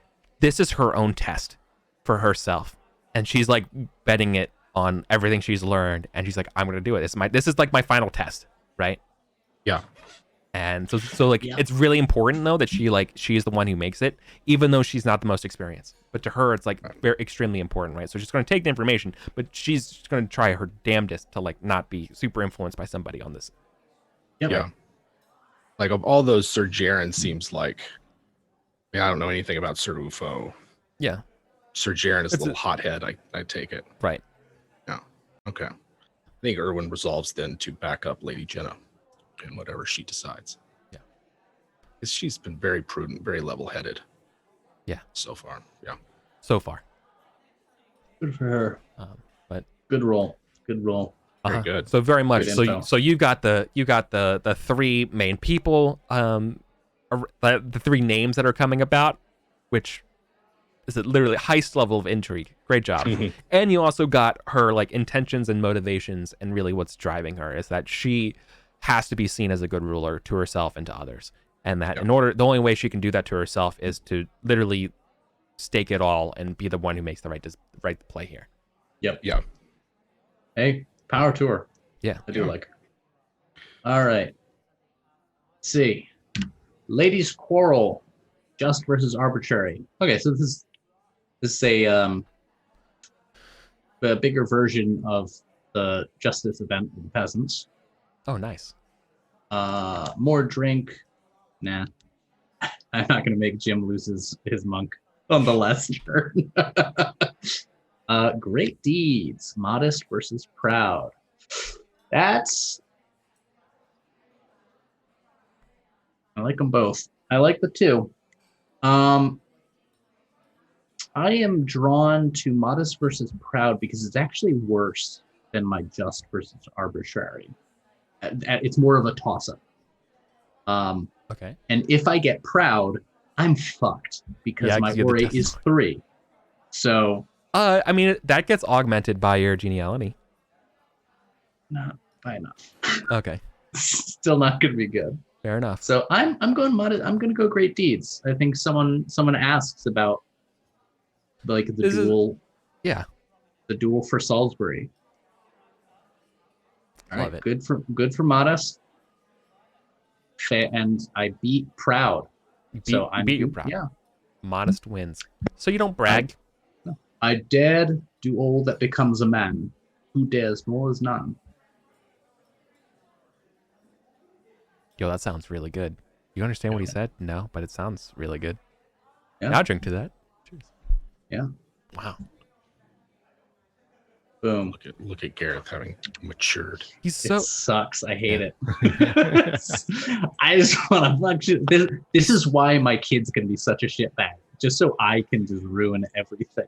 this is her own test for herself, and she's like betting it on everything she's learned, and she's like, I'm gonna do it. This is like my final test, right? Yeah. And so like Yeah. it's really important though that she's the one who makes it, even though she's not the most experienced. But to her, it's like very extremely important, right? So she's going to take the information, but she's going to try her damnedest to like not be super influenced by somebody on this. Yep. Yeah. Like of all those, Sir Jaren seems like. I mean, I don't know anything about Sir Ufo. Yeah. Sir Jaren is It's a little hothead. I take it. Right. Yeah. Okay. I think Erwin resolves then to back up Lady Jenna in whatever she decides. Yeah. 'Cause she's been very prudent, very level-headed. Yeah. So far. Yeah. So far. Good for her. But Good roll. Good roll. Very good. So very much. Good So info. so you got the three main people, the three names that are coming about, which is a literally highest level of intrigue. Great job. And you also got her like intentions and motivations, and really what's driving her is that she has to be seen as a good ruler to herself and to others, and that the only way she can do that to herself is to literally stake it all and be the one who makes the right play here. Yep. Yeah. Hey, power to her. Yeah. I do like her. All right. Let's see. Ladies quarrel. Just versus arbitrary. Okay, so this is a bigger version of the justice event with the peasants. Oh, nice. More drink. Nah. I'm not gonna make Jim lose his monk on the last turn. Great deeds. Modest versus proud. That's. I like them both. I like the two. I am drawn to modest versus proud because it's actually worse than my just versus arbitrary. It's more of a toss-up. Okay. And if I get proud, I'm fucked because Yeah, 'cause my you're the ore just- is 3. So I mean that gets augmented by your geniality. not by enough. Okay. Still not gonna be good. Fair enough. So I'm going modest. I'm gonna go great deeds. I think someone asks about like the This is- duel. yeah. The duel for Salisbury. All Love right, it. good for modest. And I beat proud. You beat your proud. Yeah. Modest wins. So you don't brag. I dared do all that becomes a man. Who dares more is none. Yo, that sounds really good. You understand what he said? No, but it sounds really good. Yeah. Now drink to that. Cheers. Yeah. Wow. Boom. Look at Gareth having matured. He's so It sucks. I hate it. I just want to fuck shit. This is why my kid's gonna be such a shitbag. Just so I can just ruin everything.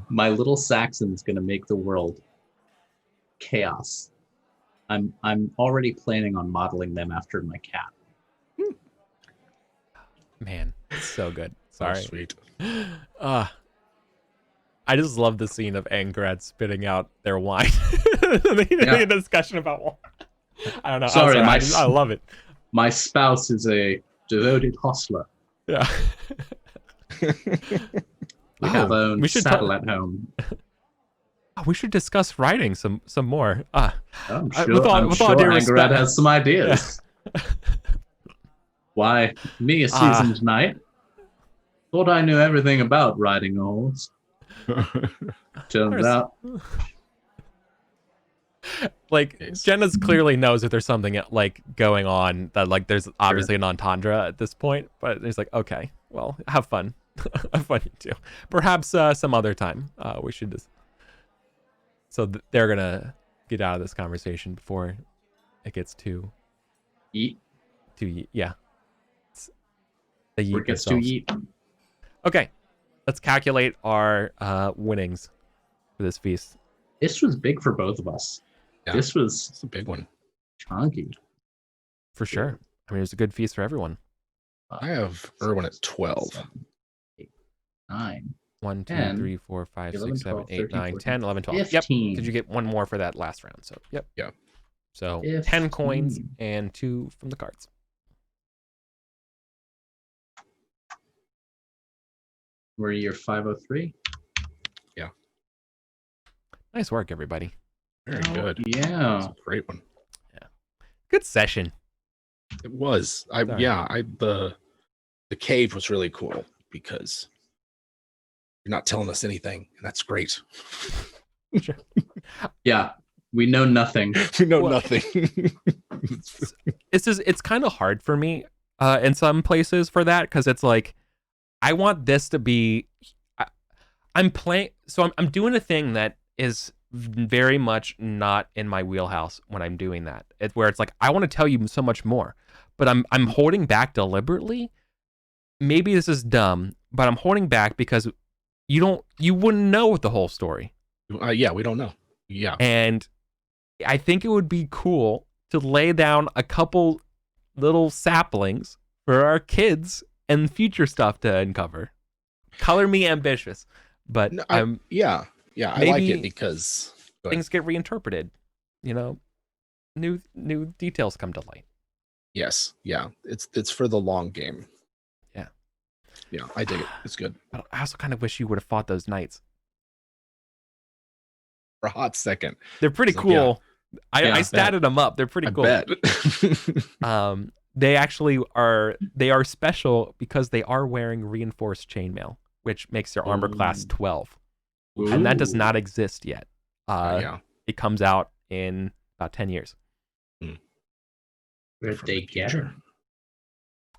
My little Saxon's gonna make the world chaos. I'm already planning on modeling them after my cat. man, it's so good. Oh, Sorry. sweet. I just love the scene of Angrad spitting out their wine. The discussion about wine. I don't know. Sorry, I love it. My spouse is a devoted hostler. Yeah. We have our own we should saddle at home. We should discuss writing some more. I'm I- sure, with all- I'm with all sure due Angarad respect- has some ideas. Why, me, a seasoned knight, thought I knew everything about riding a horse. Turns There's- out, Like Yes. Jenna's clearly knows that there's something like going on, that like there's obviously an entendre at this point, but it's like, okay, well, have fun. Have fun you too. Perhaps some other time we should just. So they're gonna get out of this conversation before it gets too yeet, yeah. They or yeet gets too themselves. yeet. Okay, let's calculate our winnings for this feast. This was big for both of us. Yeah. This was It's a big one. chunky. For sure. I mean, it was a good feast for everyone. I have Erwin at 12. 7, 8, 9, 1, 2, 10, 3, 4, 5, 11, 6, 7, 12, 8, 13, 9, 14, 10, 11, 12. 15. Yep, because you get one more for that last round. So, yep. Yeah. So 10 15. coins and 2 from the cards. Were you your 503? Nice work, everybody. Very good. Yeah. That's a great one. Good session. It was. The cave was really cool because you're not telling us anything, and that's great. Yeah. We know nothing. We know Well, nothing. It's kind of hard for me in some places for that, because it's like I want this to be I'm playing, so I'm doing a thing that is very much not in my wheelhouse when I'm doing that. It's where it's like I want to tell you so much more, but I'm holding back deliberately. Maybe this is dumb, but I'm holding back because you wouldn't know the whole story. Yeah, we don't know. Yeah. And I think it would be cool to lay down a couple little saplings for our kids and future stuff to uncover. Color me ambitious, but No, I like maybe it because things get reinterpreted. You know, new details come to light. yes, yeah, it's for the long game. Yeah. Yeah, I dig it. It's good. But I also kind of wish you would have fought those knights. For a hot second. They're pretty So, cool. yeah. I Yeah, statted them up. They're pretty I cool. bet. They actually are. They are special because they are wearing reinforced chainmail, which makes their armor class 12, and that does Ooh. not exist yet. Yeah. It comes out in about 10 years. Where'd From they the get future. her?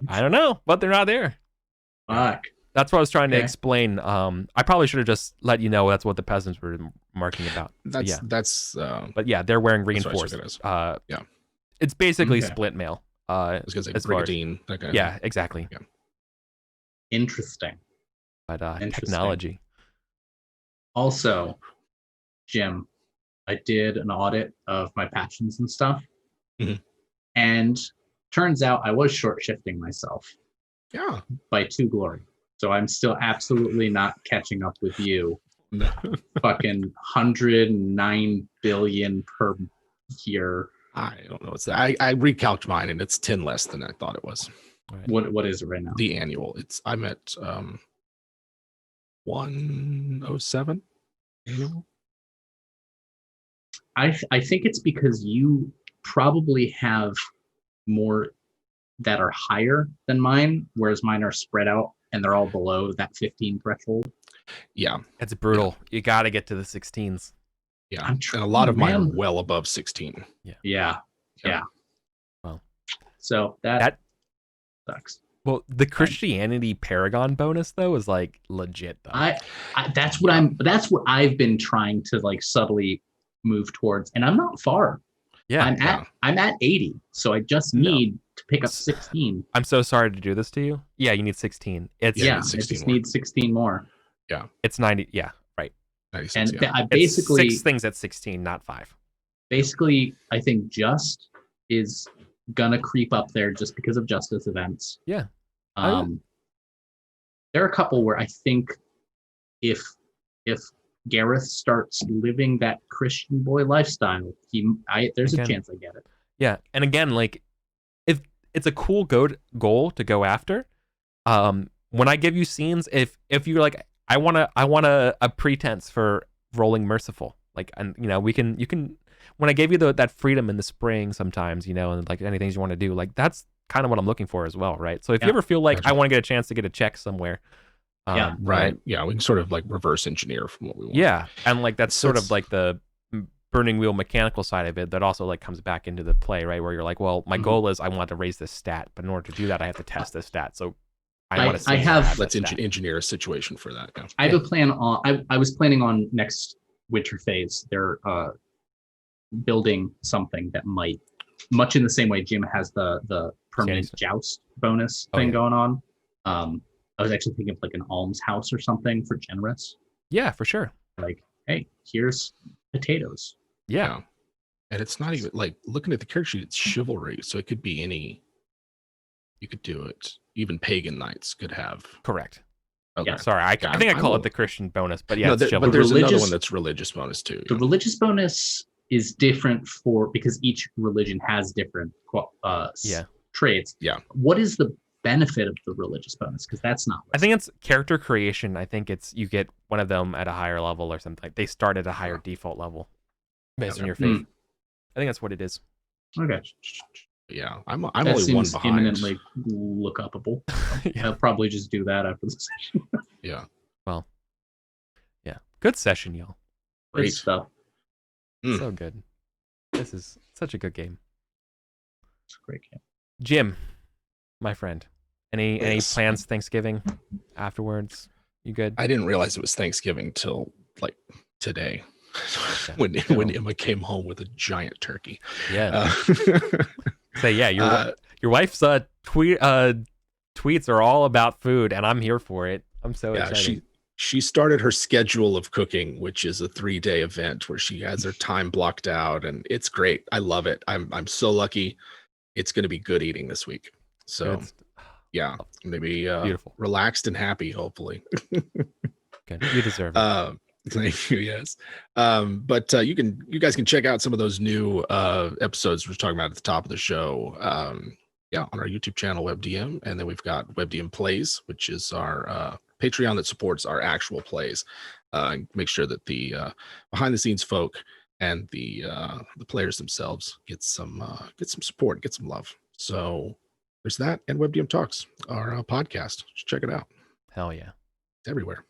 I don't know, but they're not there. Fuck. That's what I was trying to Okay. explain. I probably should have just let you know that's what the peasants were marking about. That's But yeah, they're wearing That's what I reinforced. took it as. Yeah. It's basically Okay. split mail. I was gonna say as far as- brigandine, that kind of Yeah, thing. exactly. Yeah. Interesting. But Interesting. technology. Also, Jim, I did an audit of my passions and stuff. Mhm. And turns out I was short shifting myself Yeah. by 2 glory. So I'm still absolutely not catching up with you. Fucking 109 billion per year. I don't know. I recalced mine and it's 10 less than I thought it was. Right. What is it right now? The annual. I'm at 107 annual. I think it's because you probably have more that are higher than mine, whereas mine are spread out and they're all below that 15 threshold. Yeah. It's brutal. You got to get to the 16s. Yeah. I'm And a lot of mine are man. well above 16. Yeah. Well, So that sucks. Well, the Christianity Paragon bonus though is like legit though. That's what I've been trying to like subtly move towards, and I'm not far. Yeah. I'm at 80, so I just need to pick up 16. I'm so sorry to do this to you. Yeah, you need 16. It's Yeah, I it's 16 just more. need 16 more. it's 90. Yeah, right. 96, And yeah. I It's basically 6 things at 16, not 5. I think Just is gonna creep up there just because of Justice events. Yeah. There are a couple where I think if Gareth starts living that Christian boy lifestyle, there's a chance I get it. Yeah, and again, like if it's a cool goal to go after. When I give you scenes, if you're like, I want a pretense for rolling merciful, like, and you can when I gave you that freedom in the spring sometimes, and like any things you want to do, like that's kind of what I'm looking for as well, right? So if you ever feel like Gotcha. I want to get a chance to get a check somewhere, Right. Yeah, we can sort of like reverse engineer from what we want. yeah, and like that's sort of That's- like the burning wheel mechanical side of it that also like comes back into the play, right? Where you're like, well, my goal is I want to raise this stat, but in order to do that, I have to test this stat. So I want to see. Let's engineer a situation for that. Yeah. I have a plan on. I was planning on next winter phase. They're building something that might, much in the same way Jim has the permanent joust bonus thing going on. I was actually thinking of like an alms house or something for generous. Yeah, for sure. Like, hey, here's potatoes. Yeah. And it's not even like looking at the character sheet, it's chivalry. So it could be you could do it. Even pagan knights could have. Correct. Okay. Yeah. Sorry, I think I call it the Christian bonus, but yeah, no, it's chivalry. but there's another religious- one that's religious bonus too. The religious bonus is different because each religion has different traits. Yeah. What is the benefit of the religious bonus? Because that's not. I think it's character creation. I think it's you get one of them at a higher level or something. Like they start at a higher default level based on your faith. I think that's what it is. Okay. Yeah, I'm That only one seems behind. imminently look upable. Yeah. I'll probably just do that after the session. Yeah. Well, yeah. Good session, y'all. Good Great. stuff. So good. This is such a good game. It's a great game. Jim, my friend, any Yes. plans Thanksgiving afterwards? You good? I didn't realize it was Thanksgiving till like today, Yeah. when Emma came home with a giant turkey. Yeah. Say yeah. Your wife's tweets are all about food, and I'm here for it. I'm so yeah, excited. she started her schedule of cooking, which is a 3-day event where she has her time blocked out, and it's great. I love it. I'm so lucky. It's going to be good eating this week. So Good. yeah, I'm going to be Beautiful. relaxed and happy, hopefully. Good. You deserve it. Thank you. Yes. But you guys can check out some of those new episodes we're talking about at the top of the show. On our YouTube channel, WebDM, and then we've got WebDM Plays, which is our Patreon that supports our actual plays. Make sure that the behind the scenes folk and the players themselves get some support, get some love. So there's that, and WebDM Talks, our podcast. Just check it out. Hell yeah. It's everywhere,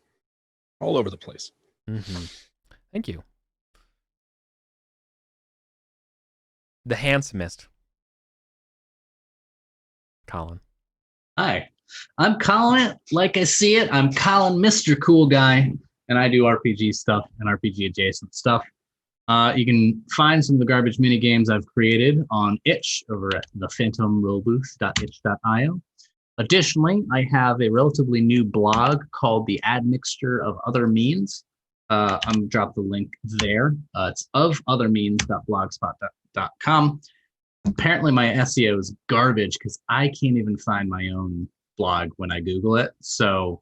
all over the place. Mm-hmm. Thank you. The handsomest. Colin. Hi, I'm calling it like I see it. I'm Colin, Mr. Cool Guy, and I do RPG stuff and RPG adjacent stuff. You can find some of the garbage mini games I've created on itch over at thephantomrulebooth.itch.io. Additionally, I have a relatively new blog called The Admixture of Other Means. I'm going to drop the link there. It's ofothermeans.blogspot.com. Apparently, my SEO is garbage because I can't even find my own blog when I Google it. So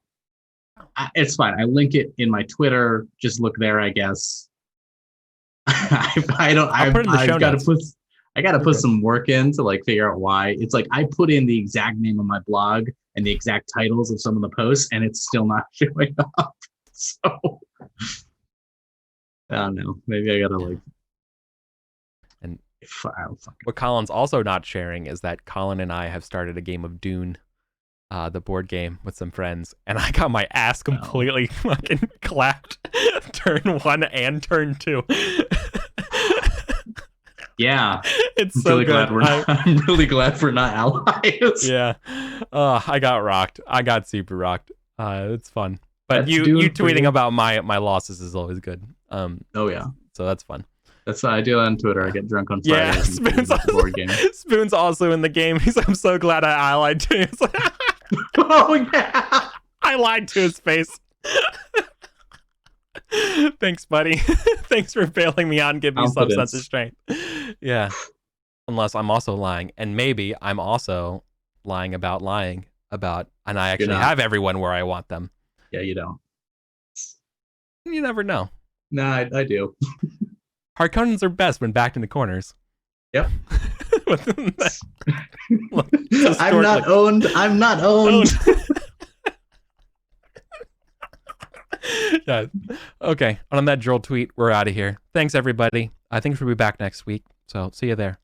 it's fine. I link it in my Twitter. Just look there, I guess. I got to put some work in to like figure out why. It's like I put in the exact name of my blog and the exact titles of some of the posts, and it's still not showing up. So I don't know. Maybe I gotta like. And fuck. What Colin's also not sharing is that Colin and I have started a game of Dune, the board game, with some friends, and I got my ass completely fucking clapped turn 1 and turn 2. Yeah, it's I'm so really good. I'm really glad we're not allies. Yeah. I got rocked. I got super rocked. It's fun. But That's you Dune for tweeting you. about my losses is always good. Oh yeah, So that's fun. that's what I do on Twitter. I get drunk on Yeah, Fridays and tweet about the board game. Spoon's also in the game. I'm so glad I lied to him. It's like, Oh yeah. I lied to his face. Thanks, buddy. Thanks for bailing me out and giving me some sense of strength. Yeah. Unless I'm also lying. And maybe I'm also lying about, and I actually not. have everyone where I want them. Yeah, you don't. You never know. No, I do. Harkonnens are best when backed in the corners. Yep. Look, I'm not owned. I'm not owned. Yeah. Okay. On that droll tweet, we're out of here. Thanks, everybody. I think we'll be back next week. So see you there.